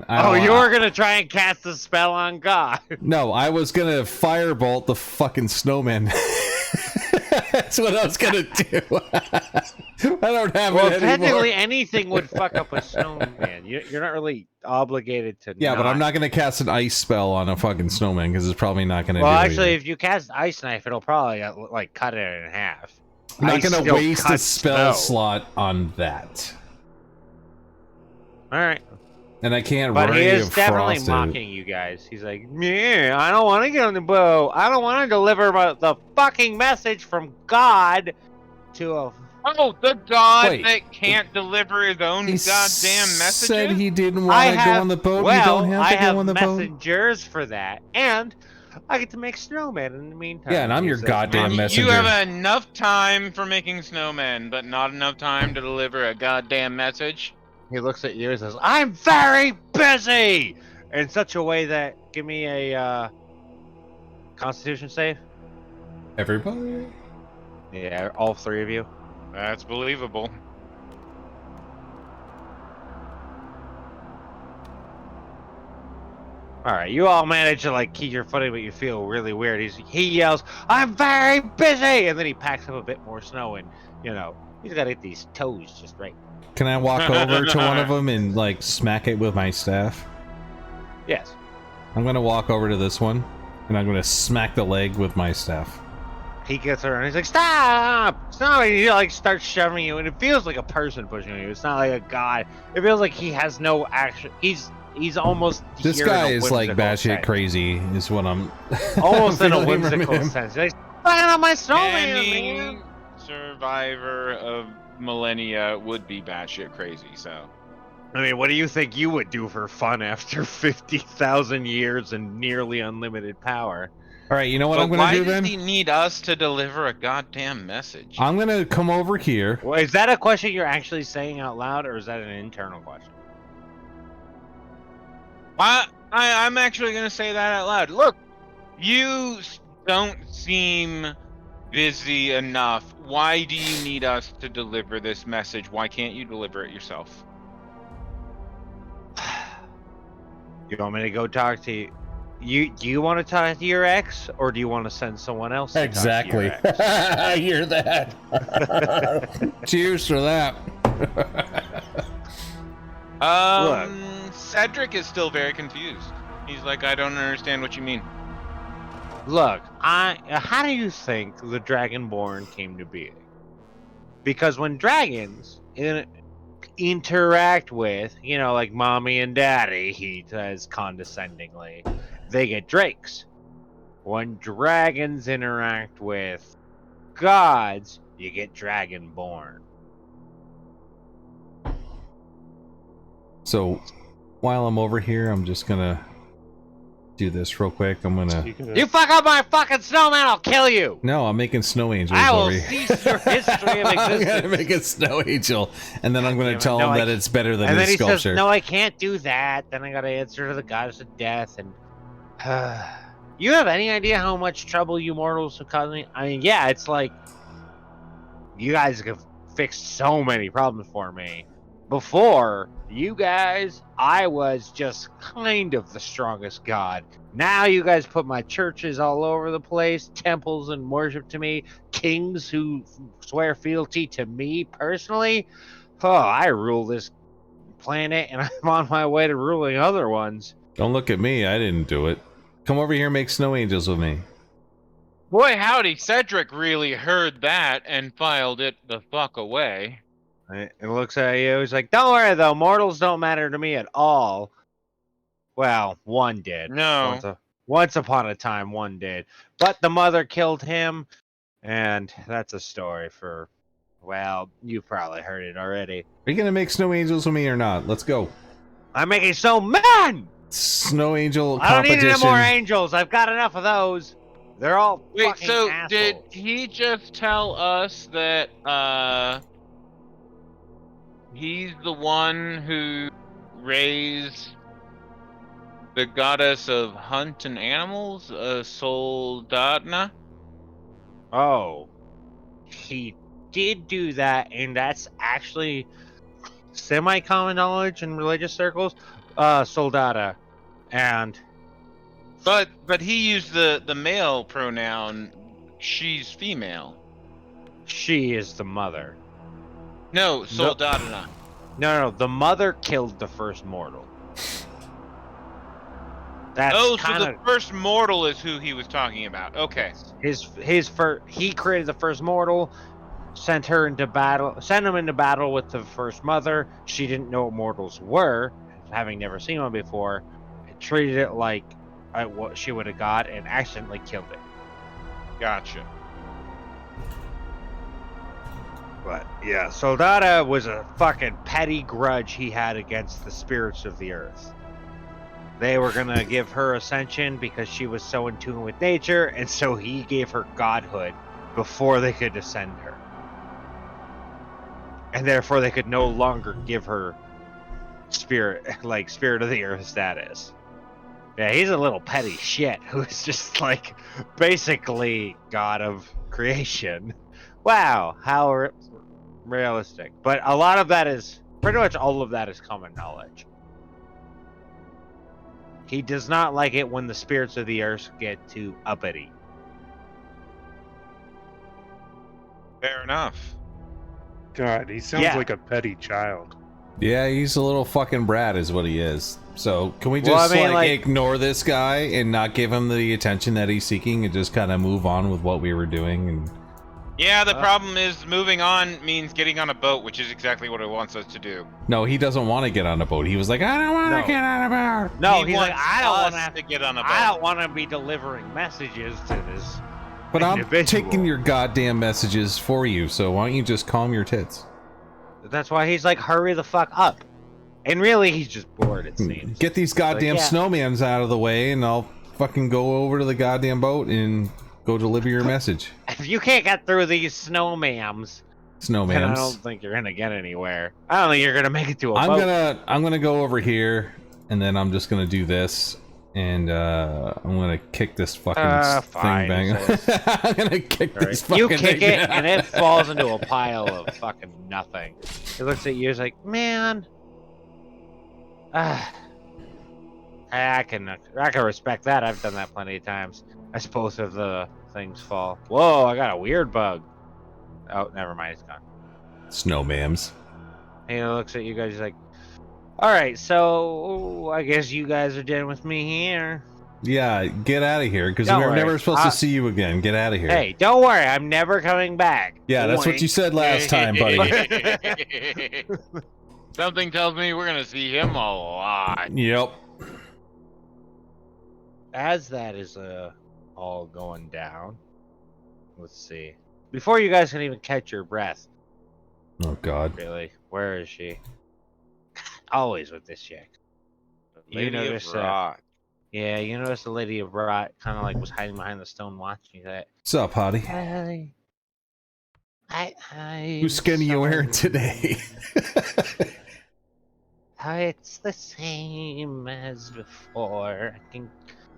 Oh, you were gonna try and cast a spell on God. No, I was gonna firebolt the fucking snowman. That's what I was gonna do. I don't have Well, it anymore. technically, anything would fuck up a snowman. You're not really obligated to. Yeah, but I'm not gonna cast an ice spell on a fucking snowman because it's probably not gonna. Well, do actually, anything. if you cast Ice Knife, it'll probably like cut it in half. I'm not Ice gonna still waste a cuts spell snow. slot on that, All right. and I can't. But he Ray is of definitely Frost it. mocking you guys. He's like, "Yeah, I don't want to get on the boat. I don't want to deliver the fucking message from God to a." Oh, the god Wait. that can't deliver his own He goddamn messages? said he didn't want to go on the boat. Well, you don't have I to have go on the boat. messengers for that, and I get to make snowmen in the meantime. Yeah, and I'm He your says, goddamn You messenger. have enough time for making snowmen, but not enough time to deliver a goddamn message. He looks at you and says, "I'm very busy," in such a way that give me a Constitution save. Everybody. Yeah, all three of you. That's believable. All right, you all manage to like keep your footing, but you feel really weird. He yells, "I'm very busy," and then he packs up a bit more snow, and he's got to get these toes just right. Can I walk over to one of them and like smack it with my staff? Yes. I'm gonna walk over to this one, and I'm gonna smack the leg with my staff. He gets around. He's like, "Stop! Stop!" And he like starts shoving you, and it feels like a person pushing you. It's not like a god. It feels like he has no action. He's almost. This here in guy a is like whimsical batshit sense. crazy, is what I'm. Almost in a feeling from whimsical him. sense. He's like, "Fucking on my snowman, Any man!" survivor of millennia would be batshit crazy, so. I mean, what do you think you would do for fun after 50,000 years and nearly unlimited power? All right, you know what But I'm gonna why do does then? he need us to deliver a goddamn message? I'm gonna come over here. Well, is that a question you're actually saying out loud, or is that an internal question? I'm actually gonna say that out loud. Look, you don't seem busy enough. Why do you need us to deliver this message? Why can't you deliver it yourself? You want me to go talk to you? do you want to talk to your ex, or do you want to send someone else to Exactly. talk to your ex? I hear that. Cheers for that. Cedric is still very confused. He's like, I don't understand what you mean. Look, how do you think the Dragonborn came to be? Because when dragons interact with, like mommy and daddy, he says condescendingly, they get drakes. When dragons interact with gods, you get dragonborn. So while I'm over here, I'm just gonna do this real quick. I'm gonna. You fuck up my fucking snowman, I'll kill you! No, I'm making snow angels I will over here. cease your history of I'm existence. gonna make a snow angel, and then I'm gonna tell him that it's better than and his then he sculpture. says, no, I can't do that. Then I gotta answer to the goddess of death, and you have any idea how much trouble you mortals have caused me? I mean, yeah, it's like you guys have fixed so many problems for me. Before you guys, I was just kind of the strongest god. Now you guys put my churches all over the place, temples and worship to me, kings who swear fealty to me personally. Oh, I rule this planet, and I'm on my way to ruling other ones. Don't look at me. I didn't do it. Come over here and make snow angels with me. Boy, howdy, Cedric really heard that and filed it the fuck away. It looks at you. He's like, don't worry, though. Mortals don't matter to me at all. Well, one did. No. Once upon a time, one did. But the mother killed him, and that's a story for, well, you've probably heard it already. Are you gonna make snow angels with me or not? Let's go. I'm making so mad! Snow angel I don't need competition. any more angels. I've got enough of those. They're all Wait, fucking so assholes. did he just tell us that he's the one who raised the goddess of hunt and animals, Soldadna? Oh, he did do that, and that's actually semi-common knowledge in religious circles. Soldata, and But he used the male pronoun. She's female. she is the mother. No, Soldadna. No, the mother killed the first mortal. That's Oh, so kind the first mortal is who he was talking about. Okay. he created the first mortal, sent him into battle with the first mother. She didn't know what mortals were, having never seen one before, and treated it like what she would have got, and accidentally killed it. Gotcha. But yeah, Soldata was a fucking petty grudge he had against the spirits of the earth. They were gonna give her ascension because she was so in tune with nature, and so he gave her godhood before they could ascend her. And therefore they could no longer give her spirit of the earth status. Yeah, he's a little petty shit who's just like basically god of creation. Wow, how realistic. But a lot of that is, pretty much all of that is common knowledge. He does not like it when the spirits of the earth get too uppity. Fair enough. God, he sounds like a petty child. Yeah, he's a little fucking brat is what he is. So can we just ignore this guy and not give him the attention that he's seeking and just kind of move on with what we were doing? And yeah, the problem is moving on means getting on a boat, which is exactly what it wants us to do. No, he doesn't want to get on a boat. He was like, I don't want to get on a boat. No, he's like, I don't want to get on a boat. I don't want to be delivering messages to this. But individual. I'm taking your goddamn messages for you, so why don't you just calm your tits? That's why he's like, hurry the fuck up. And really, he's just bored, it seems. Get these goddamn snowmans out of the way, and I'll fucking go over to the goddamn boat and go deliver your message. If you can't get through these snowmams, then I don't think you're gonna get anywhere. I don't think you're gonna make it to a boat. I'm gonna go over here, and then I'm just gonna do this, and I'm gonna kick this fucking thing bang. I'm gonna kick this fucking thing. You kick it, and it falls into a pile of fucking nothing. It looks at you, it's like, man, I can respect that. I've done that plenty of times. As both of the things fall. Whoa! I got a weird bug. Oh, never mind. It's gone. Snowmams. He looks at you guys he's like, all right, so I guess you guys are done with me here. Yeah, get out of here, because Don't we're worry. never supposed to see you again. Get out of here. Hey, don't worry. I'm never coming back. Yeah, that's what you said last time, buddy. Something tells me we're gonna see him a lot. Yep. As that is all going down, let's see. Before you guys can even catch your breath, Oh, God. really, where is she? Always with this chick. Lady of notice, Rot. Yeah, you notice the lady of rot kind of like was hiding behind the stone watching that. What's up, Hottie? Whose skin are you wearing today? It's the same as before.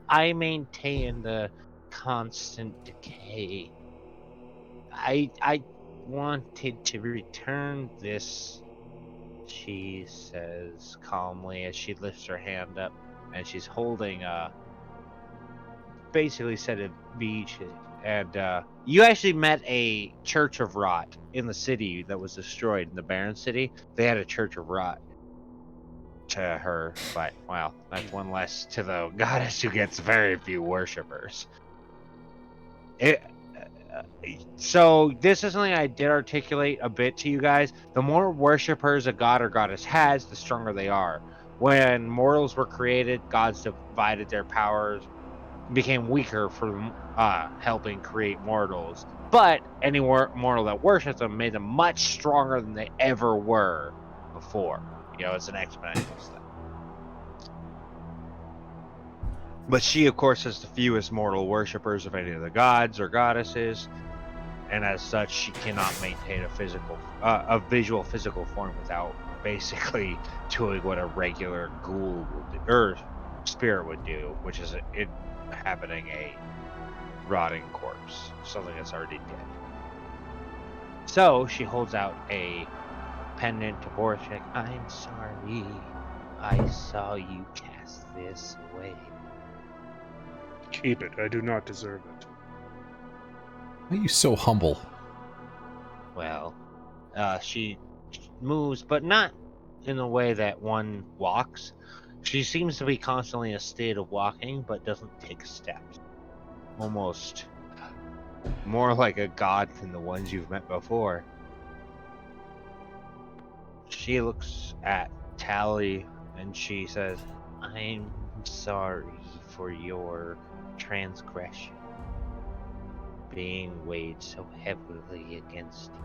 I maintain the constant decay. I wanted to return this, she says calmly as she lifts her hand up, and she's holding basically set of beach. And you actually met a Church of Rot in the city that was destroyed in the Barren City. They had a Church of Rot to her, but well, that's one less to the goddess who gets very few worshippers. So this is something I did articulate a bit to you guys. The more worshippers a god or goddess has, the stronger they are. When mortals were created, gods divided their powers, became weaker for helping create mortals. But any mortal that worships them made them much stronger than they ever were before. You know, it's an exponential step. But she, of course, has the fewest mortal worshippers of any of the gods or goddesses, and as such, she cannot maintain a visual physical form without basically doing what a regular ghoul would do, or spirit would do, which is inhabiting a rotting corpse, something that's already dead. So she holds out a pendant to Borchek. I'm sorry, I saw you cast this away. Keep it. I do not deserve it. Why are you so humble? Well, she moves, but not in the way that one walks. She seems to be constantly in a state of walking, but doesn't take steps. Almost more like a god than the ones you've met before. She looks at Tally and she says, I'm sorry for your transgression being weighed so heavily against you.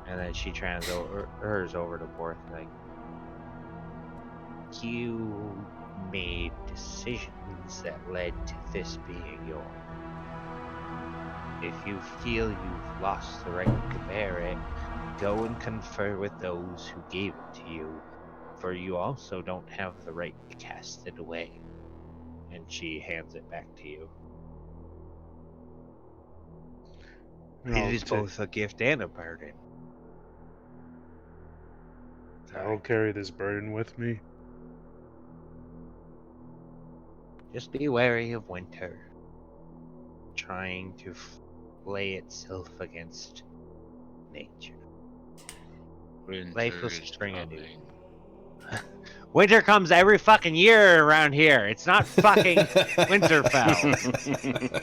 And then she hers over to Borth, like, you made decisions that led to this being yours. If you feel you've lost the right to bear it, go and confer with those who gave it to you, for you also don't have the right to cast it away. And she hands it back to you. It is both a gift and a burden. I'll carry this burden with me. Just be wary of winter, trying to lay itself against nature. Life will spring anew. Winter comes every fucking year around here. It's not fucking Winterfell.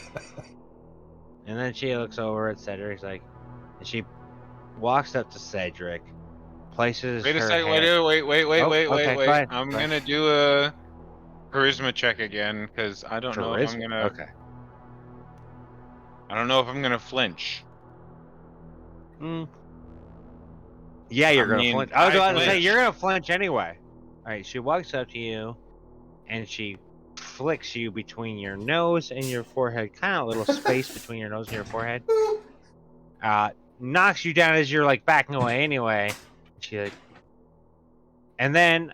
And then she looks over at Cedric's like, and she walks up to Cedric, places Wait a her second. hand... Wait. I'm gonna do a charisma check again because I don't know if I'm gonna. Okay. I don't know if I'm gonna flinch. Yeah, you're gonna flinch. I was about to say flinch. you're gonna flinch anyway. All right, she walks up to you, and she flicks you between your nose and your forehead, kind of a little space between your nose and your forehead. Knocks you down as you're like backing away anyway. She like, and then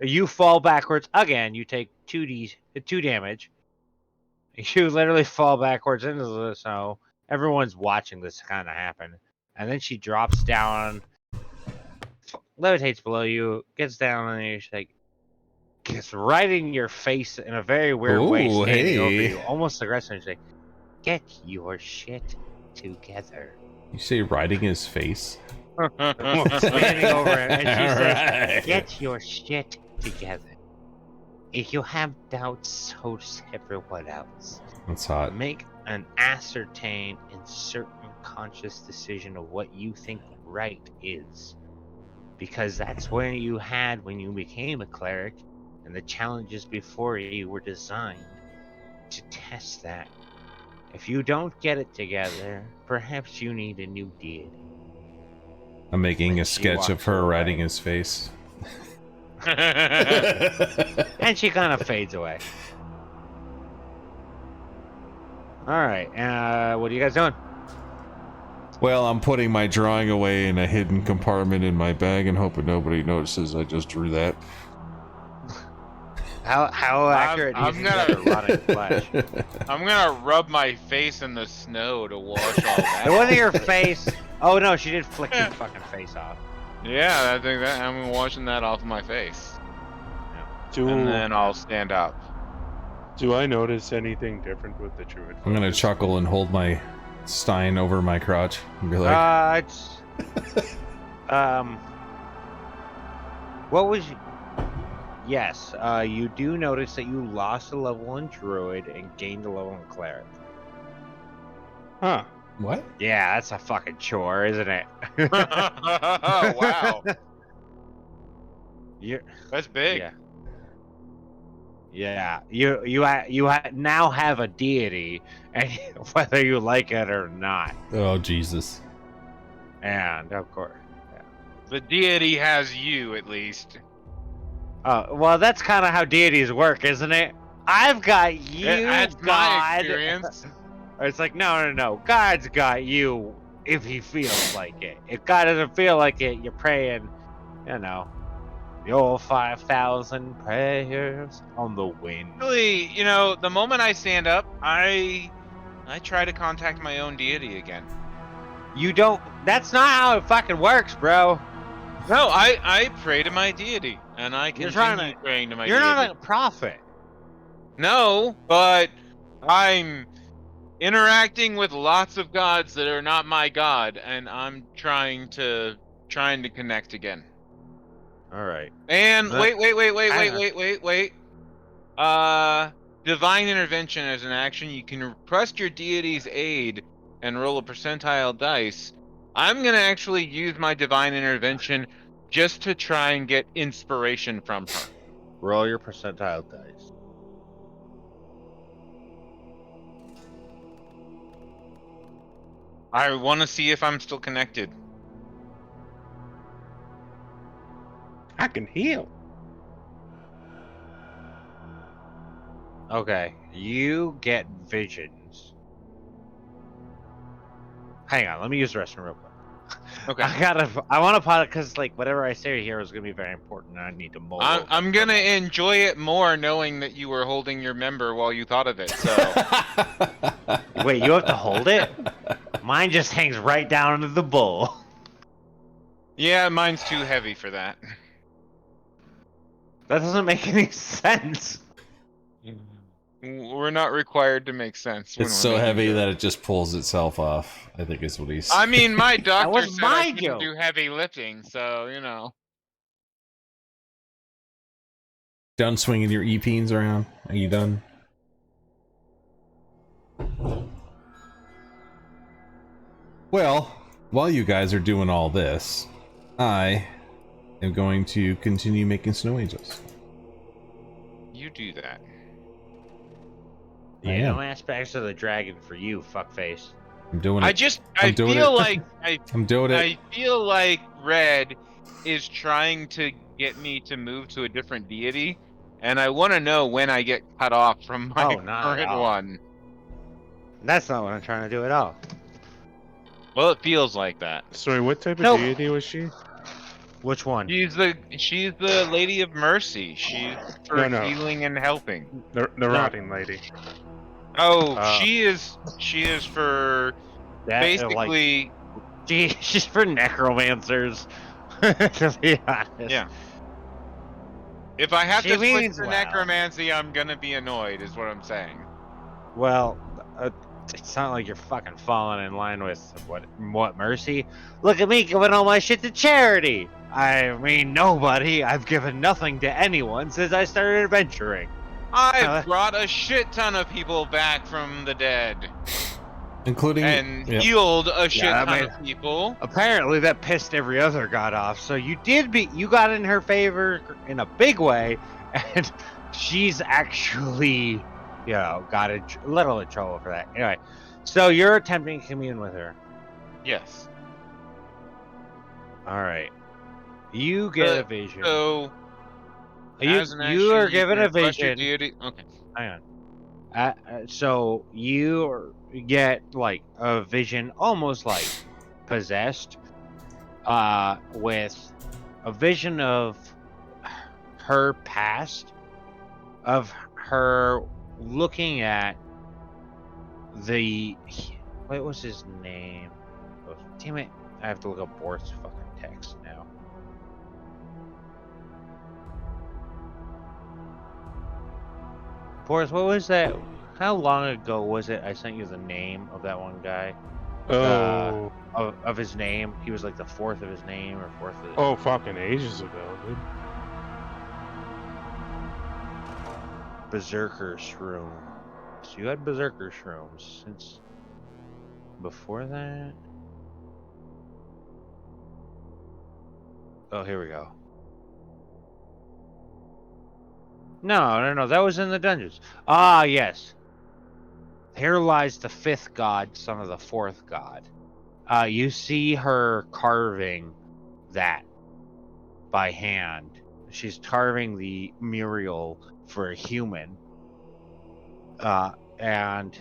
you fall backwards again. You take 2 damage. You literally fall backwards into the snow. Everyone's watching this kind of happen. And then she drops down, levitates below you, gets down, and you're like, gets right in your face in a very weird way, Ooh, standing over hey. you, almost aggressive. She's like, "Get your shit together." You say riding his face? Standing over him, and she says, Alright. "Get your shit together. If you have doubts, so does everyone else. That's hot. Make an ascertained and certain conscious decision of what you think right is. Because that's where you had when you became a cleric, and the challenges before you were designed to test that. If you don't get it together, perhaps you need a new deity." I'm making a And she sketch of walks her away. riding his face. And she kind of fades away. Alright, what are you guys doing? Well, I'm putting my drawing away in a hidden compartment in my bag and hoping nobody notices I just drew that. How accurate do you I'm think gonna- that are rotting flesh? I'm gonna rub my face in the snow to wash all that. It wasn't your face. Oh no, she did flick your fucking face off. Yeah, I think that I'm washing that off my face, and then I'll stand up. Do I notice anything different with the druid? I'm gonna focus? chuckle and hold my stein over my crotch and be like, It's what was you... Yes, you do notice that you lost a level in druid and gained a level in cleric. Huh. what? Yeah, that's a fucking chore, isn't it? Oh wow, You're, that's big. yeah. Yeah, you now have a deity, and whether you like it or not, Oh, Jesus. and of course, The deity has you, at least. well, that's kind of how deities work, isn't it? I've got you, That's my God. experience. It's like no. God's got you if he feels like it. If God doesn't feel like it, you're praying, your 5,000 prayers on the wind. Actually, the moment I stand up, I try to contact my own deity again. You don't. That's not how it fucking works, bro. No, I pray to my deity, and I You're continue trying to- praying to my You're deity. not a prophet. No, but I'm interacting with lots of gods that are not my god, and I'm trying to connect again. All right. And That- wait. Divine intervention as an action. You can request your deity's aid and roll a percentile dice. I'm gonna actually use my divine intervention just to try and get inspiration from her. Roll your percentile dice. I want to see if I'm still connected. I can heal. Okay, you get visions. Hang on, let me use the restroom real quick. Okay. I want to pause it because like whatever I say here is gonna be very important, and I need to mull. over I'm it. gonna enjoy it more knowing that you were holding your member while you thought of it. So Wait, you have to hold it? Mine just hangs right down into the bowl. yeah, mine's too heavy for that. That doesn't make any sense. We're not required to make sense. when It's we're so making heavy jokes. that it just pulls itself off, I think is what he's... I mean, my doctor was said my I couldn't joke. do heavy lifting, so Done swinging your E-peens around? Are you done? Well, while you guys are doing all this, I am going to continue making snow angels. you do that. I Yeah, no am. aspects of the dragon for you, fuckface. I'm doing it. I I'm doing feel it. like I'm doing it. I feel like Red is trying to get me to move to a different deity, and I want to know when I get cut off from my Oh, not at current all. one. That's not what I'm trying to do at all. Well, it feels like that. Sorry, what type of Nope. deity was she? Which one? She's the Lady of Mercy. She's for No. healing and helping. The rotting lady. Oh, Uh, she is for That, basically. she's for necromancers. To be honest. Yeah. If I have She to switch means to well. necromancy, I'm gonna be annoyed, is what I'm saying. Well, it's not like you're fucking falling in line with what Mercy. Look at me giving all my shit to charity. I mean, nobody. I've given nothing to anyone since I started adventuring. I've brought a shit ton of people back from the dead. Including And yep. healed a shit Yeah, I ton mean- of people. Apparently, that pissed every other god off. So you got in her favor in a big way, and she's actually, got a little in trouble for that. Anyway, so you're attempting to commune with her. Yes. All right. You get a vision. So, as an you are action, given can a request your vision. deity. Okay. Hang on. So you get like a vision, almost like possessed, with a vision of her past, of her looking at the. What was his name? Oh, damn it! I have to look up Borth's fucking text now. Boris, what was that? How long ago was it I sent you the name of that one guy? Oh. Of his name? He was like the fourth of his name or fourth of his Oh, fucking ages ago, dude. Berserker Shroom. So you had Berserker Shrooms since before that? Oh, here we go. No, that was in the dungeons. Ah, yes. Here lies the fifth god, son of the fourth god. You see her carving that by hand. She's carving the Muriel for a human. And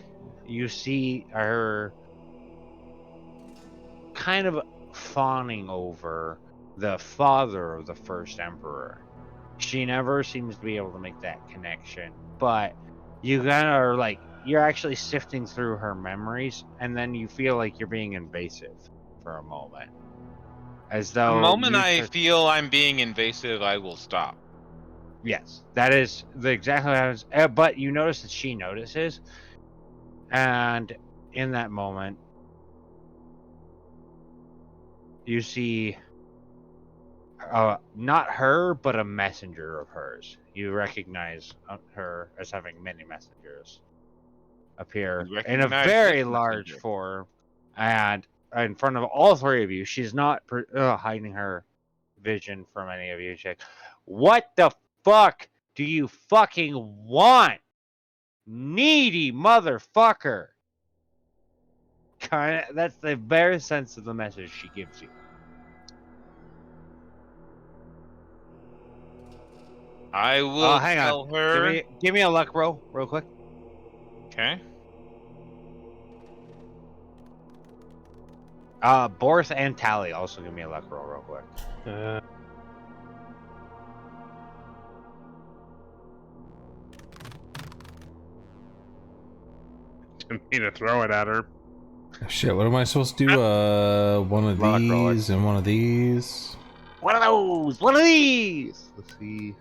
you see her kind of fawning over the father of the first emperor. She never seems to be able to make that connection, but you kind of are like, you're actually sifting through her memories, and then you feel like you're being invasive for a moment. As though The moment I feel I'm being invasive, I will stop. Yes, that is exactly what happens. But you notice that she notices, and in that moment, you see not her, but a messenger of hers. You recognize her as having many messengers appear You in a recognize very this large messenger. form, and in front of all three of you. She's not hiding her vision from any of you. She's like, what the fuck do you fucking want? Needy motherfucker. That's the very sense of the message she gives you. I will Hang tell on. her. Give me a luck roll, real quick. Okay. Boris and Tally also give me a luck roll, real quick. Didn't mean to throw it at her. Shit, what am I supposed to do? One of Luck roll. these and one of these. One of those! One of these! Let's see.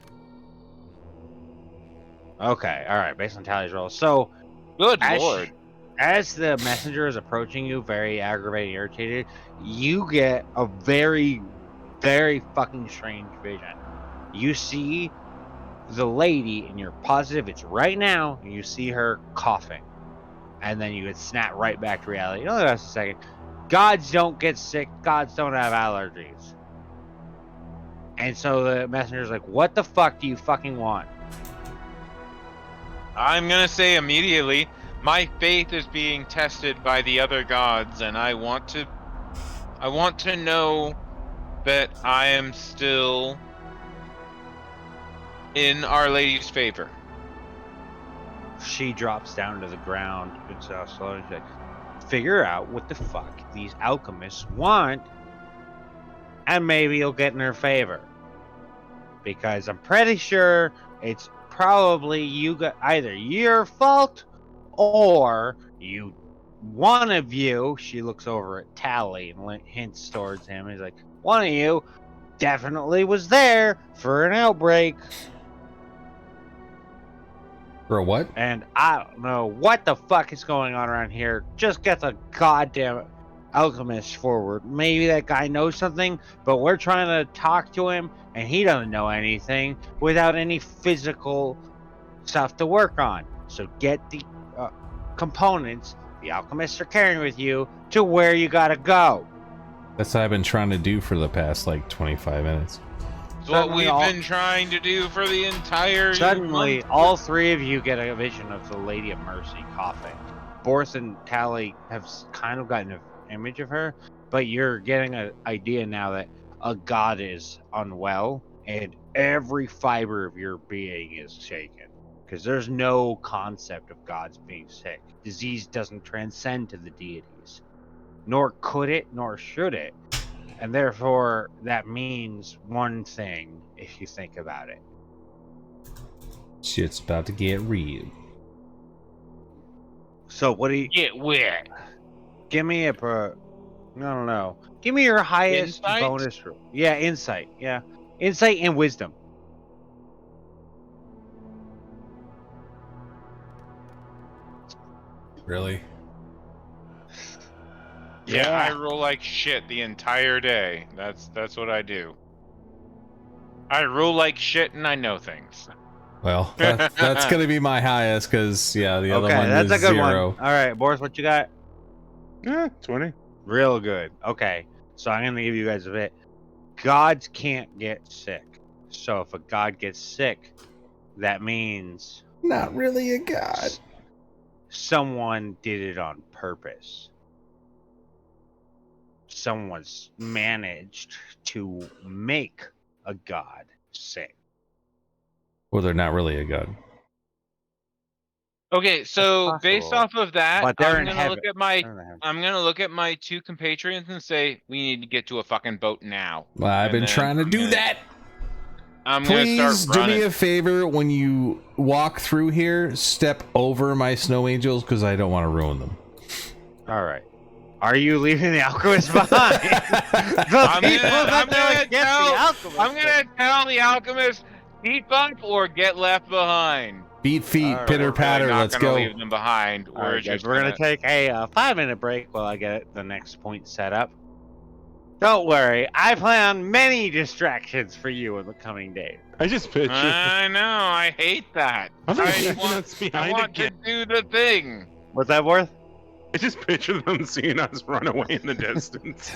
Okay, alright, based on Tally's roll. So, Good lord. as the messenger is approaching you, very aggravated, irritated, you get a very, very fucking strange vision. You see the lady, and you're positive it's right now, and you see her coughing. And then you would snap right back to reality. Oh, that's a second. Gods don't get sick. Gods don't have allergies. And so the messenger's like, what the fuck do you fucking want? I'm gonna say immediately, my faith is being tested by the other gods, and I want to know that I am still in Our Lady's favor. She drops down to the ground. It's slow. And she's like, figure out what the fuck these alchemists want, and maybe you'll get in her favor. Because I'm pretty sure it's probably either your fault or one of you. She looks over at Tally and hints towards him. He's like, one of you definitely was there for an outbreak. For a what? And I don't know what the fuck is going on around here. Just get the goddamn alchemist forward. Maybe that guy knows something, but we're trying to talk to him, and he doesn't know anything without any physical stuff to work on. So get the components the alchemists are carrying with you to where you gotta go. That's what I've been trying to do for the past like 25 minutes. It's what we've been trying to do for the entire Suddenly, month. all three of you get a vision of the Lady of Mercy coughing. Borth and Tally have kind of gotten an image of her, but you're getting an idea now that a god is unwell, and every fiber of your being is shaken. Because there's no concept of gods being sick. Disease doesn't transcend to the deities. Nor could it, nor should it. And therefore, that means one thing, if you think about it. Shit's about to get real. So what do you... Get wet. Give me a... I don't know. Give me your highest Insight? bonus. Yeah, insight. Yeah. Insight and wisdom. Really? Yeah, I roll like shit the entire day. That's what I do. I roll like shit and I know things. Well, that's gonna be my highest, because yeah, the other Okay, one that's is a good 0. one. All right, Boris, what you got? 20. Real good. Okay, so I'm gonna give you guys a bit. Gods can't get sick. So if a god gets sick, that means Not really a god. someone did it on purpose. Someone's managed to make a god sick. Well, they're not really a god. Okay, so That's based possible. off of that, But they're I'm in gonna heaven. look at my They're in heaven. I'm gonna look at my two compatriots and say we need to get to a fucking boat now. Well, I've And been then trying to I'm do gonna- that. I'm gonna Please start do running. me a favor when you walk through here, step over my snow angels, because I don't want to ruin them. All right. Are you leaving the alchemist behind? I'm gonna tell the alchemist keep up or get left behind. Beat feet, All right, pitter We're patter, really not let's gonna go. leave them behind. All right, guys, just we're gonna take a 5-minute break while I get the next point set up. Don't worry, I plan on many distractions for you in the coming days. I just picture. I know. I hate that. I I think want, that's I behind want to again. do the thing. What's that worth? I just picture them seeing us run away in the distance.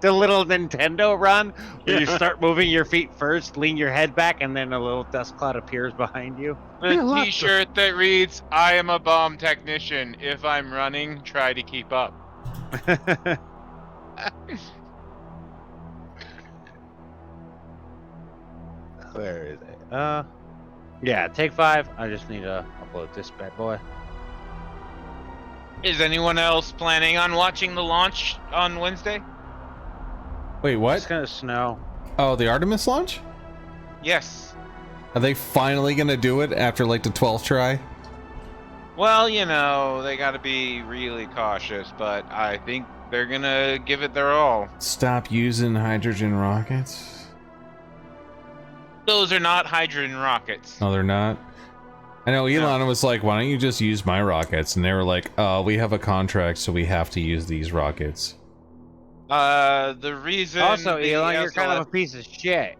The little Nintendo run where you Yeah. start moving your feet first, lean your head back, and then a little dust cloud appears behind you. The Yeah, lots of- T-shirt that reads "I am a bomb technician. If I'm running, try to keep up." Where is it? Yeah, take 5. I just need to upload this bad boy. Is anyone else planning on watching the launch on Wednesday? Wait, It's what? gonna snow. Oh, the Artemis launch? Yes. Are they finally gonna do it after like the 12th try? Well, you know, they got to be really cautious, but I think they're gonna give it their all. Stop using hydrogen rockets? Those are not hydrogen rockets. No, they're not. I know Elon was like, why don't you just use my rockets? And they were like, we have a contract, so we have to use these rockets. The reason Also, the Elon, you're kind of a SLS piece of shit.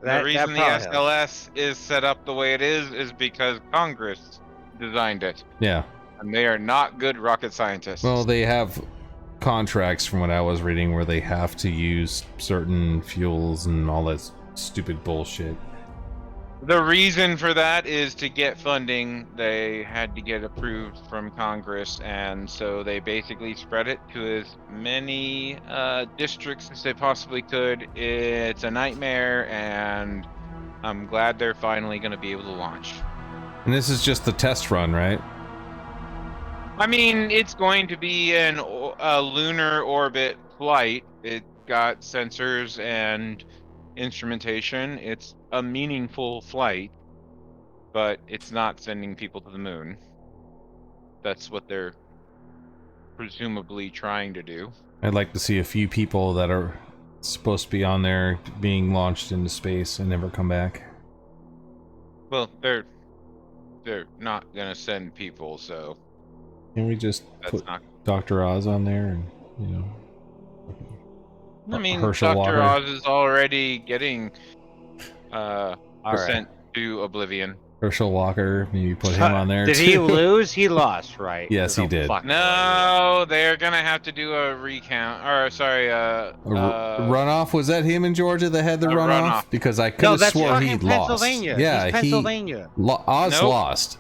the reason the probably helps. SLS is set up the way it is because Congress designed it, Yeah. and they are not good rocket scientists. Well, they have contracts from what I was reading where they have to use certain fuels and all that stupid bullshit. the reason for that is to get funding. They had to get approved from Congress, and so they basically spread it to as many districts as they possibly could. It's a nightmare, and I'm glad they're finally going to be able to launch. And this is just the test run, right? I mean, it's going to be a lunar orbit flight. It got sensors and instrumentation. It's a meaningful flight, but it's not sending people to the moon. That's what they're presumably trying to do. I'd like to see a few people that are supposed to be on there being launched into space and never come back. Well, they're not gonna send people, so Can we just that's put not. Dr. Oz on there and, you know, I mean, Herschel Dr. Walker? Oz is already getting All right. sent to oblivion. Herschel Walker, maybe put him on there Did too. he lose? He lost, right? Yes, There's he did. fucking way he No, they're gonna have to do a recount. Or sorry, Runoff? Was that him in Georgia that had the a runoff? runoff. Because I could No, have that's swore he fucking lost. Pennsylvania. Yeah, He's Pennsylvania. Oz Nope. lost.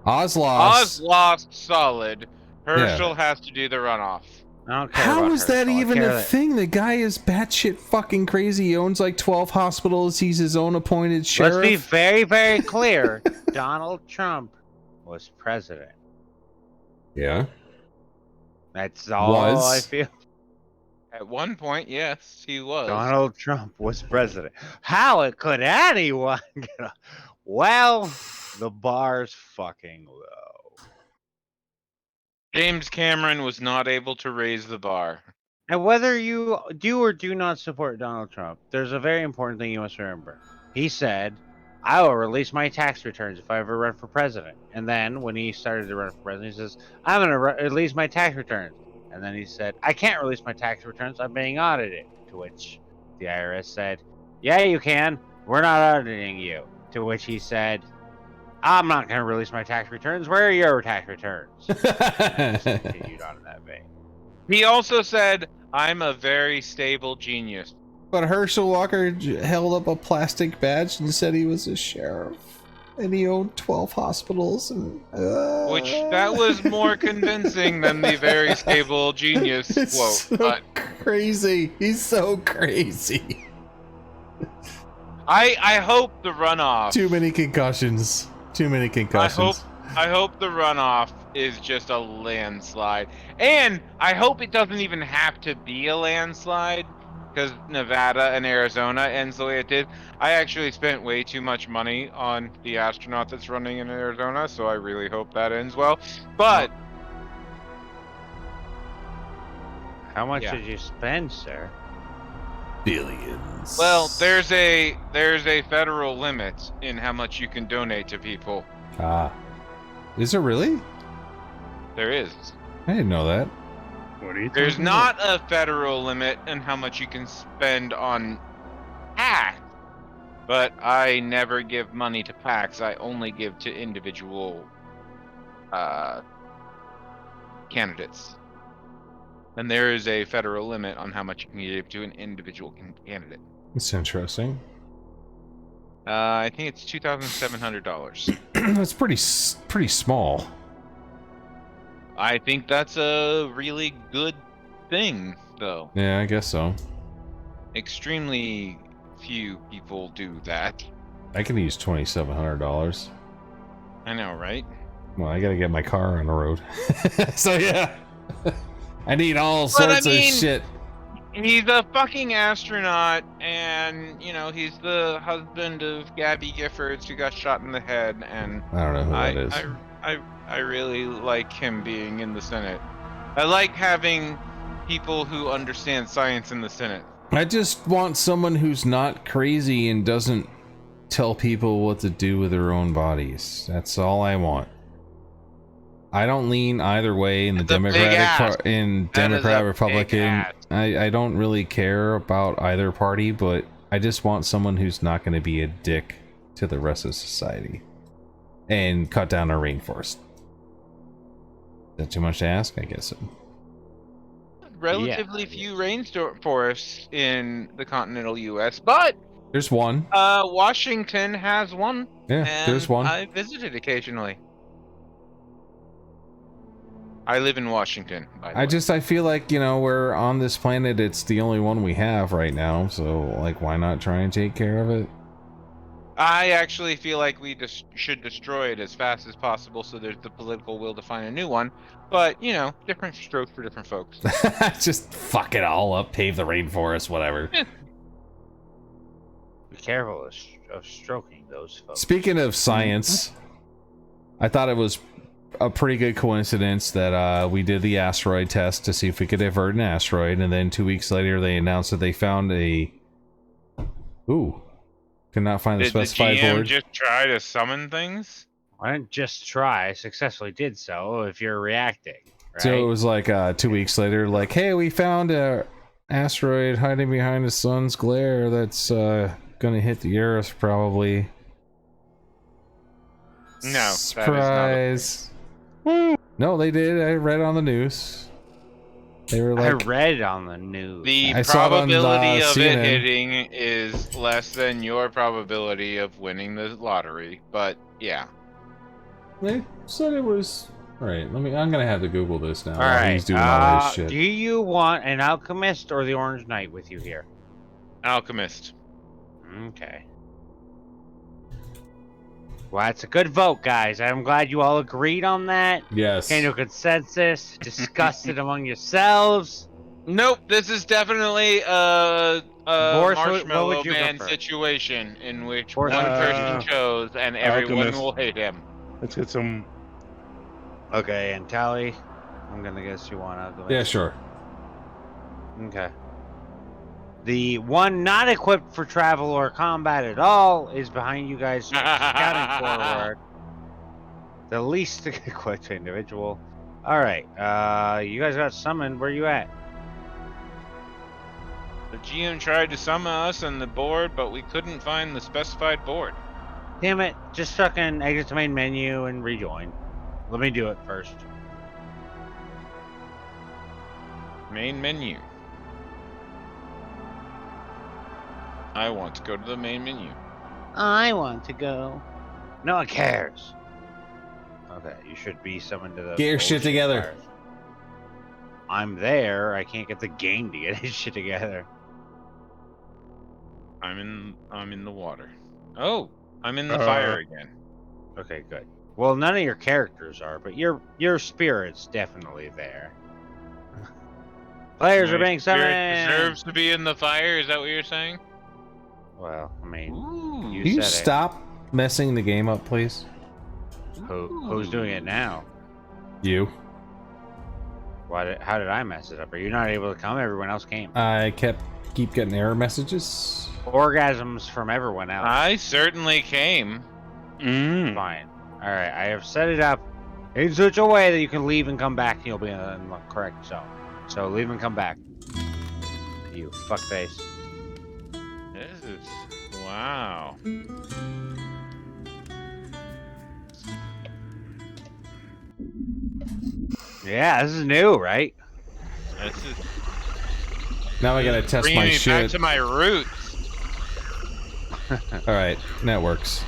Oz lost. Oz lost solid. Herschel has to do the runoff. I don't care How about is that Herschel. I even care a that- thing? The guy is batshit fucking crazy. He owns like 12 hospitals. He's his own appointed sheriff. Let's be very, very clear. Donald Trump was president. Yeah. That's all I feel. At one point, yes, he was. Donald Trump was president. How it could anyone get a... Well, the bar's fucking low. James Cameron was not able to raise the bar. And whether you do or do not support Donald Trump, there's a very important thing you must remember. He said, I will release my tax returns if I ever run for president. And then when he started to run for president, he says, I'm going to release my tax returns. And then he said, I can't release my tax returns. I'm being audited. To which the IRS said, yeah, you can. We're not auditing you. To which he said, I'm not going to release my tax returns. Where are your tax returns? And just continued on in that vein. He also said, I'm a very stable genius. But Herschel Walker held up a plastic badge and said he was a sheriff. And he owned 12 hospitals. And, Which, that was more convincing than the very stable genius It's quote. so But crazy. He's so crazy. I hope the runoff. Too many concussions. Too many concussions. I hope the runoff is just a landslide. And I hope it doesn't even have to be a landslide, because Nevada and Arizona ends the way it did. I actually spent way too much money on the astronaut that's running in Arizona, so I really hope that ends well. But How much Yeah. did you spend, sir? Billions. well, there's a federal limit in how much you can donate to people. Ah. Is there really? There is. I didn't know that. What are you There's not a federal limit in how much you can spend on PAC, but I never give money to PACs. I only give to individual candidates. And there is a federal limit on how much you can give to an individual candidate. It's interesting. I think it's $2,700. That's pretty small. I think that's a really good thing, though. Yeah, I guess so. Extremely few people do that. I can use $2,700. I know, right? Well, I gotta get my car on the road. So yeah, I need all But I sorts mean- of shit. He's a fucking astronaut, and, you know, he's the husband of Gabby Giffords, who got shot in the head, and I don't know who that is. I really like him being in the Senate. I like having people who understand science in the Senate. I just want someone who's not crazy and doesn't tell people what to do with their own bodies. That's all I want. I don't lean either way in the That's a big Democratic ask. in That is a Democrat big Republican. ask. I don't really care about either party, but I just want someone who's not going to be a dick to the rest of society and cut down our rainforest. Is that too much to ask? I guess so. Relatively few rainforests in the continental U.S., but There's one. Washington has one. Yeah, And there's one. I visited occasionally. I live in Washington, by the way. I feel like, you know, we're on this planet, it's the only one we have right now, so like why not try and take care of it? I actually feel like we should destroy it as fast as possible so there's the political will to find a new one. But, you know, different strokes for different folks. Just fuck it all up, pave the rainforest, whatever. Be careful of stroking those folks. Speaking of science, I thought it was a pretty good coincidence that we did the asteroid test to see if we could avert an asteroid, and then 2 weeks later they announced that they found a Cannot find the Did the specified GM board. just try to summon things? I didn't just try. I successfully did so. If you're reacting, right? So it was like 2 weeks later, like, hey, we found a asteroid hiding behind the sun's glare that's gonna hit the Earth probably. No, that is surprise. No, they did. I read on the news. They were I like, read on the news. The I saw it on, probability of it CNN. hitting is less than your probability of winning the lottery, but yeah. They said it was. Alright, I'm gonna have to Google this now. All while right. He's doing all this shit. Do you want an alchemist or the Orange Knight with you here? Alchemist. Okay. Well, that's a good vote, guys. I'm glad you all agreed on that. Yes. Came to a consensus. Discussed it among yourselves. Nope, this is definitely a Boris, what marshmallow would you man prefer? situation in which Boris, one what would you person prefer? chose and everyone Alchemist. will hate him. Let's get some. Okay, and Tally, I'm gonna guess you want alchemist. Yeah, sure. Okay. The one not equipped for travel or combat at all is behind you guys, scouting forward. The least equipped individual. All right. You guys got summoned. Where you at? The GM tried to summon us on the board, but we couldn't find the specified board. Damn it! Just fucking exit the main menu and rejoin. Let me do it first. Main menu. I want to go to the main menu. I want to go. No one cares. Okay, you should be summoned to the. Get your shit bullshit together. fires. I'm there. I can't get the game to get his shit together. I'm in the water. Oh, I'm in the fire again. Okay, good. Well, none of your characters are, but your spirit's definitely there. Players are My being spirit summoned. deserves to be in the fire. Is that what you're saying? Well, I mean, Ooh. you Can you said stop messing the game up, please? it. Who's doing it now? You. How did I mess it up? Are you not able to come? Everyone else came. I keep getting error messages. Orgasms from everyone else. I certainly came. Fine. All right, I have set it up in such a way that you can leave and come back, and you'll be in the correct zone. So leave and come back. You fuckface. This is wow. Yeah, this is new, right? This is Now I gotta test bringing my me back shit. to my roots. Alright, that works.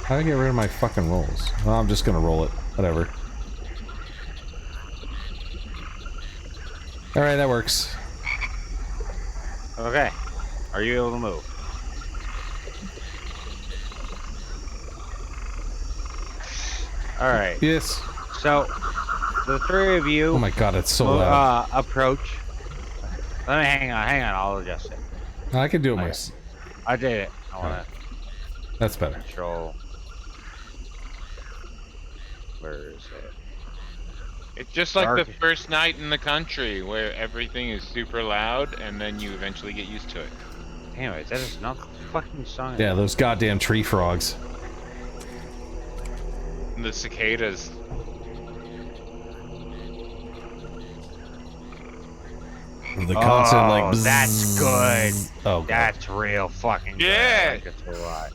How do I get rid of my fucking rolls? Well, I'm just gonna roll it. Whatever. Alright, that works. Okay. Are you able to move? All right. Yes. So, the three of you Oh my god, it's so loud. approach. Let me hang on. I'll adjust it. I can do it Okay. myself. I did it. I want That's to better. control. Where is it? It's just like Dark. the first night in the country where everything is super loud and then you eventually get used to it. Damn it! That is not the fucking song. Yeah, those goddamn tree frogs. And the cicadas. The constant, like, Oh, that's good. Oh, God. That's real fucking good. Yeah. I like it a lot.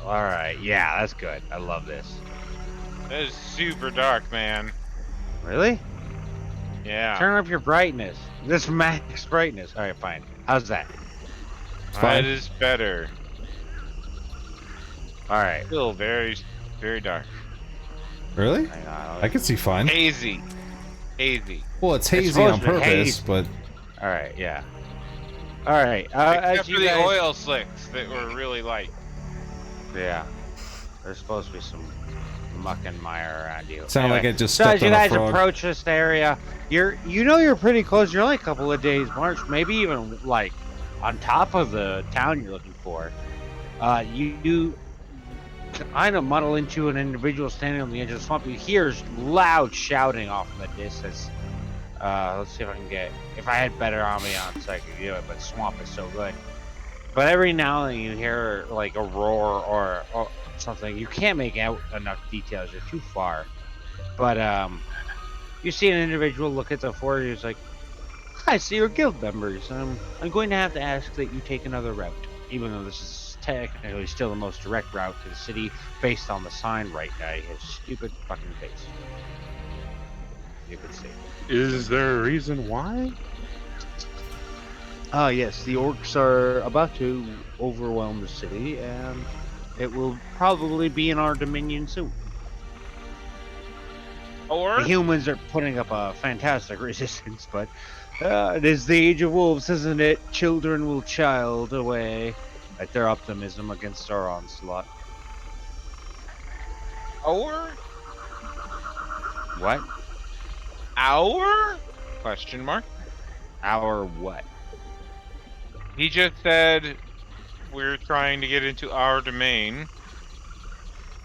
All right. Yeah, that's good. I love this. That is super dark, man. Really? Yeah. Turn up your brightness. This max brightness. All right, fine. How's that? fine. That is better. All right. Still very, very dark. Really? Hang on. I can see fine. Hazy. Hazy. Well, it's hazy on supposed to be purpose, hazy. but All right. Yeah. All right. As Except you for the guys, oil slicks that were really light. Yeah. There's supposed to be some muck and mire around you. it sounded like I Anyway, just so stepped as you on a guys frog. approach this area, you're pretty close. You're only a couple of days march, maybe even like on top of the town you're looking for. You kind of muddle into an individual standing on the edge of the swamp. You hear loud shouting off in the distance. Let's see if I can get. If I had better ambiance, I could do it. But swamp is so good. But every now and then you hear like a roar or something. You can't make out enough details. You're too far. But you see an individual look at the fort. He's like, "I see your guild members. I'm going to have to ask that you take another route, even though this is technically still the most direct route to the city based on the sign right now. His stupid fucking face. You can see. Is there a reason why? Yes, the orcs are about to overwhelm the city, and it will probably be in our dominion soon. Or The humans are putting up a fantastic resistance, but it is the age of wolves, isn't it? Children will child away at their optimism against our onslaught. our What? our question mark. Our what? He just said we're trying to get into our domain.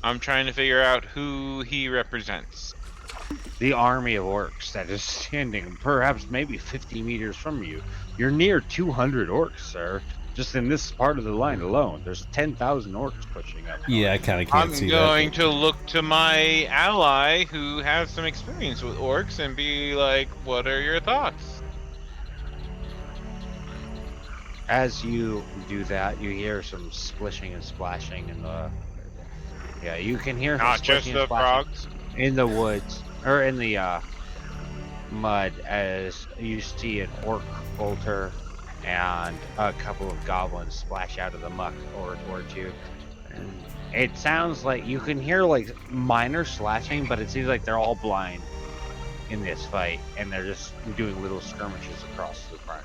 I'm trying to figure out who he represents. The army of orcs that is standing perhaps maybe 50 meters from you. You're near 200 orcs, sir. Just in this part of the line alone, there's 10,000 orcs pushing up. Yeah, I kind of can't I'm see going that. to look to my ally who has some experience with orcs and be like, what are your thoughts? As you do that, you hear some splishing and splashing in the. Yeah, you can hear some Not just splishing the and splashing frogs. in the woods or in the mud as you see an orc bolter and a couple of goblins splash out of the muck or two. And it sounds like you can hear like minor slashing, but it seems like they're all blind in this fight, and they're just doing little skirmishes across the front.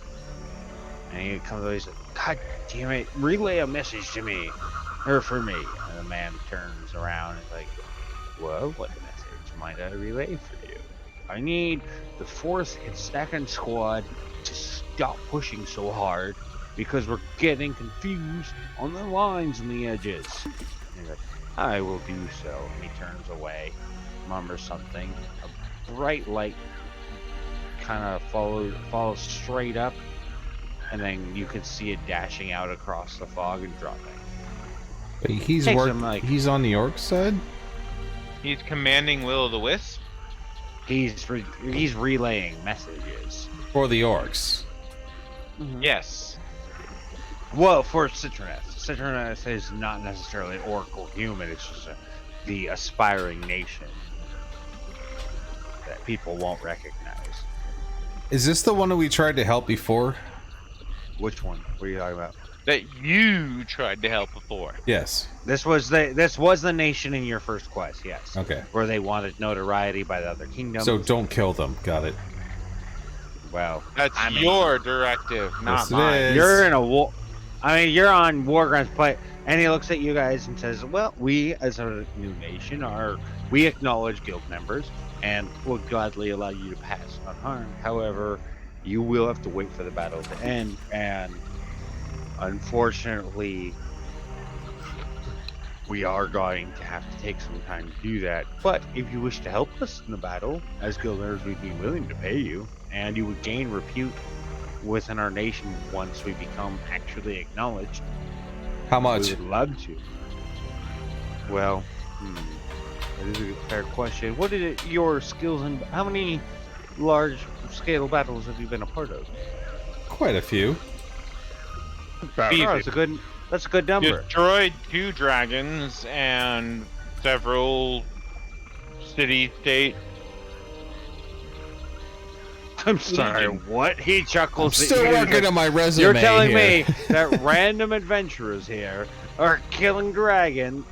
And he comes over, he's like, "God damn it, relay a message to me, or for me." And the man turns around and is like, "Well, what message might I relay for you? I need the 4th and 2nd squad to stop pushing so hard because we're getting confused on the lines and the edges." And he's like, "I will do so." And he turns away, murmurs something. A bright light kind of follows straight up, and then you can see it dashing out across the fog and dropping. But he's Takes him, like- he's on the orc side? He's commanding Will-o'-the-Wisp. He's relaying messages. For the orcs. Yes. Well, for Citronus. Citronus is not necessarily orc or human. It's just the aspiring nation that people won't recognize. Is this the one that we tried to help before? Which one? What are you talking about? That you tried to help before. Yes. This was the nation in your first quest. Yes. Okay. Where they wanted notoriety by the other kingdoms. So don't kill them. Got it. Well, That's I mean, your directive, not Yes, it mine. is. You're in a war. I mean, you're on war grounds, but and he looks at you guys and says, "Well, we as a new nation we acknowledge guild members and will gladly allow you to pass unharmed. However, you will have to wait for the battle to end, and unfortunately, we are going to have to take some time to do that. But if you wish to help us in the battle, as guild members, we'd be willing to pay you, and you would gain repute within our nation once we become actually acknowledged. How We much? would love to." Well, that is a fair question. What is it, your skills and how many large-scale battles have you been a part of? Quite a few. About Easy. Oh, that's a good number. Destroyed 2 dragons and several city-state. I'm sorry. Legion. What? He I'm chuckles. at still you. He's working like, on my resume. You're telling here. me that random adventurers here are killing dragons,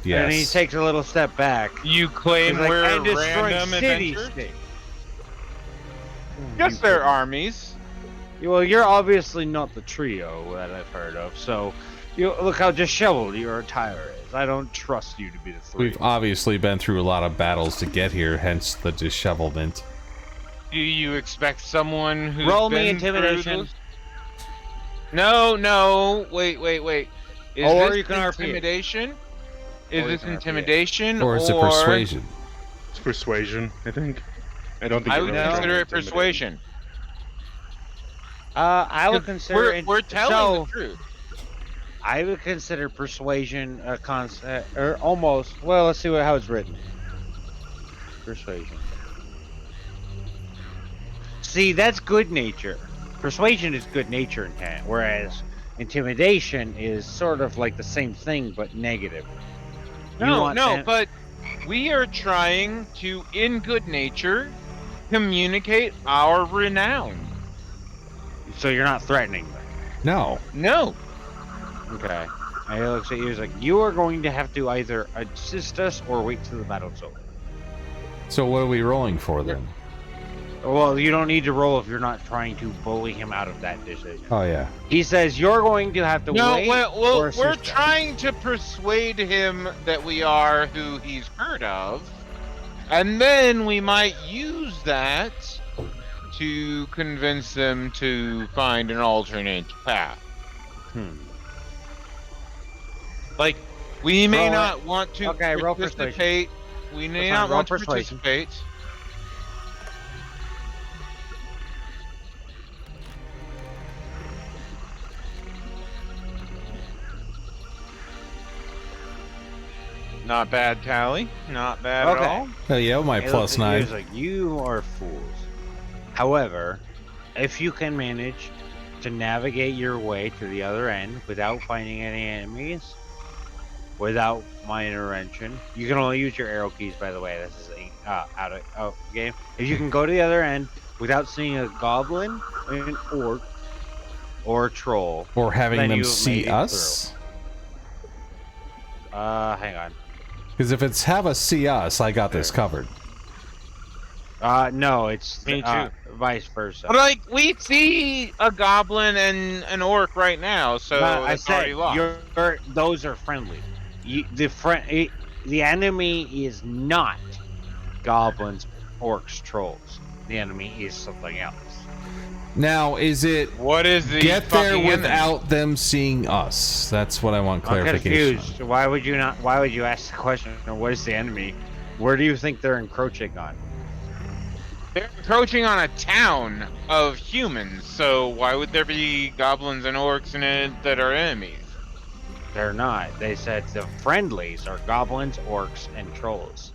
Yes. and he takes a little step back. You claim He's like, we're "And destroying random adventurers? city-states." Yes, they're armies. Well, you're obviously not the trio that I've heard of, so you look how disheveled your attire is. I don't trust you to be the 3. We've obviously been through a lot of battles to get here, hence the dishevelment. Do you expect someone who's Roll me been through intimidation. those- No, wait. Is Or this you can RP it. intimidation? Is Or you this can RP it. intimidation Or is it persuasion? It's persuasion, I think. I don't think I you're would really trying to consider it intimidate him. persuasion. I would consider We're telling the truth. I would consider persuasion a concept, or almost. Well, let's see how it's written. Persuasion. See, that's good nature. Persuasion is good nature intent, whereas intimidation is sort of like the same thing but negative. No, them, but we are trying to, in good nature, communicate our renown. so you're not threatening them. No. No. Okay. And he looks at you. He's like, "You are going to have to either assist us or wait till the battle's over." So what are we rolling for then? Well, you don't need to roll if you're not trying to bully him out of that decision. Oh yeah. He says you're going to have to wait. Well, or we're assist us. trying to persuade him that we are who he's heard of, and then we might use that to convince them to find an alternate path. Like, we may not want to roll participate. We may That's not fine, roll want to persuasion. participate. Not bad, Tally. Not bad at all. Oh yeah, my He plus looks at you, 9. He's like, you are fools. However, if you can manage to navigate your way to the other end without finding any enemies, without my intervention, you can only use your arrow keys, by the way. This is out of game. If you can go to the other end without seeing a goblin, an orc, or a troll, Or having then them you've see made it us? hang on. Because if it's have us see us, I got this covered. No, it's Me too. Vice versa. But, like, we see a goblin and an orc right now, so I it's already said lost. those are friendly. The enemy is not goblins, orcs, trolls. The enemy is something else. Now, is it What is the get there fucking enemy? without them seeing us? That's what I want I'm clarification confused. Why would you not? Why would you ask the question? What is the enemy? Where do you think they're encroaching on? They're encroaching on a town of humans, so why would there be goblins and orcs in it that are enemies? They're not. They said the friendlies are goblins, orcs, and trolls.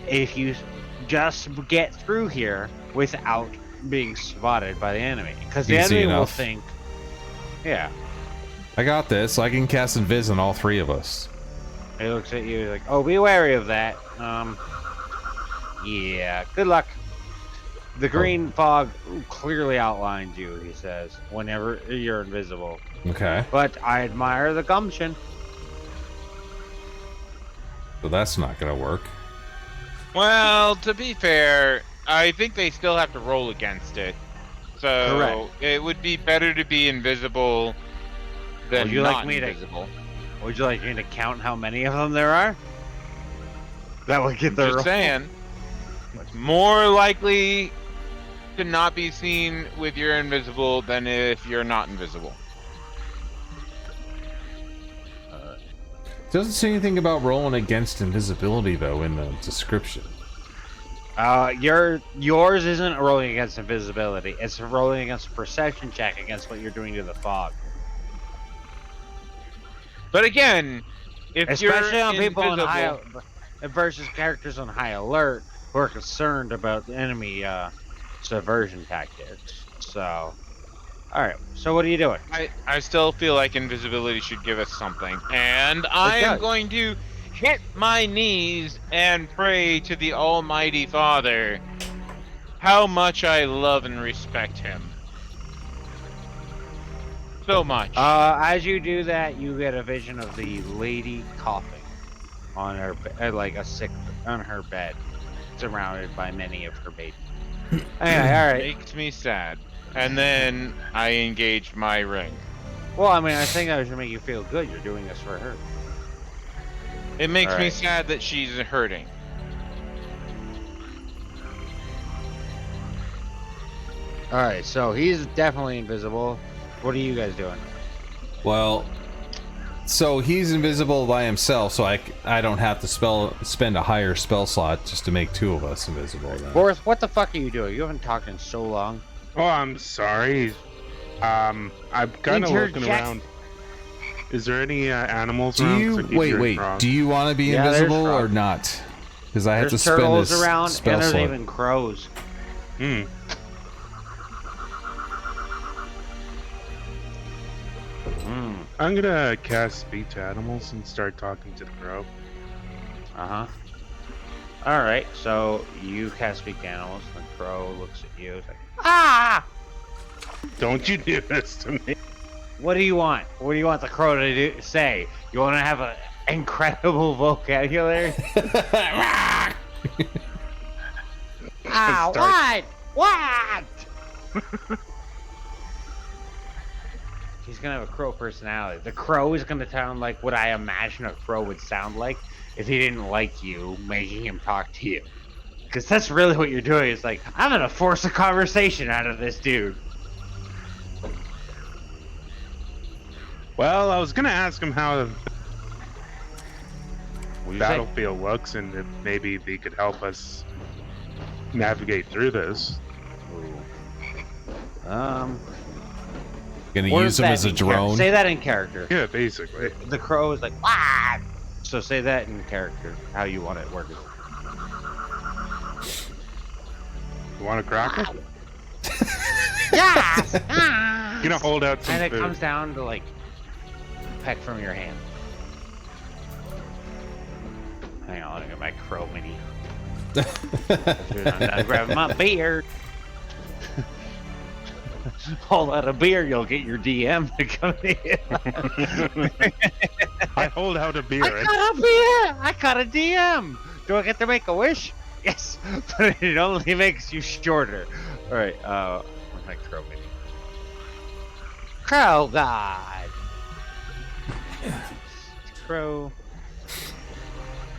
If you just get through here without being spotted by the enemy, because the Easy enemy will enough. think, yeah. I got this. I can cast Invis on all 3 of us. He looks at you like, "Oh, be wary of that." Yeah. Good luck. The green fog clearly outlines you, he says, whenever you're invisible. Okay. But I admire the gumption. So that's not gonna work. Well, to be fair, I think they still have to roll against it. So Correct. it would be better to be invisible than Would you not like me to- invisible. Would you like me to count how many of them there are? That would get the Just roll. saying, it's more likely to not be seen with you're invisible than if you're not invisible. Doesn't say anything about rolling against invisibility though in the description. Yours isn't rolling against invisibility. It's rolling against a perception check against what you're doing to the fog. But again, if Especially you're on people on invisible, versus characters on high alert who are concerned about the enemy subversion tactics. So, all right. So what are you doing? I still feel like invisibility should give us something, and I am does. going to hit my knees and pray to the Almighty Father how much I love and respect him. So much. As you do that, you get a vision of the lady coughing on her like a sick on her bed, surrounded by many of her babies. Anyway, all right. Makes me sad. And then I engaged my ring. Well, I mean, I think that should make you feel good. You're doing this for her. It makes me Alright. sad that she's hurting. All right. So he's definitely invisible. What are you guys doing? Well, So he's invisible by himself, so I don't have to spend a higher spell slot just to make 2 of us invisible. Then. Borth, what the fuck are you doing? You haven't talked in so long. Oh, I'm sorry. I'm kind of looking Interject. around. Is there any animals Do around? you 'Cause I keep wait? hearing Wait. frogs. Do you want to be Yeah, there's invisible or frogs. not? Because I have to There's spend turtles this around, spell and there's slot. even crows. Hmm. Hmm. I'm gonna cast speak to animals and start talking to the crow. Uh-huh. Alright, so you cast speak to animals, and the crow looks at you. It's like, ah! Don't you do this to me. What do you want? What do you want the crow to say? You want to have an incredible vocabulary? Ah, Start- what? He's gonna have a crow personality. The crow is gonna sound like what I imagine a crow would sound like if he didn't like you, making him talk to you. Because that's really what you're doing. It's like, I'm gonna force a conversation out of this dude. Well, I was gonna ask him how the What'd you say? battlefield looks and if maybe they could help us navigate through this. Um, Gonna word use him that as a in char- drone. Say that in character. Yeah, basically. The crow is like, ah! So say that in character, how you want it working. You want a cracker? Yes! You gonna hold out some And it food. comes down to like peck from your hand. Hang on, I got my crow mini. I'm grabbing my beer. Hold out a beer, you'll get your DM to come in. I hold out a beer. I got a beer! I got a DM! Do I get to make a wish? Yes! But it only makes you shorter. Alright, where's my crow mini? Crow God! Crow.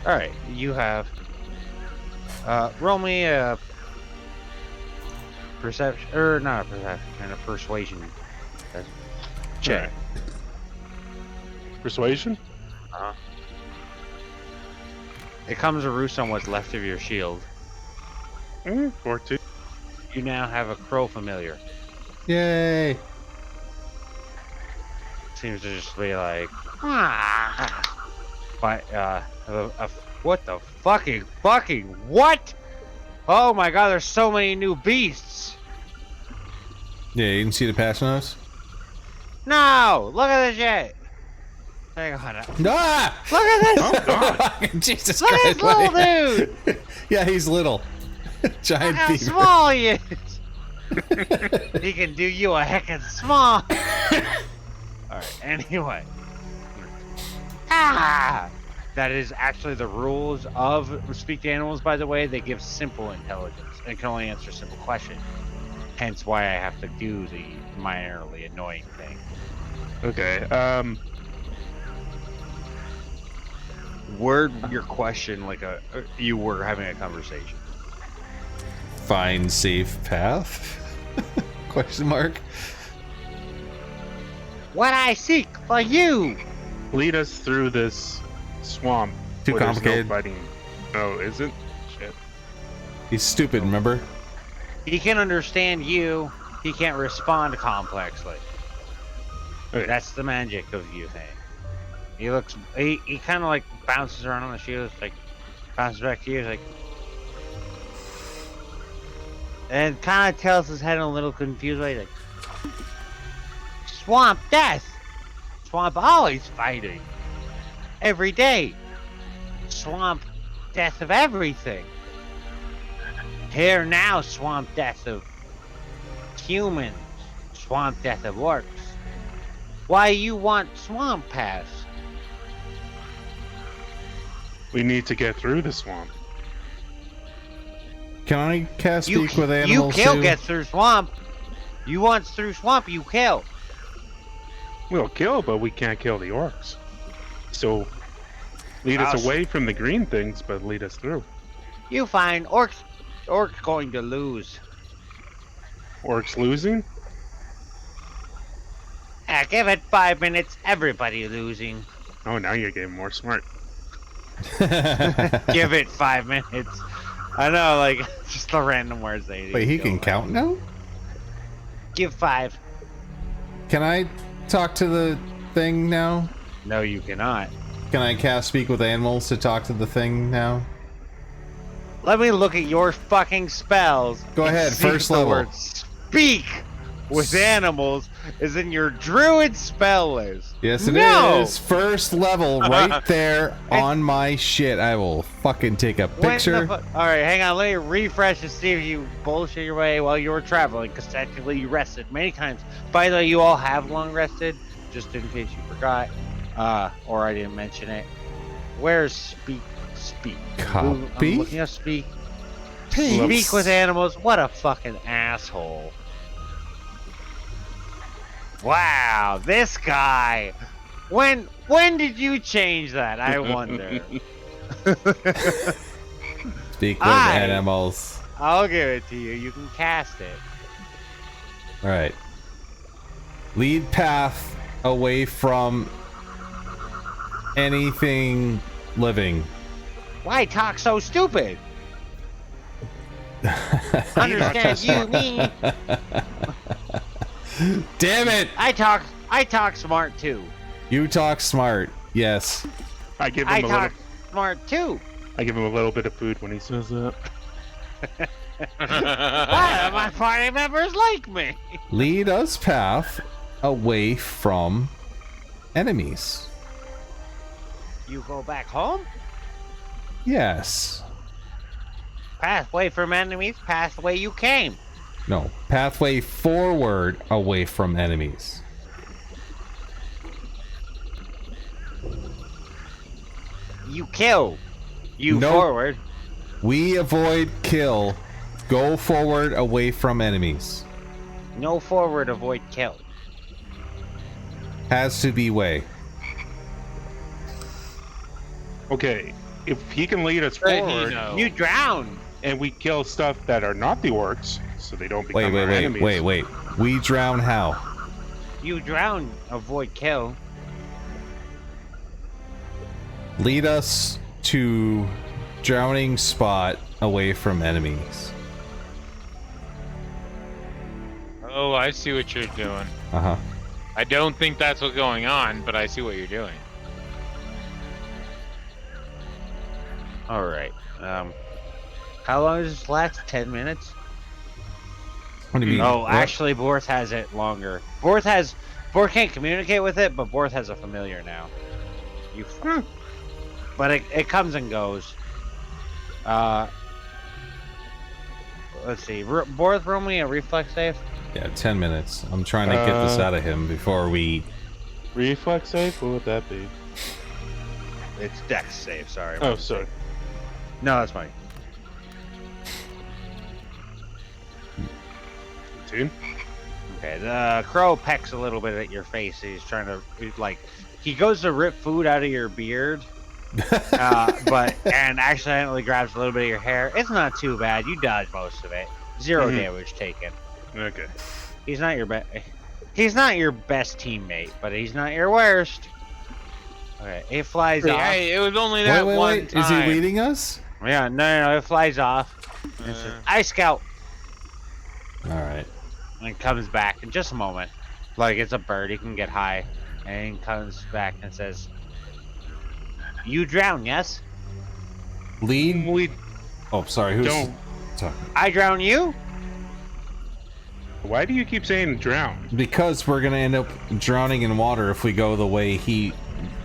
Alright, you have. Roll me a perception, or not a perception, and a persuasion check. Persuasion? It comes to roost on what's left of your shield. 14. You now have a crow familiar. Yay! Seems to just be like, ah. But what the fucking what? Oh my god, there's so many new beasts. Yeah, you can see the patch notes. No, look at this shit. Hang on. Ah! Look at this. Oh god. Jesus Look at Christ! this little dude. Yeah, he's little. Look Giant how beaver. small he is. He can do you a heckin' small. Alright, anyway. Ah! That is actually the rules of Speak to Animals, by the way. They give simple intelligence and can only answer simple questions. Hence why I have to do the minorly annoying thing. Okay, Word your question like you were having a conversation. Find safe path? Question mark. What I seek for you! lead us through this swamp. Too where there's complicated. No fighting. No, isn't? Shit. He's stupid, remember? He can understand you, he can't respond complexly. Okay. That's the magic of you thing. He looks, he kind of like bounces around on the shield, like bounces back to you, like, and kind of tells his head in a little confused way, like, swamp death, swamp always fighting, every day, swamp death of everything. Here now, swamp death of humans, swamp death of orcs. Why you want swamp pass? We need to get through the swamp. Can I cast You, speak with you animals kill too? gets through swamp. You want through swamp, you kill. We'll kill, but we can't kill the orcs. So, lead us Gosh. away from the green things, but lead us through. You find orcs going to lose. Orcs losing? Give it 5 minutes, everybody losing. Oh, now you're getting more smart. Give it 5 minutes. I know, like, just the random words they Wait, he go can like. count now? Give 5. Can I talk to the thing now? No, you cannot. Can I cast Speak with Animals to talk to the thing now? Let me look at your fucking spells. Go and ahead, see first if the level. word speak with animals is in your druid spell list. Yes, it No! is. First level, right there on my shit. I will fucking take a When the picture. Alright, hang on. Let me refresh to see if you bullshit your way while you were traveling, because technically you rested many times. By the way, you all have long rested, just in case you forgot, or I didn't mention it. Where's speak? Speak. I'm Copy. looking up speak. Peace. Speak with animals. What a fucking asshole. Wow, this guy. When did you change that? I wonder. Speak with I- animals. I'll give it to you. You can cast it. All right. Lead path away from anything living. Why talk so stupid? Understand you, me. Damn it! I talk smart too. You talk smart. Yes. I give I him a talk little. smart too. I give him a little bit of food when he says that. Why do my party members like me? Lead us path away from enemies. You go back home? Yes. Pathway from enemies, pathway you came. No. Pathway forward away from enemies. You kill. You Nope. forward. We avoid kill. Go forward away from enemies. No forward, avoid kill. Has to be way. Okay, if he can lead us Right, forward, no. You drown. and we kill stuff that are not the orcs, so they don't become our Wait. enemies. We drown how? You drown, avoid kill. Lead us to drowning spot away from enemies. Oh, I see what you're doing. Uh-huh. I don't think that's what's going on, but I see what you're doing. All right. How long does this last? 10 minutes? What do you mean? Oh, What? actually, Borth has it longer. Borth can't communicate with it, but Borth has a familiar now. You. But it comes and goes. Let's see. Borth, roll me a reflex save. Yeah, 10 minutes. I'm trying to get this out of him before we... Reflex save? What would that be? It's Dex save. Sorry. Oh, sorry. No, that's fine. 18? Okay, the crow pecks a little bit at your face. He's trying to, he goes to rip food out of your beard, and accidentally grabs a little bit of your hair. It's not too bad. You dodge most of it. 0 damage taken. Okay. He's not your best. He's not your best teammate, but he's not your worst. Okay, it flies off. Hey, it was only that one Wait. time. Is he leading us? Yeah, no, it flies off. And it says, I scout, Alright. and it comes back in just a moment. Like it's a bird, he can get high, and he comes back and says, "You drown, yes? Lead? We Oh, sorry. Who's don't. talking? I drown you? Why do you keep saying drown? Because we're gonna end up drowning in water if we go the way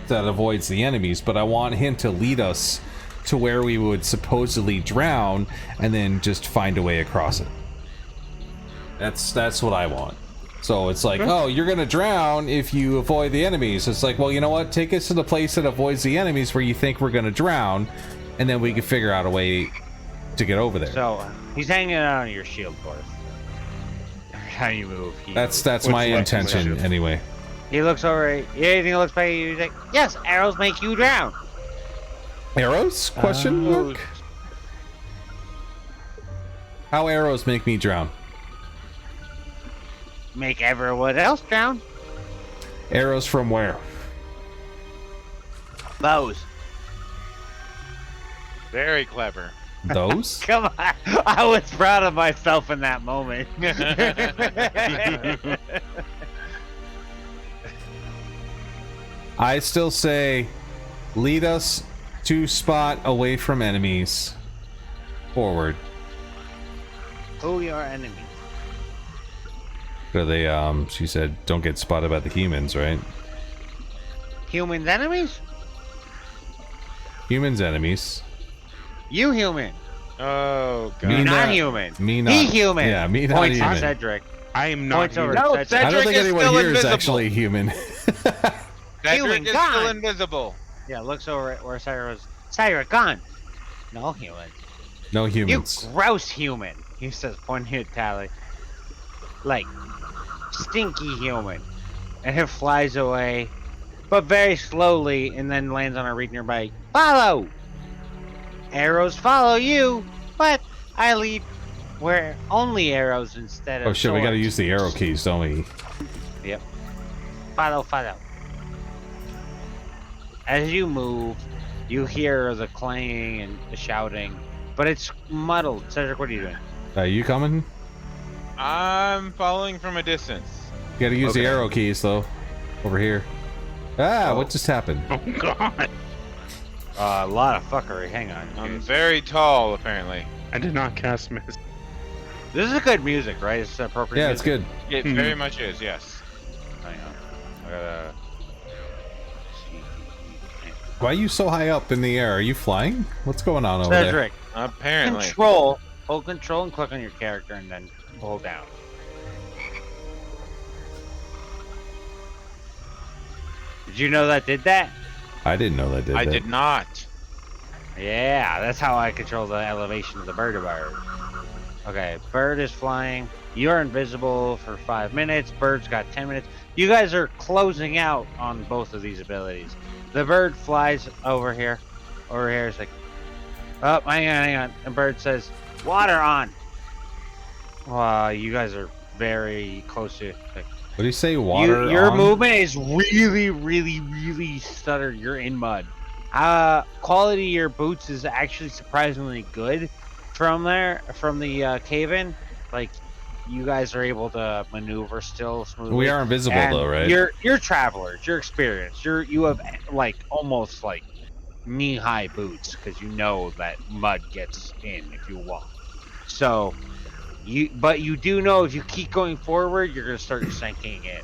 that avoids the enemies, but I want him to lead us to where we would supposedly drown and then just find a way across it. That's what I want. So it's like, oh, you're gonna drown if you avoid the enemies. It's like, well, you know what? Take us to the place that avoids the enemies where you think we're gonna drown, and then we can figure out a way to get over there. So he's hanging out on your shield, Borth. How you move? That's What's my left of intention that? anyway. He looks over. Anything looks back at you. He's like, "Yes, arrows make you drown." Arrows? Question mark? How arrows make me drown? Make everyone else drown. Arrows from where? Those. Very clever. Those? Come on. I was proud of myself in that moment. I still say, lead us to spot away from enemies. Forward. Who are your enemies? So they, she said, don't get spotted by the humans, right? Humans enemies? Humans enemies. You human. Oh god. Me Not not- human. Me not. He human. Yeah, me not Points to human. Cedric. I am not Points over human. No, Cedric. Cedric I don't think is anyone still here is invisible. actually human. Cedric Human is gone. still invisible. Yeah, looks over at where Cedric was. Cedric, gone. No human. No You humans. gross human. He says, pointing at Tally. Like, stinky human. And it flies away, but very slowly, and then lands on a reed nearby. Follow! Arrows follow you, but I lead where only arrows instead of Oh shit, we gotta swords. use the arrow keys, don't we? Yep. Follow, follow. As you move, you hear the clanging and the shouting, but it's muddled. Cedric, what are you doing? You coming? I'm following from a distance. You gotta use the Okay. arrow keys, though. Over here. Ah, what just happened? Oh god. A lot of fuckery. Hang on. I'm very tall, apparently. I did not cast miss. This is good music, right? It's appropriate. Yeah, it's music. good. It very much is, yes. Hang on. I gotta. Why are you so high up in the air? Are you flying? What's going on over there? Cedric, Apparently. hold control and click on your character and then hold down. Did you know that did that? I didn't know that did I that. did not. Yeah, that's how I control the elevation of the bird. Okay, bird is flying. You're invisible for 5 minutes. Bird's got 10 minutes. You guys are closing out on both of these abilities. The bird flies over here. Over here is like, oh, hang on. And bird says, water on. You guys are very close to. Like, What do you say? Water your on? movement is really stuttered. You're in mud. Quality of your boots is actually surprisingly good from the cave-in. Like, you guys are able to maneuver still smoothly. We are invisible, And though, right? You're travelers. You're experienced. You have like almost like knee-high boots because you know that mud gets in if you walk. So but you do know if you keep going forward, you're gonna start sinking in.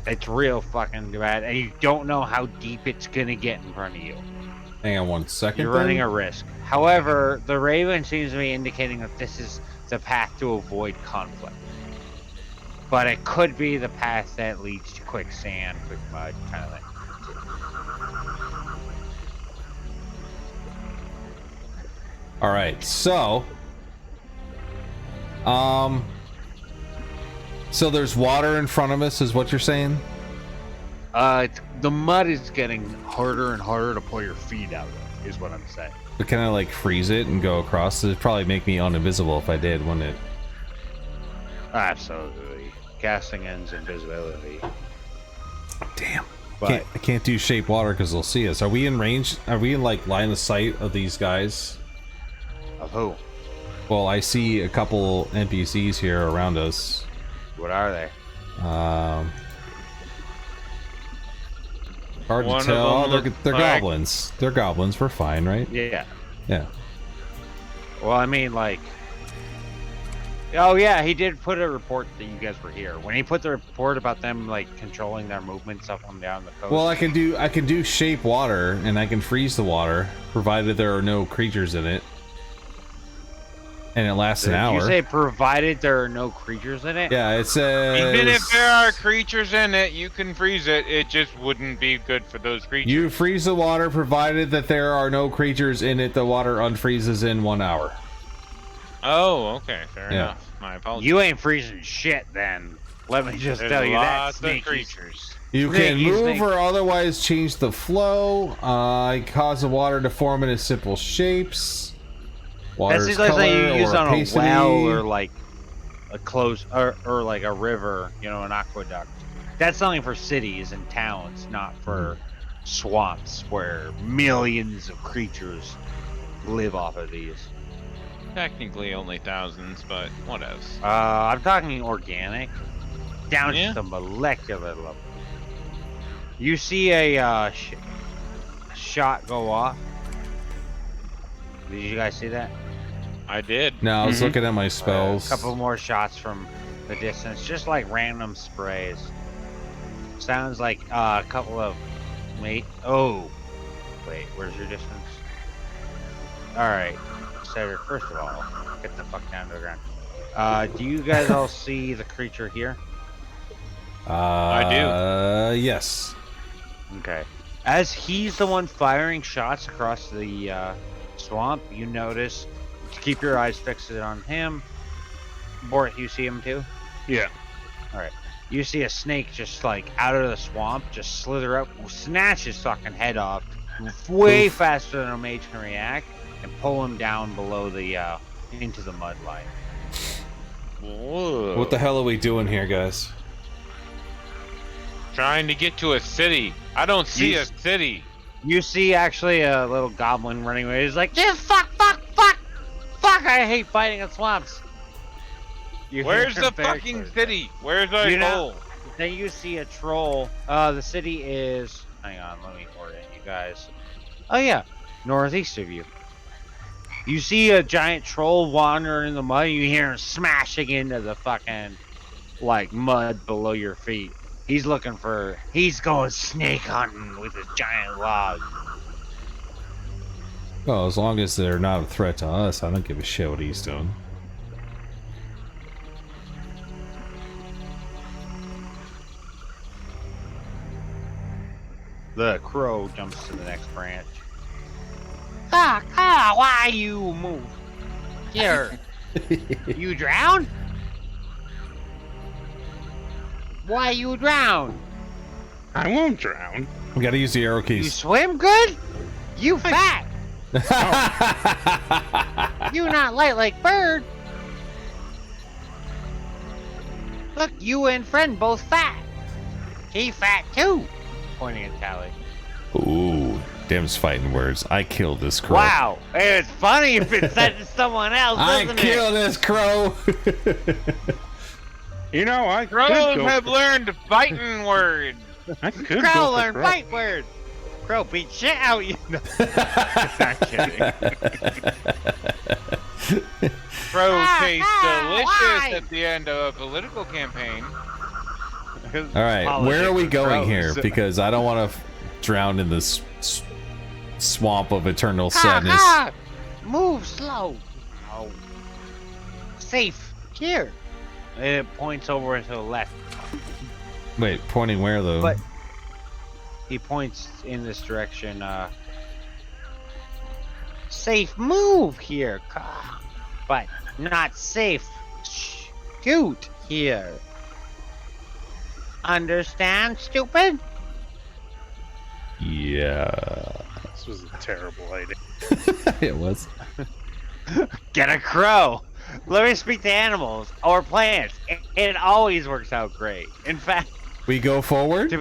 It's real fucking bad, and you don't know how deep it's gonna get in front of you. Hang on 1 second. You're running a risk. However, the Raven seems to be indicating that this is the path to avoid conflict. But it could be the path that leads to quicksand, quick mud, kind of thing. All right, so there's water in front of us, is what you're saying? The mud is getting harder and harder to pull your feet out of, is what I'm saying. But can I like freeze it and go across? It'd probably make me uninvisible if I did, wouldn't it? Absolutely. Casting ends invisibility. Damn. But I can't do shape water because they'll see us. Are we in range? Are we in like line of sight of these guys? of who? Well, I see a couple NPCs here around us. What are they? Hard One to of tell. them They're look like- goblins. They're goblins. We're fine, right? Yeah. Yeah. Well, I mean, like... Oh, yeah, he did put a report that you guys were here. When he put the report about them, like, controlling their movements up and down the coast... Well, I can do shape water, and I can freeze the water, provided there are no creatures in it. And it lasts an Did hour. you say provided there are no creatures in it? Yeah, it says... Even if there are creatures in it, you can freeze it. It just wouldn't be good for those creatures. You freeze the water, provided that there are no creatures in it. The water unfreezes in 1 hour. Oh, okay, fair Yeah. enough. My apologies. You ain't freezing shit, then. Let me just There's tell you that, lots of sneaky. creatures. You can Snake, move snake. or otherwise change the flow. Cause the water to form into simple shapes. That Water's seems like something color you use or on a opacity. well or like a close or like a river, you know, an aqueduct. That's something for cities and towns, not for swamps where millions of creatures live off of these. Technically only thousands, but what else? I'm talking organic, down Yeah? to the molecular level. You see a shot go off. Did you guys see that? I did. No, I was Mhm. looking at my spells. A couple more shots from the distance, just like random sprays. Sounds like a couple of Oh, wait, where's your distance? All right, so first of all, get the fuck down to the ground. Do you guys all see the creature here? I Yes. Okay. As he's the one firing shots across the swamp, you notice to keep your eyes fixed on him. Bort, you see him too? Yeah. You see a snake just like out of the swamp, just slither up, snatch his fucking head off, way faster than a mage can react, and pull him down below the into the mud line. Whoa. What the hell are we doing here, guys? Trying to get to a city. I don't see You- a city. You see actually a little goblin running away. He's like, "This fuck! I hate fighting in swamps." You Where's hear the him very fucking clearly. city? Where's our You know- goal? Then you see a troll. The city is. Hang on, let me orient you guys. Oh yeah, northeast of you. You see a giant troll wandering in the mud. You hear him smashing into the fucking like mud below your feet. He's looking for. He's going snake hunting with his giant log. Well, as long as they're not a threat to us, I don't give a shit what he's doing. The crow jumps to the next branch. Why you move? Here. You drown? Why you drown? I won't drown. We gotta use the arrow You keys. swim good? You fat. You not light like bird. Look, you and friend both fat. He fat too. Pointing at Tally. Ooh, Dim's fighting words. I killed this crow. Wow, it's funny if it said to someone else, I doesn't killed this crow. You know, I could Crows go have for, learned fighting words. I could Crow go for learn crow. fight words. Crow beat shit out you. No, not kidding. Crows taste delicious why? at the end of a political campaign. All right, where are we going here? Because I don't want to drown in this swamp of eternal sadness. Move slow. Oh. Safe. Here. And it points over to the left. Wait, pointing where though? But he points in this direction. Safe move here. But not safe. Shoot here. Understand, stupid? Yeah, This was a terrible idea. it was. Get a crow. Let me speak to animals or plants. It always works out great. In fact, We go forward.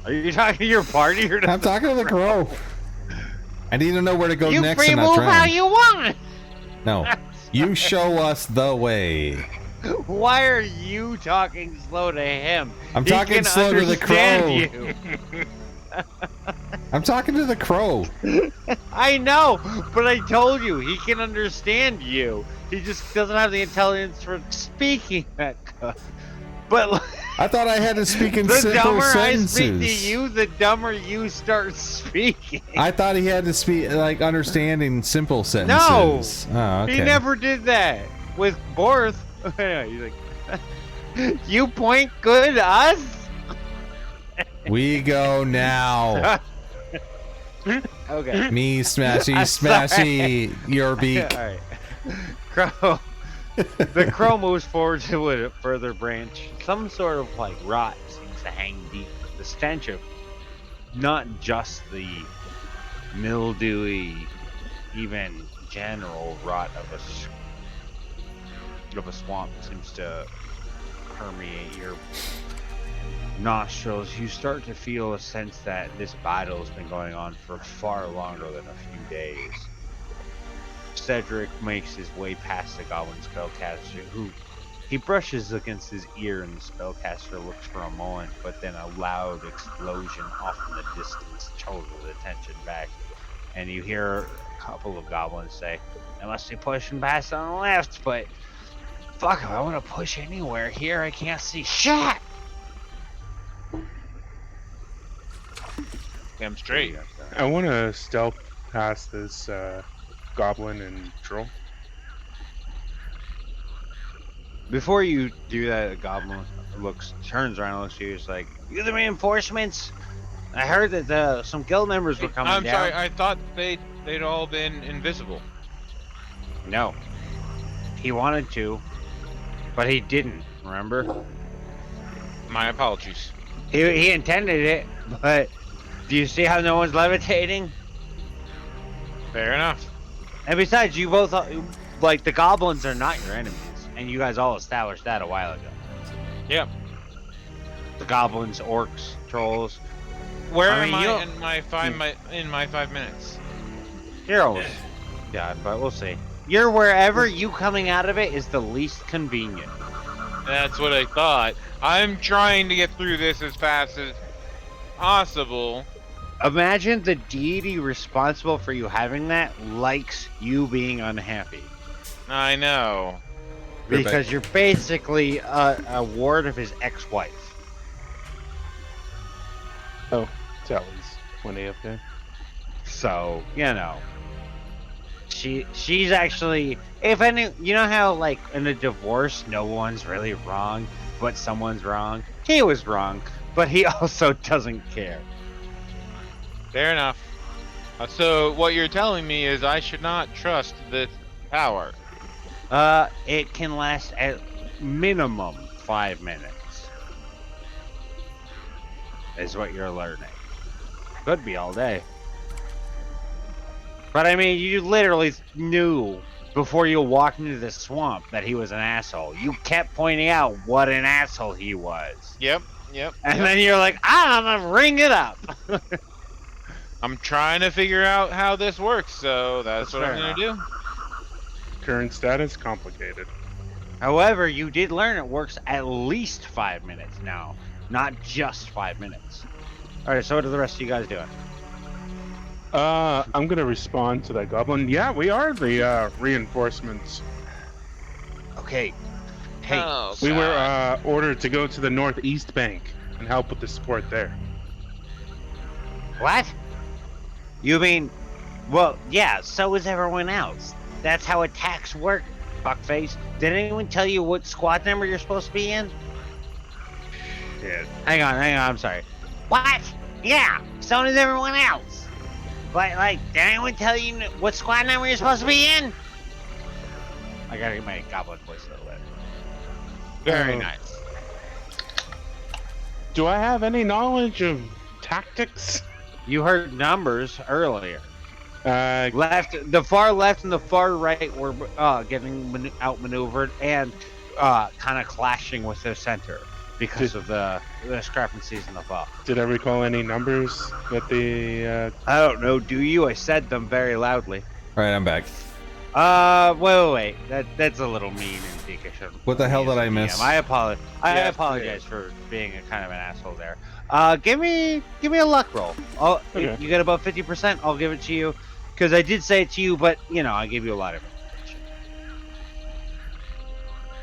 are you talking to your party or to I'm talking to the crow. I need to know where to go you next free and not move how drown. you want. No, you show us the way. Why are you talking slow to him? I'm He talking can slow to the understand crow. you. I'm talking to the crow. I know, but I told you he can understand you. He just doesn't have the intelligence for speaking that good. But I thought I had to speak in the simple dumber sentences. I speak to you, the dumber you start speaking. I thought he had to speak like understand in simple sentences. No, oh, okay. He never did that with Borth. He's like, you point good to us? We go now. Okay. Me smashy I'm smashy your beak. Alright. Crow. The crow moves forward to a further branch. Some sort of like rot seems to hang deep. The stench of not just the mildewy, even general rot of a swamp seems to permeate your nostrils, you start to feel a sense that this battle has been going on for far longer than a few days. Cedric makes his way past the goblin spellcaster, who he brushes against his ear, and the spellcaster looks for a moment, but then a loud explosion off in the distance pulls his attention back, and you hear a couple of goblins say, "I must be pushing past on the left, but fuck, if I want to push anywhere here, I can't see shit." Damn straight. I want to stealth past this goblin and troll. Before you do that, the goblin turns around and looks at you. He's like, "You the reinforcements? I heard that some guild members were coming I'm down." sorry, I thought they'd all been invisible. No. He wanted to, but he didn't, remember? My apologies. He intended it, but do you see how no one's levitating? Fair enough. And besides, you both, like, the goblins are not your enemies, and you guys all established that a while ago. Yep. The goblins, orcs, trolls. Where I am mean, I in my 5 minutes? You're almost done, but we'll see. You're wherever you coming out of it is the least convenient. That's what I thought. I'm trying to get through this as fast as possible. Imagine the deity responsible for you having that likes you being unhappy. I know. Because you're basically a ward of his ex-wife. Oh, Tally's plenty up there. So, you know. She's actually, if any, you know how, like, in a divorce, no one's really wrong, but someone's wrong? He was wrong, but he also doesn't care. Fair enough. So what you're telling me is I should not trust this power. It can last at minimum 5 minutes. Is what you're learning. Could be all day. But I mean, you literally knew before you walked into the swamp that he was an asshole. You kept pointing out what an asshole he was. Yep. And then you're like, I'm gonna ring it up. I'm trying to figure out how this works, so that's what fair I'm gonna do. Current status complicated. However, you did learn it works at least 5 minutes now, not just 5 minutes. Alright, so what are the rest of you guys doing? I'm gonna respond to that goblin. Yeah, we are the reinforcements. Okay. Hey, Oh, We were God. ordered to go to the northeast bank and help with the support there. what? You mean, well, yeah, so is everyone else. That's how attacks work, fuckface. Did anyone tell you what squad number you're supposed to be in? Yeah. Hang on, I'm sorry. What? Yeah, so does everyone else. But, like, did anyone tell you what squad number you're supposed to be in? I gotta get my goblin voice a little bit. Very Oh. nice. Do I have any knowledge of tactics? You heard numbers earlier. Uh, The far left and the far right were getting outmaneuvered and kind of clashing with the center because of the discrepancies in the fog. did I recall any numbers that the I don't know. Do you? I said them very loudly. All right, I'm back. Wait. That's a little mean and dickish. of What the hell me as did a I miss? DM. I Yeah, apologize for being a kind of an asshole there. Give me a luck roll. Okay. If you get above 50%, I'll give it to you. Because I did say it to you, but you know, I gave you a lot of information.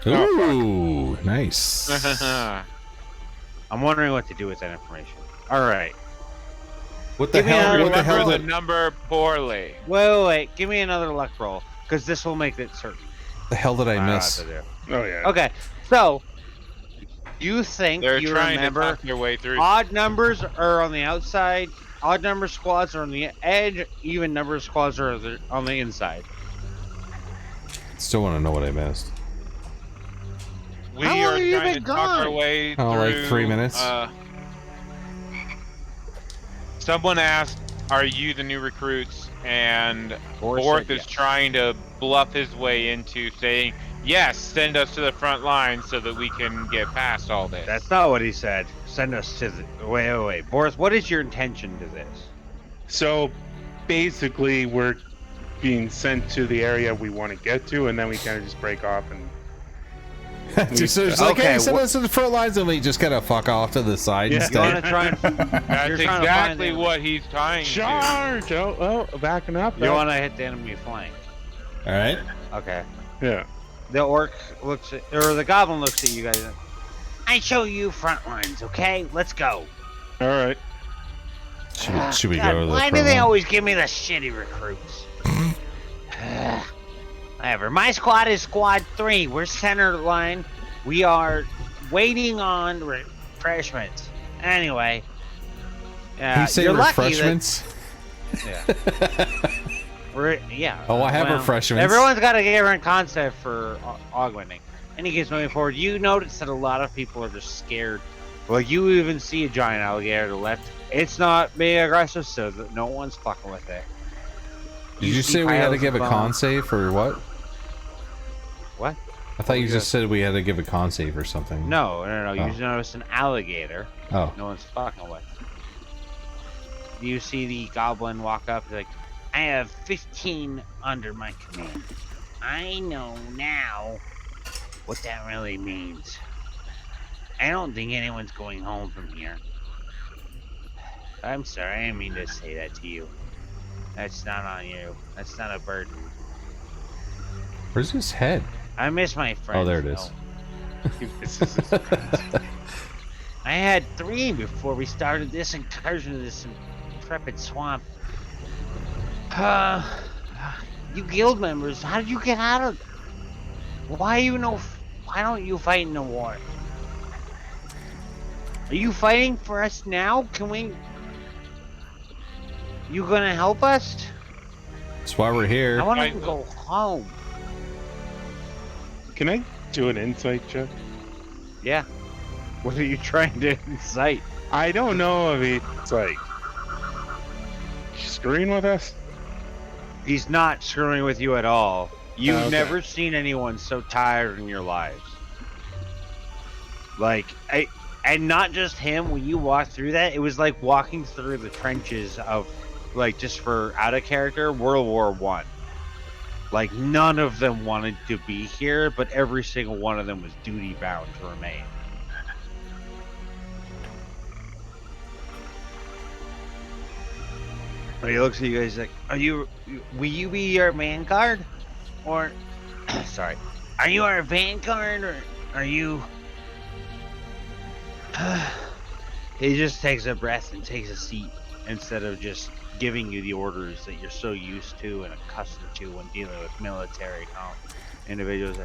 Ooh, nice. I'm wondering what to do with that information. All right. What the Give me hell? another What the hell? Remember the Did, number poorly. Wait. Give me another luck roll, because this will make it certain. the hell did I don't know miss? what to do. oh yeah. Okay, so you think They're you trying to remember talk their way through. odd numbers are on the outside, odd number squads are on the edge, even number squads are on the inside. Still want to know what I missed. We How long are have you trying to been talk our gone? way Oh, through. like 3 minutes? Someone asked, "Are you the new recruits?" And Boris Borth said is yes. trying to bluff his way into saying, "Yes, send us to the front line so that we can get past all this." That's not what he said. send us to the... Wait. Boris, what is your intention to this? So basically, we're being sent to the area we want to get to, and then we kind of just break off and. just like, Okay, hey, send us to the front lines, and we just kind of fuck off to the side Yeah. You instead. want to try and... That's You're trying to find exactly them. what he's trying to. Charge! Oh, backing up. You want to hit the enemy flank. All right. Okay. Yeah. The orc looks at... Or the goblin looks at you guys and... I show you front lines, okay? Let's go. All right. Should we God, go to the why do front they line? always give me the shitty recruits? Whatever. My squad is squad 3. We're center line. We are waiting on refreshments. Anyway. You say you're lucky refreshments? Yeah. Oh, I have refreshments. Everyone's got a different concept for augmenting. Any case, moving forward, you notice that a lot of people are just scared. Well, you even see a giant alligator to the left. It's not being aggressive, so that no one's fucking with it. Did you see say we had to piles give a of con bones. save for what? What? I thought you just said we had to give a con save or something. No. Oh. You just notice an alligator. Oh. No one's fucking with. You see the goblin walk up, like, I have 15 under my command. I know now what that really means. I don't think anyone's going home from here. I'm sorry, I didn't mean to say that to you. That's not on you. That's not a burden. Where's his head? I miss my friends. Oh, there it is. He misses his friends. I had 3 before we started this incursion to this intrepid swamp. You guild members, how did you get out of... Why don't you fight in the war? Are you fighting for us now? Can we... You gonna help us? That's why we're here. I wanna go home. Can I do an insight check? Yeah. What are you trying to incite? I don't know if it's like screwing with us. He's not screwing with you at all. You've Okay. never seen anyone so tired in your lives. Like, and not just him, when you walked through that, it was like walking through the trenches of, like, just for out of character, World War One. Like, none of them wanted to be here, but every single one of them was duty bound to remain. But he looks at you guys like, will you be our vanguard? Or, sorry, are you our vanguard, or are you... He just takes a breath and takes a seat instead of just giving you the orders that you're so used to and accustomed to when dealing with military individuals.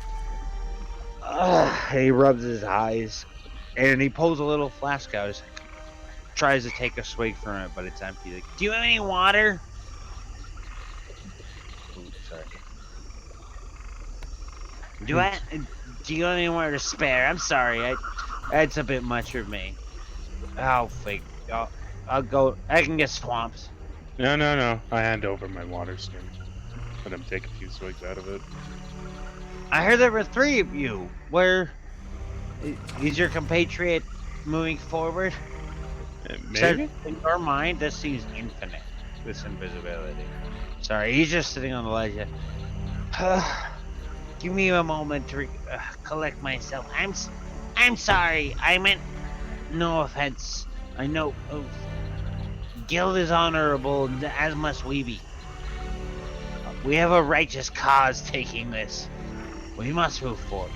He rubs his eyes and he pulls a little flask out. He's like, tries to take a swig from it, but it's empty. Like, do you have any water? Ooh, sorry. Do you have any water to spare? I'm sorry, that's a bit much for me. I'll go. I can get swamps. No. I hand over my water skin. Let him take a few swigs out of it. I heard there were 3 of you. Where is your compatriot moving forward? Maybe? In your mind, this seems infinite. This invisibility. Sorry, he's just sitting on the ledge. Give me a moment to collect myself. I'm sorry. I meant no offense. I know. Guild is honorable, as must we be. We have a righteous cause taking this. We must move forward.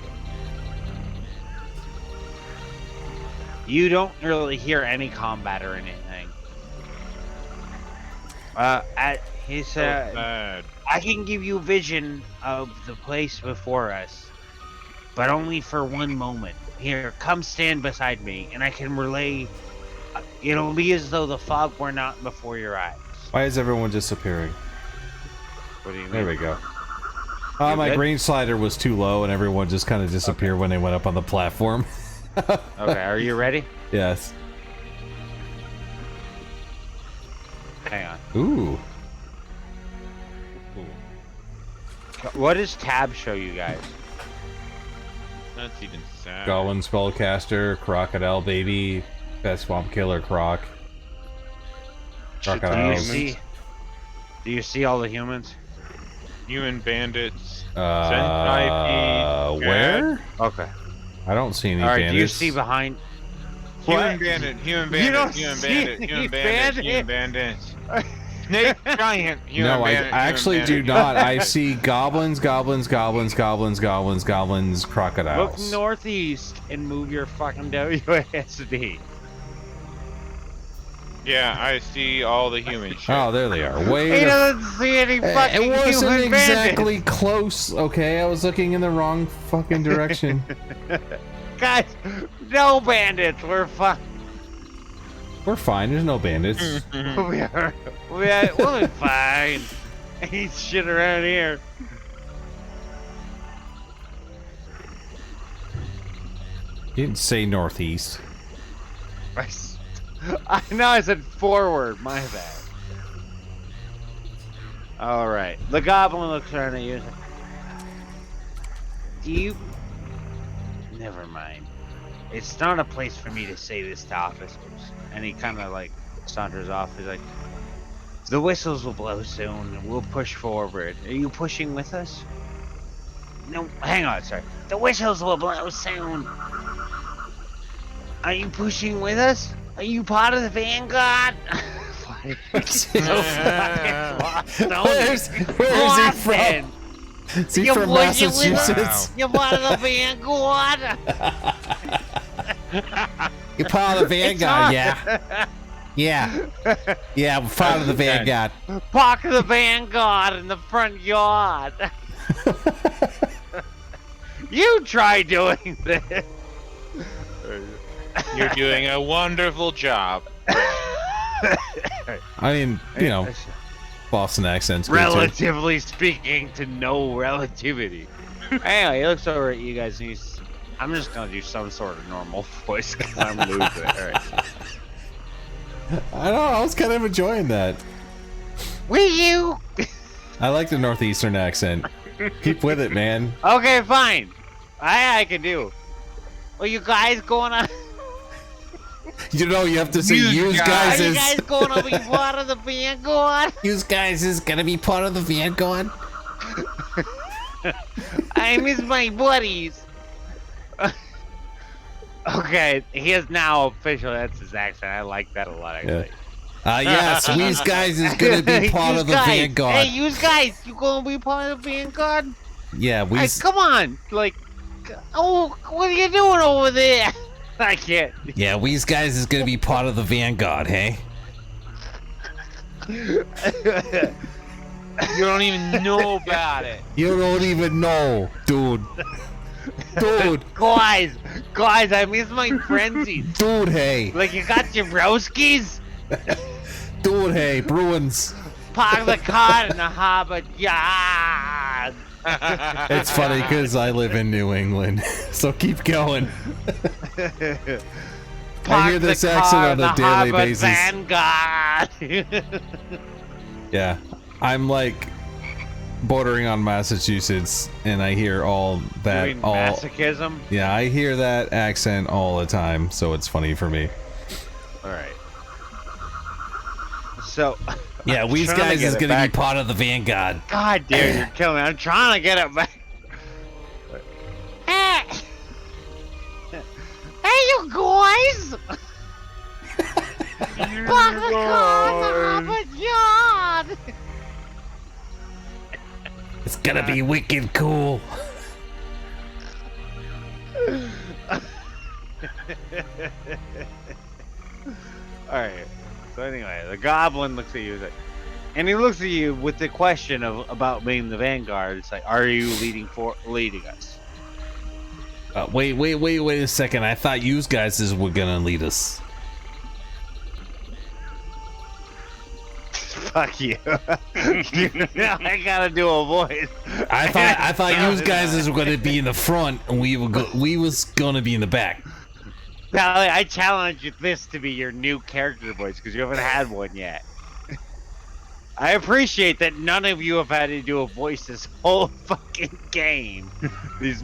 You don't really hear any combat or anything. He said, Bad. I can give you vision of the place before us, but only for one moment. Here, come stand beside me, and I can relay. It'll be as though the fog were not before your eyes. Why is everyone disappearing? What do you mean? There we go. You My good? range slider was too low, and everyone just kind of disappeared when they went up on the platform. Okay, are you ready? Yes. Hang on. Ooh. What does tab show you guys? That's even sad. Goblin spellcaster, crocodile baby, That swamp killer croc. Shit, Crocodiles. Do you see all the humans? Human bandits. Centipede, Where? Okay. I don't see any All right. bandits. Do you see behind? Human What? bandit, human You don't bandit, human see bandit, any human bandit, human bandit. Snake giant, human No, bandit. I actually human do bandit. not. I see goblins, goblins, crocodiles. Look northeast and move your fucking WSD. Yeah, I see all the human shit. Oh, there they are. Way He the doesn't see any fucking it wasn't human exactly close, okay? I was looking in the wrong fucking direction. bandits. Guys, no bandits. We're fine. We're fine, there's no bandits. We'll be fine. Ain't shit around here. You didn't say northeast. I know I said forward. My bad. All right. The goblin looks around at you. Do you? Never mind. It's not a place for me to say this to officers. And he kind of like saunters off. He's like, the whistles will blow soon, and we'll push forward. Are you pushing with us? No, hang on, sorry. The whistles will blow soon. Are you pushing with us? Are you part of the Vanguard? Where's he from? Is he from Massachusetts? You're part of the Vanguard? You're part of the Vanguard, yeah. Yeah. Yeah, we're part of the Vanguard. Park the Vanguard in the front yard. You try doing this. You're doing a wonderful job. I mean, you know, Boston accent's good too. Relatively speaking to no relativity. Anyway, he looks over at you guys and he's... I'm just gonna do some sort of normal voice because I'm losing it. Alright. I don't know, I was kind of enjoying that. Will you? I like the northeastern accent. Keep with it, man. Okay, fine. I can do. Well, you guys going on? You know, you have to say use guys Are you is... guys going to be part of the Vanguard? Use guys is gonna be part of the Vanguard. I miss my buddies. Okay, he is now official. That's his accent. I like that a lot, actually. Yes, these guys is gonna be part of the Vanguard. Hey, you guys, you gonna be part of the Vanguard? Yeah, we... Hey, come on, like, oh, what are you doing over there? I can't. Yeah, these guys is gonna be part of the Vanguard, hey? You don't even know about it. You don't even know, dude. Dude. Guys, I miss my frenzies. Dude, hey. Like, you got your broskies? Dude, hey, Bruins. Park the car in the harbor yard. It's funny because I live in New England, so keep going. I hear this accent on a daily basis. Vanguard. Yeah, I'm like bordering on Massachusetts, and I hear all that. You mean all masochism? Yeah, I hear that accent all the time, so it's funny for me. All right. So. Yeah, I'm these trying to guys get is it gonna back. be part of the Vanguard. God damn, you're killing me. I'm trying to get it back. Hey, you guys! Park the car in the yard. It's gonna be wicked cool. Alright. So anyway, the goblin looks at you and he looks at you with the question of about being the Vanguard. It's like, are you leading us? Wait a second. I thought you guys were gonna lead us. Fuck you. I gotta do a voice. I thought you guys were gonna be in the front, and we was gonna be in the back. Pally, I challenge this to be your new character voice because you haven't had one yet. I appreciate that none of you have had to do a voice this whole fucking game. This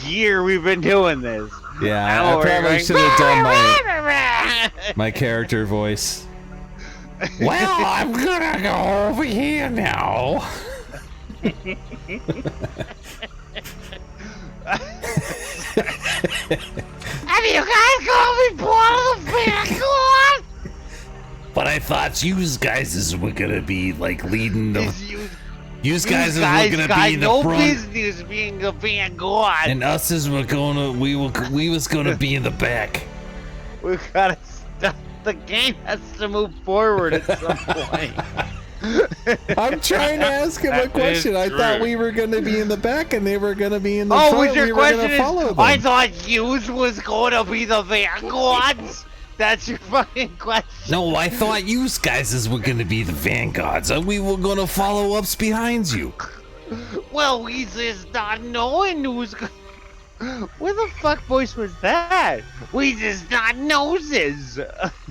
year we've been doing this. Yeah, I'm I over here probably going, should have done my character voice. Well, I'm gonna go over here now. Have you guys gonna be part of the Vanguard? But I thought you guys were gonna be like leading the. You guys were gonna be in the no front, business being the Vanguard. and us is we was gonna be in the back. We gotta stop. The game has to move forward at some point. I'm trying to ask him a That question. is I thought true. we were gonna be in the back, and they were gonna be in the Oh, front. was your we were question gonna follow is, them. I thought yous was gonna be the Vanguards? That's your fucking question? No, I thought you guys were gonna be the vanguards, and we were gonna follow up behind you. Well, we just not knowing who's gonna... Where the fuck voice was that? We just not noses.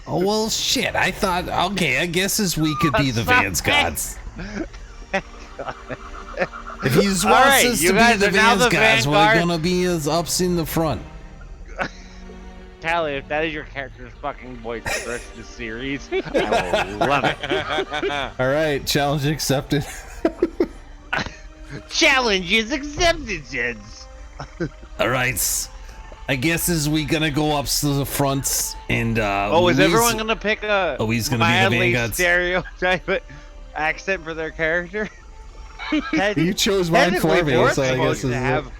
Oh well, shit. I thought, okay, I guess as we could be the vanguards. If he wants right, us you to be guys the are now the vanguards, we're vanguard. gonna be as ups in the front. Tally, if that is your character's fucking voice for the rest of the series, I will love it. All right, challenge accepted. Challenges accepted, Jeds. All right, I guess as we gonna go up to the front and Oh, is everyone gonna pick a Louise gonna be the mildly vanguards. stereotype accent for their character? You chose mine for me, Borth's so I supposed guess to it's have.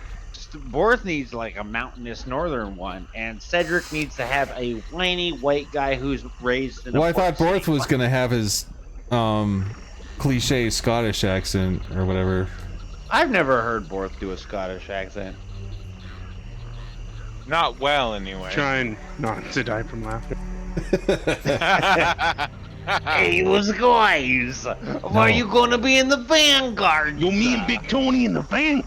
Borth needs like a mountainous northern one, and Cedric needs to have a whiny white guy who's raised in a. Well, I thought port Borth city. was gonna have his cliche Scottish accent or whatever. I've never heard Borth do a Scottish accent. Not well, anyway. Trying not to die from laughter. Hey, what's guys? Are you gonna be in the Vanguard? Yo, me and Big Tony in the van.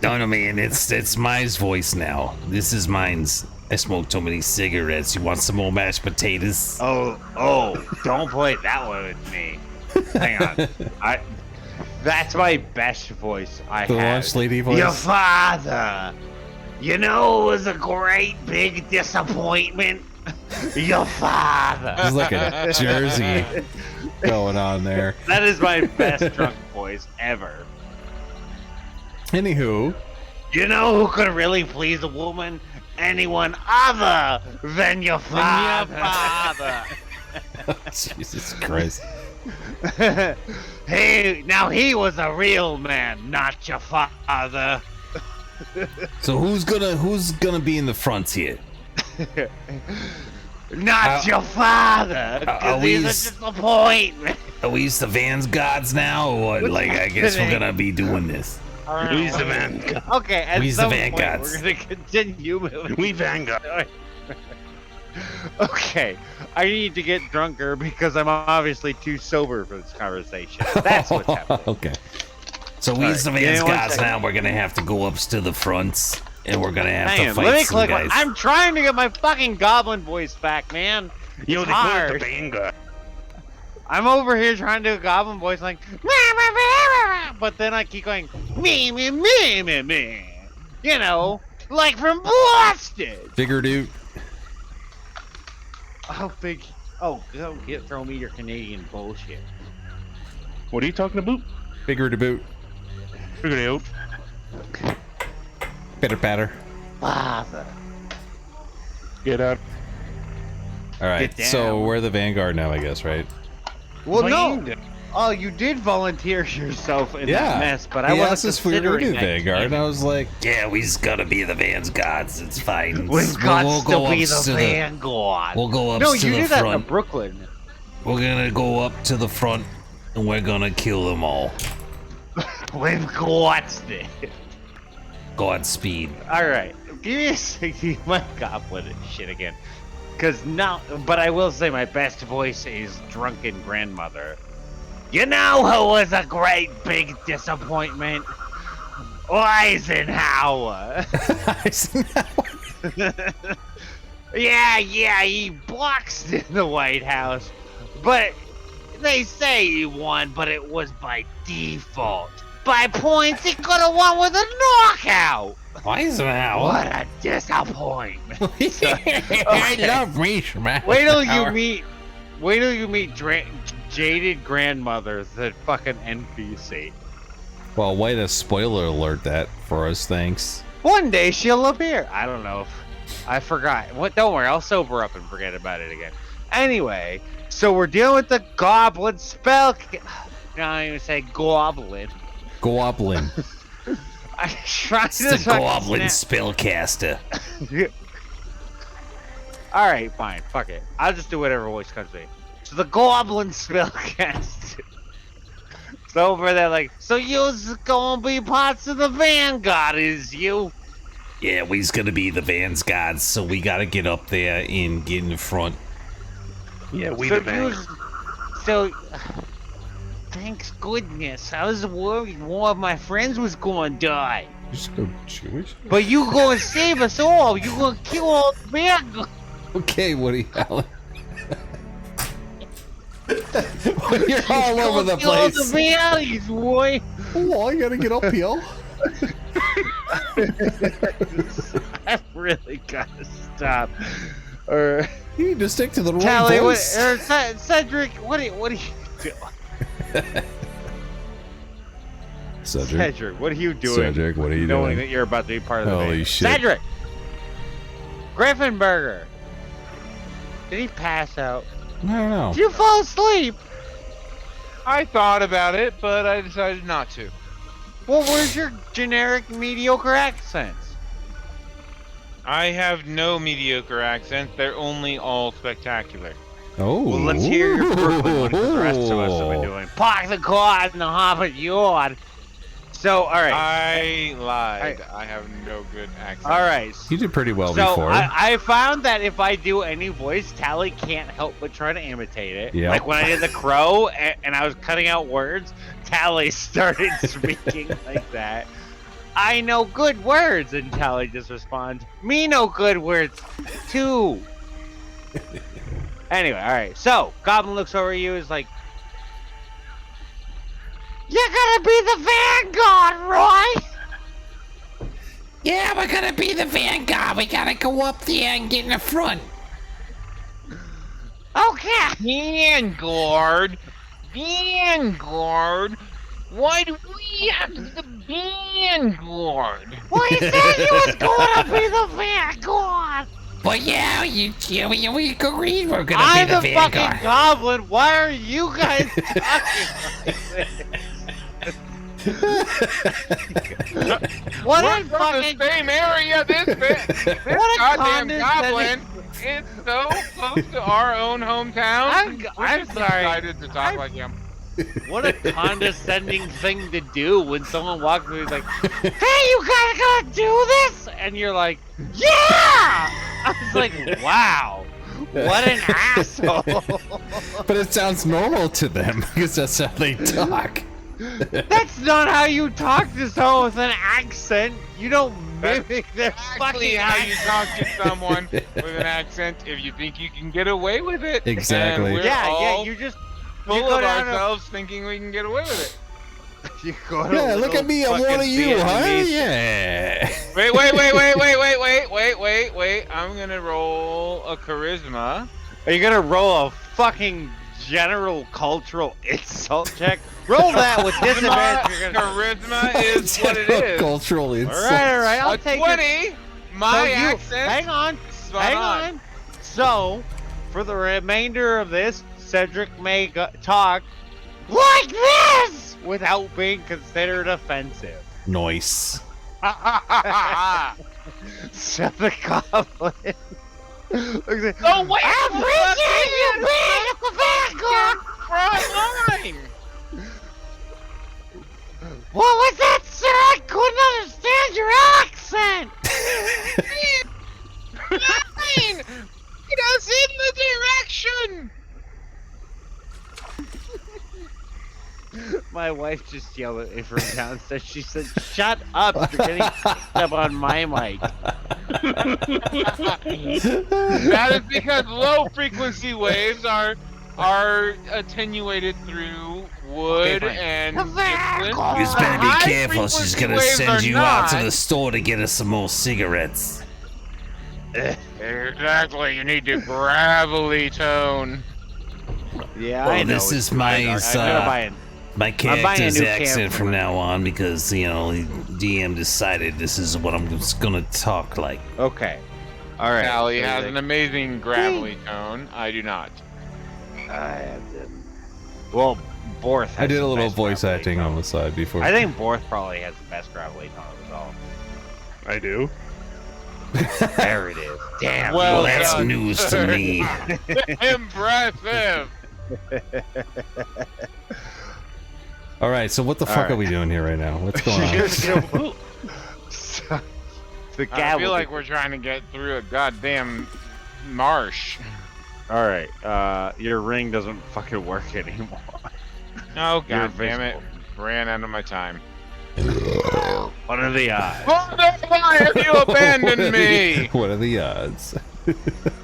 No, man, it's mine's voice now. This is mine's. I smoked too many cigarettes. You want some more mashed potatoes? Oh, don't play that one with me. Hang on. That's my best voice I The have. lunch lady voice? Your father. You know, it was a great big disappointment. Your father. There's like a Jersey going on there. That is my best drunk voice ever. Anywho. You know who could really please a woman? Anyone other than your father. Jesus Christ. Hey, now he was a real man, not your father. So who's gonna be in the front here? Not your father, because he's a disappointment. Are we the Van's gods now, or what? Like, I guess we're gonna be doing this. Who's the van? Okay, at We's the some point Vanguards. we're gonna continue moving. We Vanguard. Okay, I need to get drunker because I'm obviously too sober for this conversation. That's what's happening. Okay. So we All the right, Van's give me 1 gods second. now. We're gonna have to go up to the front, and we're gonna have Hang to on, fight let me some click. guys. I'm trying to get my fucking goblin voice back, man. Yo, It's they call it hard. the Vanguard. I'm over here trying to do a goblin voice like, but then I keep going, me. You know, like from Boston. Bigger dude. Oh, big. Oh, don't throw me your Canadian bullshit. What are you talking about? Bigger to boot. Figure it out. Pitter patter. Father. Get out. All right. Get So down. we're the Vanguard now, I guess, right? Well, no. Vanguard. Oh, you did volunteer yourself in that mess, but I he wasn't asked us if we were considering the that. Vanguard, and I was like, "Yeah, we's gotta be the Van's gods. It's fine. We've got We'll to go be up the to Vanguard. We'll go up No, to you the did that in front. Brooklyn. We're gonna go up to the front, and we're gonna kill them all. We've got this. Godspeed." All right, give me a second. My goblin and shit again. Cause now, but I will say my best voice is drunken grandmother. You know who was a great big disappointment? Eisenhower. Yeah, he boxed in the White House, but they say he won, but it was by default. by points. He could have won with a knockout. Weisenhower. What a disappointment. I love me, man. Wait till you meet. Wait till you meet jaded grandmother, the fucking NPC. Well, way to spoiler alert that for us, thanks. One day she'll appear. I don't know. I forgot. What? Don't worry. I'll sober up and forget about it again. Anyway, so we're dealing with the goblin spell. Don't even say goblin. Goblin. I tried It's the goblin spellcaster. All right, fine. Fuck it. I'll just do whatever voice comes to me. So the goblin spellcaster. So over there, like, so you's gonna be parts of the vanguard, is you? Yeah, we's gonna be the vanguard, so we gotta get up there and get in front. Yeah, we So the bang. So, thanks goodness. I was worried one of my friends was gonna die. Just go Jewish. But you gonna save us all. You gonna kill all the vanguard. Okay, Woody Allen. You're all over the Kill all the place. valleys, boy. Oh, I gotta get uphill. I really gotta stop. Or You need to stick to the right Tally, voice. Cedric, what are you doing? Cedric, what are you doing? Cedric, what are you Knowing doing? that you're about to be part of the Holy band. shit. Cedric! Griffinberger! Did he pass out? I don't know. Did you fall asleep? I thought about it, but I decided not to. Well, where's your generic mediocre accents? I have no mediocre accents. They're only all spectacular. Oh. Well, let's hear your Brooklyn one, because the rest of us have been doing. Park the car in the Harvard yard. So, alright. I lied. I have no good accent. Alright. You did pretty well So, before. I found that if I do any voice, Tally can't help but try to imitate it. Yep. Like when I did the crow and I was cutting out words, Tally started speaking like that. I know good words, and Tally just responds, me know good words, too. Anyway, alright. So, Goblin looks over at you, is like, you're gonna be the vanguard, Roy! Yeah, we're gonna be the vanguard. We gotta go up there and get in the front. Okay. Vanguard? Vanguard? Why do we have to be the vanguard? Well, he said he was gonna be the vanguard! But yeah, we agreed we're gonna I'm be the the vanguard. fucking goblin. Why are you guys talking like this? What We're a from fucking the same area. This what a goddamn condescending. goblin is so close to our own hometown. I'm just sorry. Decided to talk like him. What a condescending thing to do when someone walks through and is like, "Hey, you guys gonna do this?" And you're like, "Yeah!" I was like, "Wow, what an asshole!" But it sounds normal to them because that's how they talk. That's not how you talk to someone with an accent. You don't mimic their Exactly fucking how you accent. talk to someone with an accent if you think you can get away with it. Exactly. And we're Yeah, all you just full go of down to- ourselves thinking we can get away with it. you go to Yeah, a look at little me. I'm one of fucking you, huh? Vietnamese- Yeah. Wait. I'm gonna roll a charisma. Are you gonna roll a fucking general cultural insult check? Roll that with disadvantage. You're gonna... Charisma is what it is. Cultural All insult. right. I'll A take 20. it. My So you- accent. Hang on. Spot Hang on. on. So, for the remainder of this, Cedric may talk like this without being considered offensive. Nice. So the goblin. Oh wait! I appreciate you being the vanguard. Front line. What was that, sir? I couldn't understand your accent. Line. Get us in the direction. My wife just yelled at me from downstairs. She said, "Shut up! You're getting picked up on my mic." That is because low frequency waves are are attenuated through wood fine. and The van gypsum. god! You just better be High careful. She's frequency gonna waves send are you out to not. the store to get us some more cigarettes. Exactly. You need to gravelly tone. Yeah, Well, I know. this it's is my, I'm gonna buy it. My buying a character's new accent camera. from now on because, you know, DM decided this is what I'm just gonna talk like. Okay. All right. Callie so has like- an amazing gravelly tone. I do not. Well, Borth has I did the a little best voice gravelly acting tone. on the side before. I think Borth probably has the best gravelly tone of us all. I do. There it is. Damn. Well, Well, that's done, news sir. to me. Impressive. All right, so what the All fuck right. are we doing here right now? What's going on? The I gavel. feel like we're trying to get through a goddamn marsh. All right. Your ring doesn't fucking work anymore. Oh You're god damn it! invisible. Ran out of my time. What are the odds? Oh no! Why have you abandoned me? What are the odds?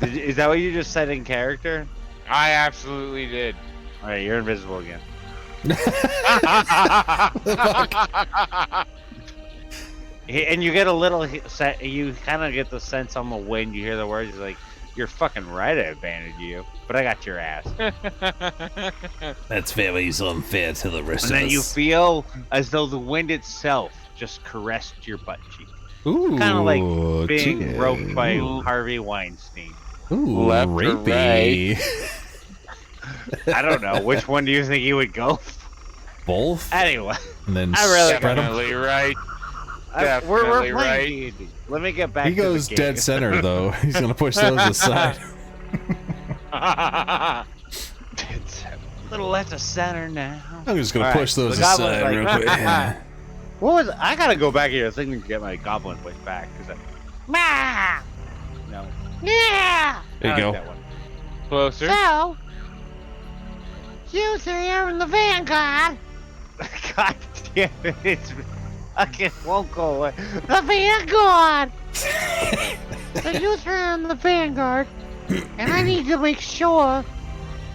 Is that what you just said in character? I absolutely did. All right, you're invisible again. And you get a little you kind of get the sense on the wind. You hear the words. You're like, "You're fucking right. I abandoned you, but I got your ass." That's very unfair to the rest And of then us. you feel as though the wind itself just caressed your butt cheek, Ooh, kind of like being chicken. roped by Harvey Weinstein. Ooh, Left or rapey. I don't know which one do you think you would go? Both, Anyway, and then I really spread 'em. Definitely right. we're Definitely playing right. D&D. Let me get back. He to the goes game. dead center though. He's gonna push those aside. Dead center. Little left of center now. I'm just gonna All right, push those the goblin's aside like- real quick. Yeah. What was? I gotta go back here. I think to get my goblin voice back because Ma! no. Yeah! There I you like go. that one. Closer. So, you three are in the Vanguard. God damn it! It's fucking won't go away. The Vanguard! So you three are in the Vanguard, and I need to make sure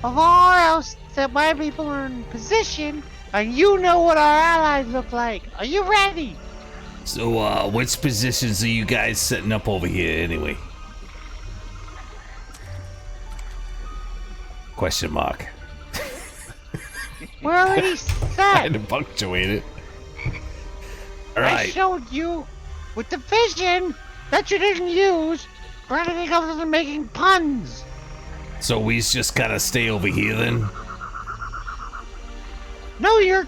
of all else that my people are in position, and you know what our allies look like. Are you ready? So, which positions are you guys setting up over here anyway? Question mark. We're already I set. had to punctuate it. All I right. showed you with the vision that you didn't use for anything other than making puns. So we just gotta stay over here then? No, you're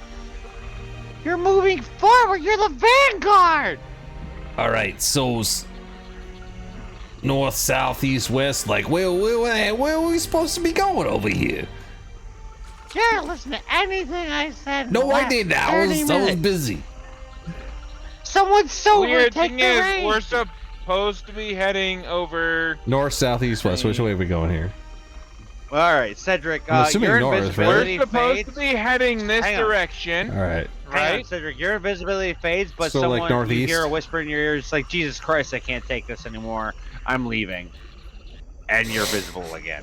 moving forward. You're the Vanguard. All right. So north, south, east, west. Like where are we supposed to be going over here? You didn't listen to anything I said. in the No, I last didn't. I 30 was minutes. busy. Someone sober, Weird take thing the is, reins. we're supposed to be heading over. North, south, east, west. Which way are we going here? All right, Cedric. I'm assuming your north, right? invisibility We're supposed fades. to be heading this Hang on. direction, All right. Hang on, right? Cedric. Your invisibility fades, but So, like, someone you northeast? hear a whisper in your ear. It's like, Jesus Christ, I can't take this anymore. I'm leaving, and you're visible again.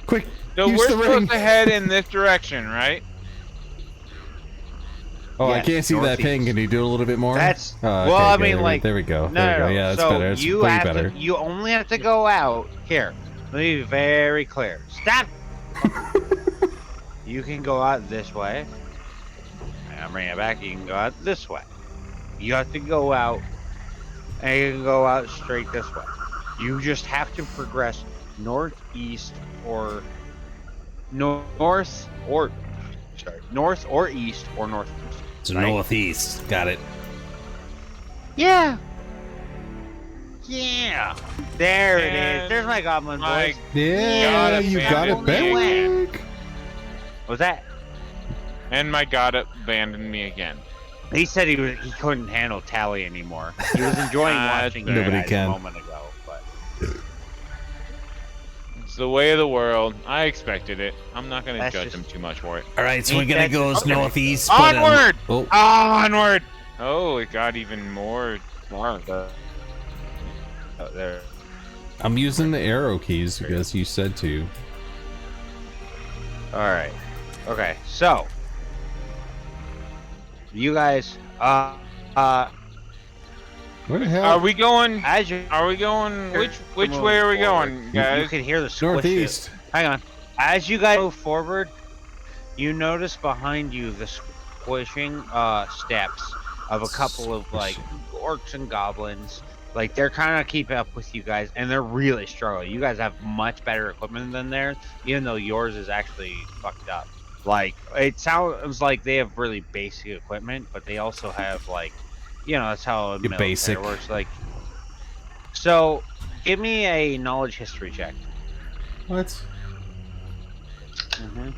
Quick. So use we're the ring. supposed to head in this direction, right? Oh, I Yes, can't see that northeast. ping. Can you do it a little bit more? That's- Oh, well, I okay, mean, there, like- there we go. No, There we no, go. Yeah, that's so better. That's you way have better. To, you only have to go out here. Let me be very clear. Stop. You can go out this way. And I'm bringing it back. You can go out this way. You have to go out, and you can go out straight this way. You just have to progress northeast or north or east or northeast. So Right. northeast. Got it. Yeah. Yeah. There it is. And There's my goblin my- voice. Yeah, Gotta you got it abandon back. What was that? And my god abandoned me again. He said he couldn't handle Tally anymore. He was enjoying watching you Nobody guys can. a moment ago, but It's the way of the world. I expected it. I'm not gonna That's judge just- him too much for it. All right. So He we're gonna said- go okay. northeast. but, Onward! Oh, Onward! Oh, it got even more. there. I'm using the arrow keys because you said to. All right. Okay. So, you guys, Where the hell? Are we going? as you Are we going? Which moving way are we forward, going, you guys? can hear the squishes. Northeast. Hang on. As you guys move forward, you notice behind you the squishing steps of a couple of like orcs and goblins. Like they're kind of keeping up with you guys, and they're really struggling. You guys have much better equipment than theirs, even though yours is actually fucked up. Like it sounds like they have really basic equipment, but they also have like, that's how a Your military basic. works. Like, so give me a knowledge history check. What? Mm-hmm.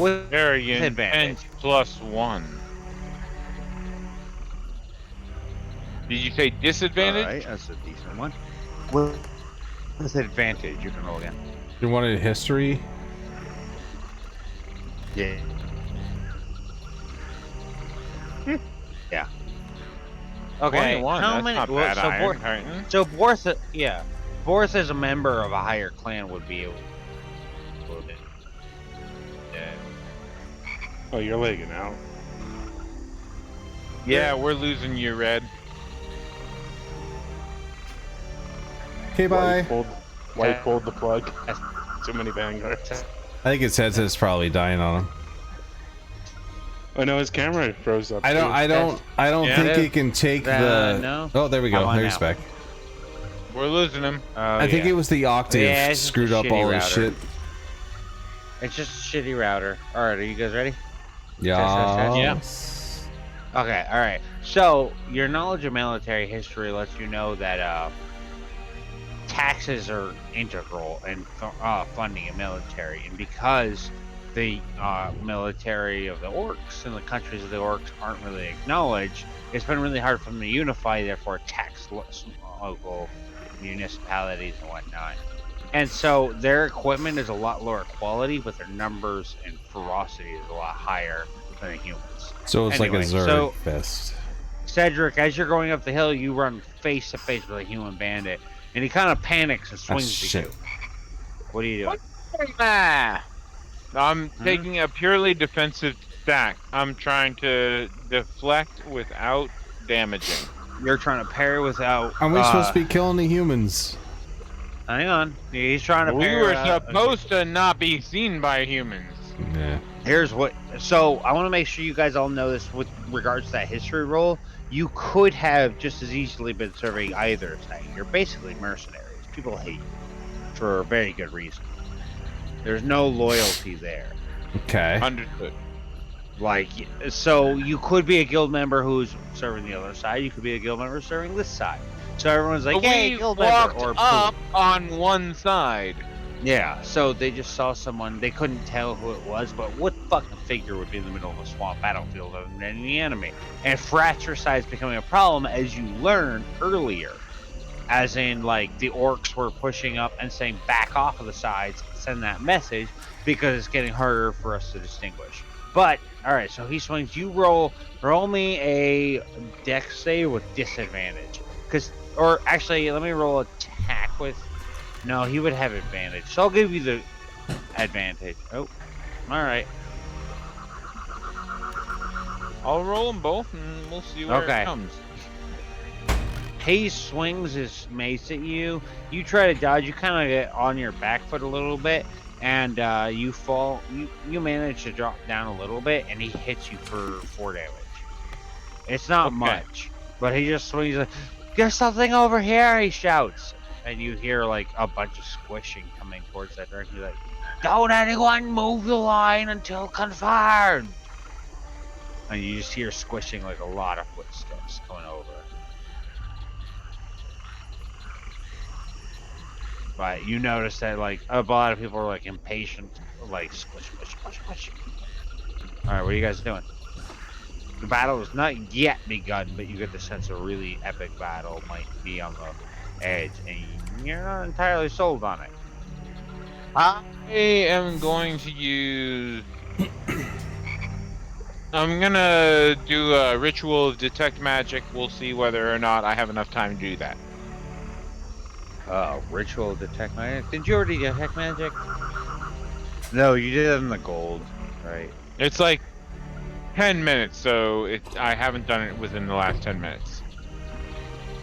With Arrogant advantage. and +1. Did you say disadvantage? All right, that's a decent one. With advantage, you can roll again. You wanted history? Yeah. Yeah. Okay. 21, How that's many? not well, bad, so, Iron Titan. so Borth, yeah, Borth as a member of a higher clan would be able to. Oh, you're lagging out. Yeah, we're losing you, Red. Okay, bye. Why you pulled the plug? Too many vanguards. I think his headset's probably dying on him. Oh no, his camera froze up. I don't Yeah. think he can take the. No. Oh, there we go. How on There's now? back. We're losing him. I think it was the octave Yeah, it's just screwed a up shitty all his router. shit. It's just a shitty router. All right, are you guys ready? Yeah. Yeah. Okay, all right. So your knowledge of military history lets you know that taxes are integral in funding a military, and because the military of the orcs and the countries of the orcs aren't really acknowledged, it's been really hard for them to unify. Therefore, tax local municipalities and whatnot. And so their equipment is a lot lower quality, but their numbers and ferocity is a lot higher than the humans. So it's Anyway, like a Zerg so- fest. Cedric, as you're going up the hill, you run face to face with a human bandit, and he kind of panics and swings at shit. you. What are you doing? I'm taking a purely defensive stack. I'm trying to deflect without damaging. You're trying to parry without. Are we supposed to be killing the humans? Hang on. He's trying to We parry. were supposed to not be seen by humans. Yeah. Here's what. So I want to make sure you guys all know this with regards to that history roll. You could have just as easily been serving either side. You're basically mercenaries. People hate you for a very good reason. There's no loyalty there. Okay. Understood. Like, so you could be a guild member who's serving the other side. You could be a guild member serving this side. So everyone's like, But "Hey, we guild member!" walked Or up "Boom." on one side. Yeah. So they just saw someone. They couldn't tell who it was, but what fucking figure would be in the middle of a swamp battlefield other than any enemy? And fratricide is becoming a problem, as you learned earlier. As in, like, the orcs were pushing up and saying, "Back off of the sides," send that message, because it's getting harder for us to distinguish. But all right, so he swings. You roll me a dex save with disadvantage, or actually, let me roll attack with. No, he would have advantage, so I'll give you the advantage. Oh, all right. I'll roll them both, and we'll see where Okay. it comes. He swings his mace at you. You try to dodge. You kind of get on your back foot a little bit, and you fall. You manage to drop down a little bit, and he hits you for 4 damage. It's not Okay. much, but he just swings. Like, "There's something over here!" He shouts, and you hear like a bunch of squishing coming towards that direction. You're like, "Don't anyone move the line until confirmed!" And you just hear squishing like a lot of footsteps coming over. But you notice that like a lot of people are like impatient, like squish, squish, squish, squish. All right, what are you guys doing? The battle has not yet begun, but you get the sense a really epic battle might be on the edge, and you're not entirely sold on it. I am going to use. I'm gonna do a ritual of detect magic. We'll see whether or not I have enough time to do that. Ritual detect magic. Did you already detect magic? No, you did it in the gold, right? It's like 10 minutes, so I haven't done it within the last 10 minutes.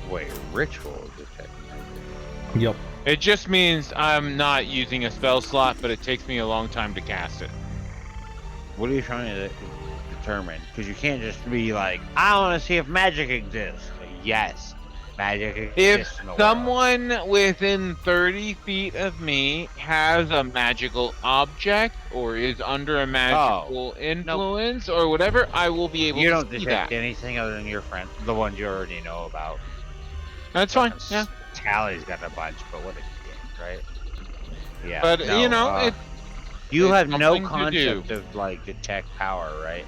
Wait, ritual detect magic. Yep. It just means I'm not using a spell slot, but it takes me a long time to cast it. What are you trying to determine? Because you can't just be like, I want to see if magic exists. Yes, magic If exists in the world. someone within 30 feet of me has a magical object or is under a magical influence or whatever, I will be able You to don't see detect that. anything other than your friend, the ones you already know about. That's fine. Yeah. Tally's got a bunch, but what a dick, right? Yeah. But no, you know, you it's have no something to do. concept of like detect power, right?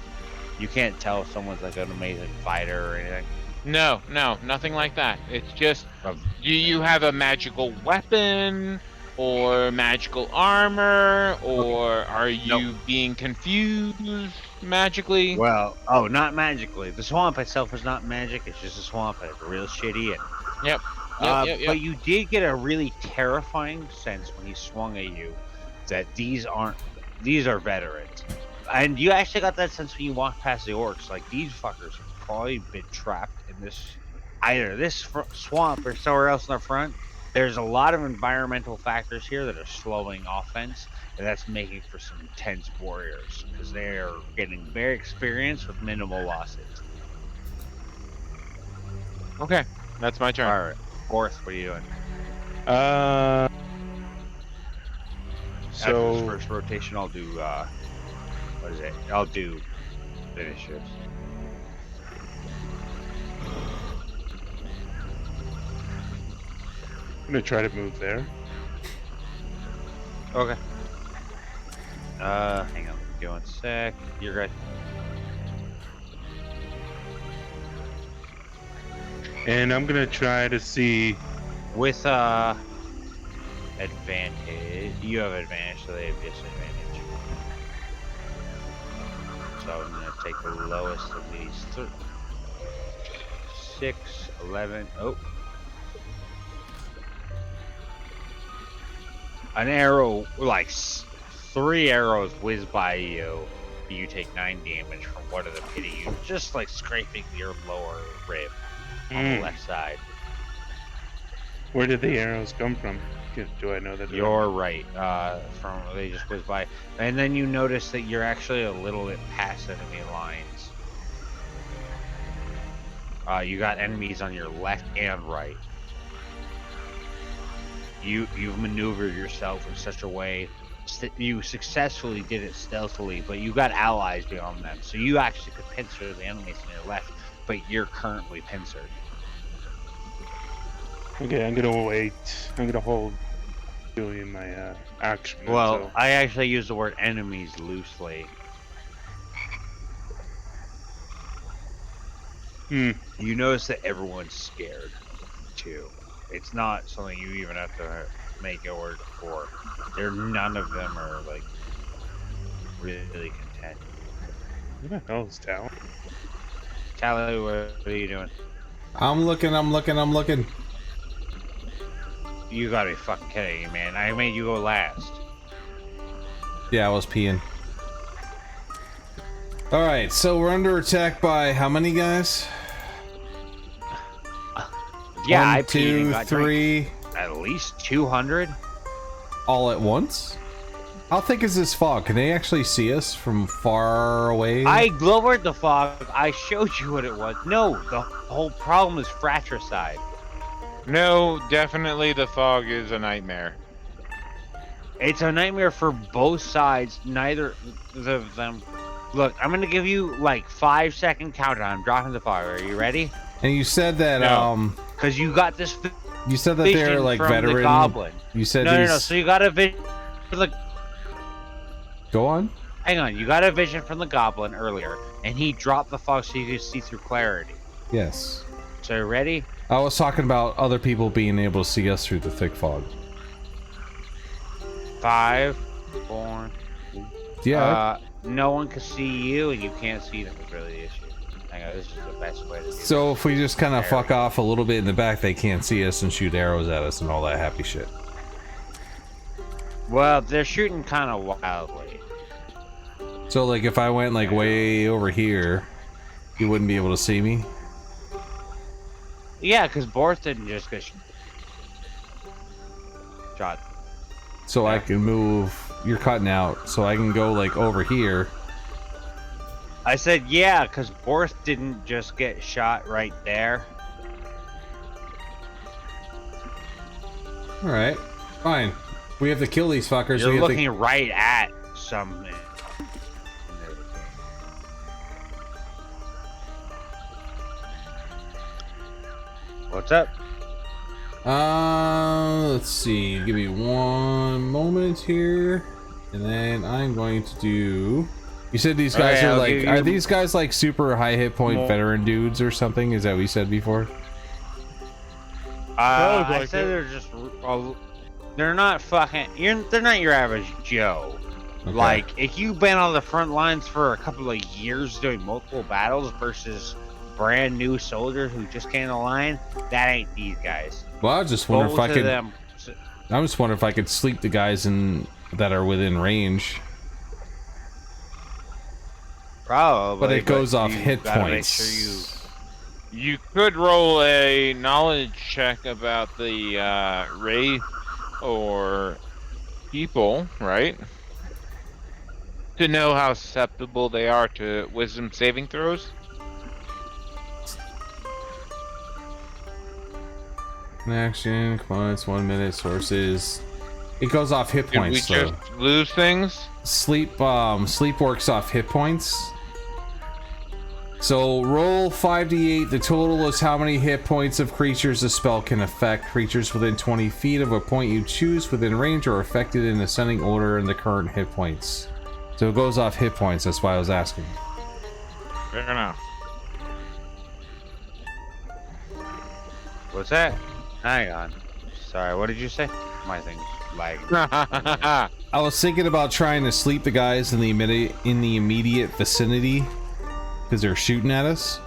You can't tell if someone's like an amazing fighter or anything. No, nothing like that. It's just Of- do you have a magical weapon or magical armor or are you being confused magically? Well, not magically. The swamp itself is not magic. It's just a swamp, and it's real shitty. And Yep. but you did get a really terrifying sense when he swung at you that these are veterans, and you actually got that sense when you walked past the orcs. Like these fuckers have probably been trapped in either this swamp or somewhere else in the front. There's a lot of environmental factors here that are slowing offense, and that's making for some intense warriors because they're getting very experienced with minimal losses. Okay, that's my turn. All right, Gorth, what are you doing? So After this first rotation, I'll do what is it? I'll do initiatives. I'm gonna try to move there. Okay. Hang on. Give 1 sec. You're good. And I'm gonna try to see. With advantage, you have advantage, so they have disadvantage. So I'm gonna take the lowest of these. 6, 11. Oh. An arrow, like 3 arrows whiz by you. You take 9 damage from one of them hitting you, just like scraping your lower rib on the left side. Where did the arrows come from? Do I know that? You're right. They just whiz by, and then you notice that you're actually a little bit past enemy lines. You got enemies on your left and right. You've maneuvered yourself in such a way you successfully did it stealthily, but you got allies beyond them, so you actually could pincer the enemies on your left, but you're currently pincered. Okay, I'm gonna wait. I'm gonna hold doing my action. Well, so. I actually use the word enemies loosely. You notice that everyone's scared, too. It's not something you even have to make a word for. None of them are, like, really content. Who the hell is Tal? Tally, what are you doing? I'm looking. You gotta be fucking kidding me, man. I made you go last. Yeah, I was peeing. Alright, so we're under attack by how many guys? Yeah, 1, I peed and 2, got 3. drank. At least 200? All at once? How thick is this fog? Can they actually see us from far away? I lowered the fog. I showed you what it was. No, the whole problem is fratricide. No, definitely the fog is a nightmare. It's a nightmare for both sides. Neither of them. Look, I'm gonna give you like 5-second countdown. I'm dropping the fog. Are you ready? And you said that Because you got this. You said that they're like from veteran. The goblin. You said no, these... no. So you got a vision. Go on. Hang on. You got a vision from the goblin earlier, and he dropped the fog so you could see through clarity. Yes. So you ready? I was talking about other people being able to see us through the thick fog. 5, 4. Yeah. No one can see you, and you can't see them. Is really the issue. Hang on, this is the best way to do So this. if we just kind of There fuck we go. off a little bit in the back, they can't see us and shoot arrows at us and all that happy shit. Well, they're shooting kind of wildly. So like if I went like way over here, you wouldn't be able to see me. Yeah, because Borth didn't just get shot. So I can move. You're cutting out, so I can go like over here. I said yeah, because Borth didn't just get shot right there. All right, fine. We have to kill these fuckers. You're we have looking right at something. What's up? Let's see. Give me one moment here, and then I'm going to do. You said these guys Alright, are I'll like. give Are you these guys like super high hit point more- veteran dudes or something? Is that what you said before? I like said it. they're just. They're not fucking. They're not your average Joe. Okay. Like, if you've been on the front lines for a couple of years doing multiple battles versus brand new soldiers who just came in the line, that ain't these guys. Well, I was just wondering if Both I of could. them. I'm just wondering if I could sleep the guys in that are within range. Probably. But it goes off you hit gotta points. Make sure You could roll a knowledge check about the wraith or people, right? To know how susceptible they are to wisdom saving throws. Action, components, 1 minute, sources. It goes off hit Did we points though. just lose things? Sleep works off hit points. So roll 5d8. The total is how many hit points of creatures the spell can affect. Creatures within 20 feet of a point you choose within range are affected in ascending order in the current hit points. So it goes off hit points. That's why I was asking. Fair enough. What's that? Hang on. Sorry, what did you say? My thing's lagging. I was thinking about trying to sleep the guys in the immediate vicinity because they're shooting at us,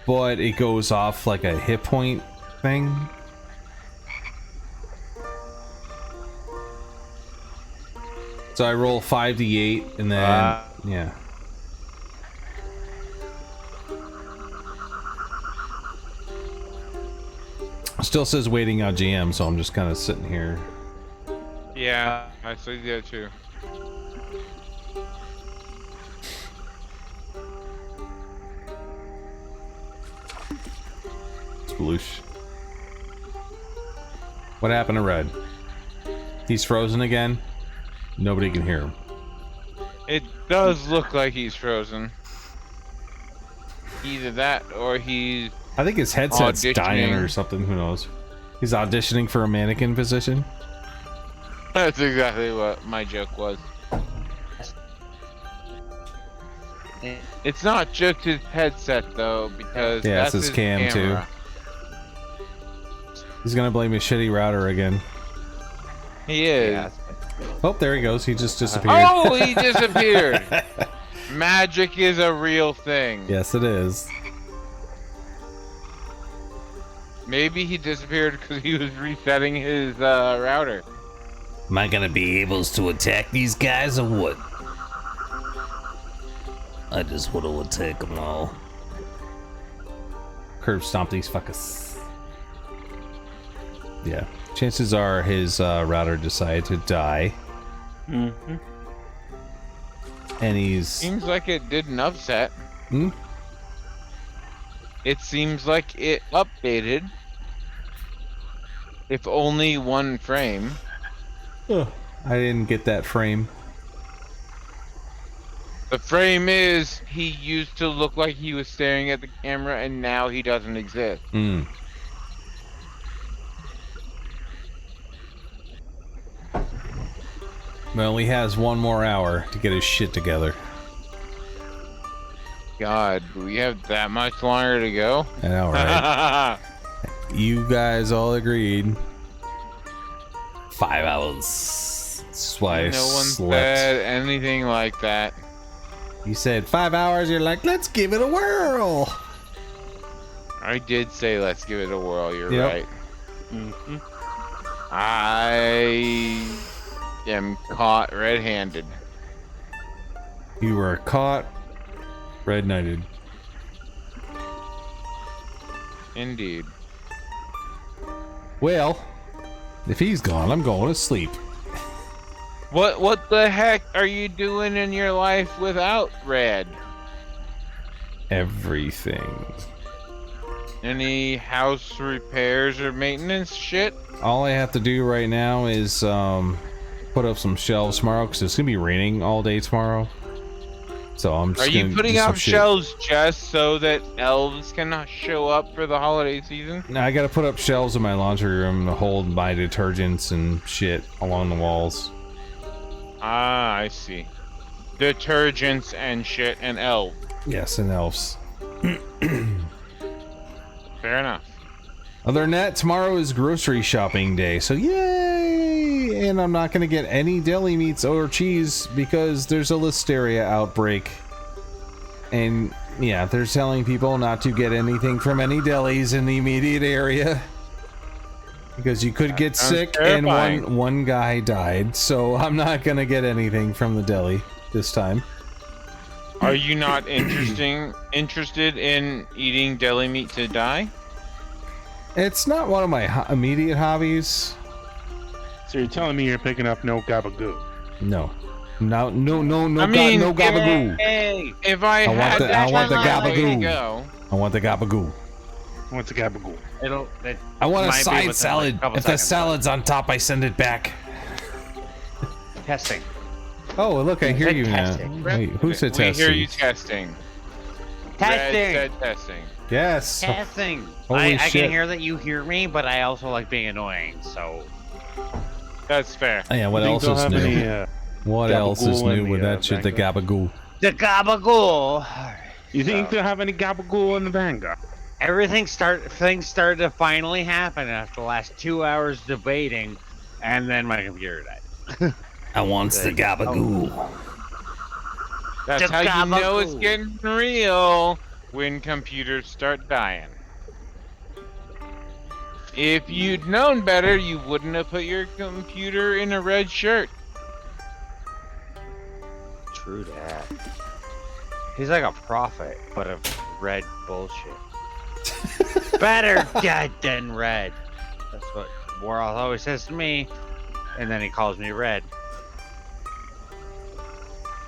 but it goes off like a hit point thing. So I roll 5d8 and then yeah. Still says waiting out GM, so I'm just kind of sitting here. Yeah, I see that too. Sploosh. What happened to Red? He's frozen again. Nobody can hear him. It does look like he's frozen. Either that or he's I think his headset's dying Auditioning. or something. Who knows? He's auditioning for a mannequin position. That's exactly what my joke was. It's not just his headset though, because Yeah, that's it's his cam, too. camera. He's gonna blame his shitty router again. He is. Yeah. Oh, there he goes. He just disappeared. Oh, he disappeared. Magic is a real thing. Yes, it is. Maybe he disappeared because he was resetting his router. Am I gonna be able to attack these guys or what? I just want to attack them all. Curb stomp these fuckers. Yeah. Chances are his router decided to die. Mm-hmm. And he's... Seems like it did an upset. Hmm? It seems like it updated. If only one frame. I didn't get that frame. The frame is he used to look like he was staring at the camera and now he doesn't exist. Hmm. Well, he has one more hour to get his shit together. God, do we have that much longer to go? I know, right? You guys all agreed. 5 hours. That's why I No one slept. said anything like that. You said 5 hours. You're like, let's give it a whirl. I did say let's give it a whirl. You're Yep. right. Mm-hmm. I am caught red-handed. You were caught red-knighted. Indeed. Well, if he's gone, I'm going to sleep. What the heck are you doing in your life without Red? Everything. Any house repairs or maintenance shit? All I have to do right now is put up some shelves tomorrow because it's gonna be raining all day tomorrow. So I'm just Are you gonna putting do some up shit. shelves just so that elves can show up for the holiday season? Now I gotta put up shelves in my laundry room to hold my detergents and shit along the walls. Ah, I see. Detergents and shit and elves. Yes, and elves. Fair enough. Other than that, tomorrow is grocery shopping day, so yay! And I'm not gonna get any deli meats or cheese because there's a listeria outbreak. And yeah, they're telling people not to get anything from any delis in the immediate area. Because you could get sounds sick terrifying. and one guy died, so I'm not gonna get anything from the deli this time. Are you not interested in eating deli meat to die? It's not one of my immediate hobbies. So you're telling me you're picking up no gabagoo? No. No I mean, no gabagoo. Hey, if I want had the- that I want the way to gabagoo. go. I want the gabagoo. What's a gabagoo? I want a might be side within, salad. like, a couple If the seconds, salad's on top, I send it back. Testing. Oh, look, I hear said you now. testing. Wait, who said We testing? hear you testing. Red said testing. Yes. Testing. Holy I shit. can hear that you hear me, but I also like being annoying, so. That's fair. Oh, yeah, what Think else they'll is have new? any, What else is gabagool in new with the, that shit? The Vanguard? gabagool. The gabagool. You think they'll have any gabagoo in the Vanguard? Things started to finally happen after the last 2 hours debating, and then my computer died. I wants the gabagoo. That's The how you know it's gabagool. getting real when computers start dying. If you'd known better, you wouldn't have put your computer in a red shirt. True that. He's like a prophet, but of red bullshit. Better dead than red. That's what Warhoth always says to me, and then he calls me red.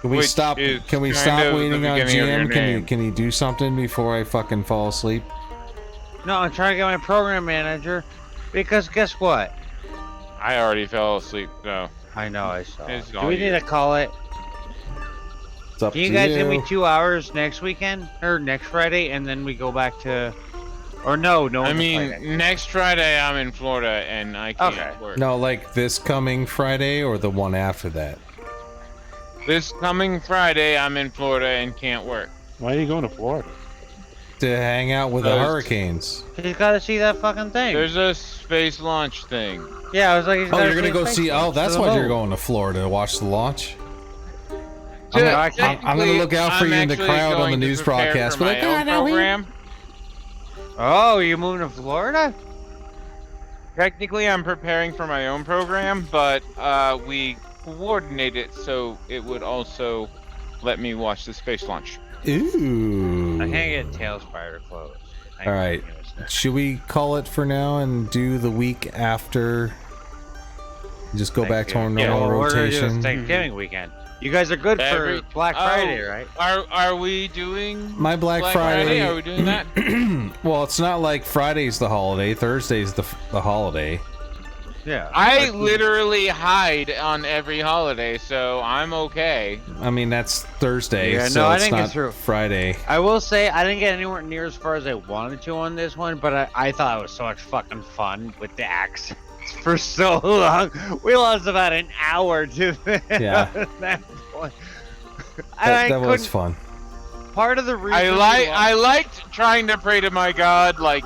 Can we Which stop? is Can we kind stop of the waiting on beginning of your GM? name. Can he do something before I fucking fall asleep? No, I'm trying to get my program manager, because guess what? I already fell asleep, so I know I saw. It's Do all we need you. to call it? It's up Can you to guys give me you. 2 hours next weekend or next Friday, and then we go back to? Or no, I one's mean, fighting. next Friday I'm in Florida and I can't Okay. work. No, like this coming Friday or the one after that? This coming Friday I'm in Florida and can't work. Why are you going to Florida? To hang out with the Because- hurricanes. He's got to see that fucking thing. There's a space launch thing. Yeah, I was like, he's Oh, gotta you're gonna see go the see. space Oh, launch that's to the why you're moon. going to Florida to watch the launch. Te- I can't- I'm gonna look out for technically, you in the I'm crowd on actually the going news to prepare broadcast. for Be my like, own "Ah, no, we-" program. Oh, you're moving to Florida? Technically, I'm preparing for my own program, but we coordinate it so it would also let me watch the space launch. Ooh. I can't get Talespire to close. All right. Should we call it for now and do the week after? Just go back to our Yeah, normal well, we're gonna do rotation. this Thanksgiving weekend. You guys are good Every- for Black Oh. Friday, right? Are we doing My Black Friday. Are we doing that? Well, it's not like Friday's the holiday. Thursday's the holiday. Yeah. I literally hide on every holiday, so I'm okay. I mean, that's Thursday, Yeah, so no, I it's didn't get not through. Friday. I will say I didn't get anywhere near as far as I wanted to on this one, but I thought it was so much fucking fun with the accents for so long. We lost about an hour to Yeah. that point. And I That was couldn't- fun. Part of the reason I liked trying to pray to my god like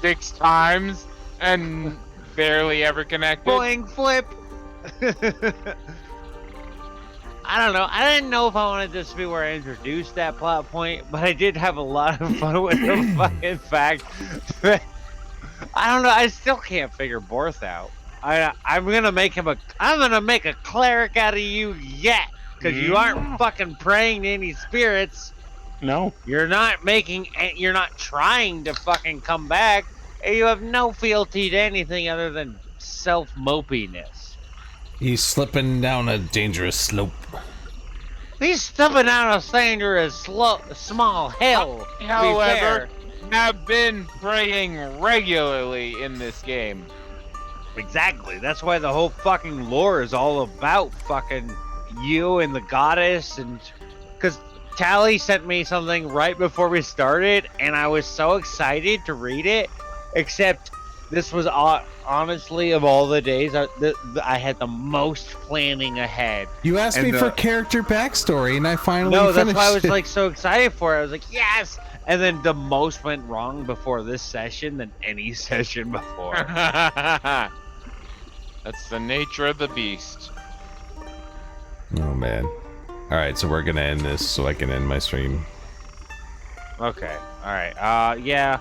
6 times and barely ever connected. boing flip. I don't know. I didn't know if I wanted this to be where I introduced that plot point, but I did have a lot of fun with the fucking fact that I don't know. I still can't figure Borth out. I'm gonna make him I'm gonna make a cleric out of you yet, because you aren't fucking praying to any spirits. No. You're not you're not trying to fucking come back. And you have no fealty to anything other than self-mopiness. He's slipping down a dangerous slope. He's stepping down a dangerous, small hill. To be However, fair. have been praying regularly in this game. Exactly. That's why the whole fucking lore is all about fucking you and the goddess, and because Tally sent me something right before we started, and I was so excited to read it. Except this was honestly, of all the days, I had the most planning ahead. You asked me for character backstory, and I finally No, that's finished why I was it. like so excited for it. I was like, yes. And then the most went wrong before this session than any session before. That's the nature of the beast. Oh man. All right, so we're gonna end this so I can end my stream. Okay. All right. Yeah.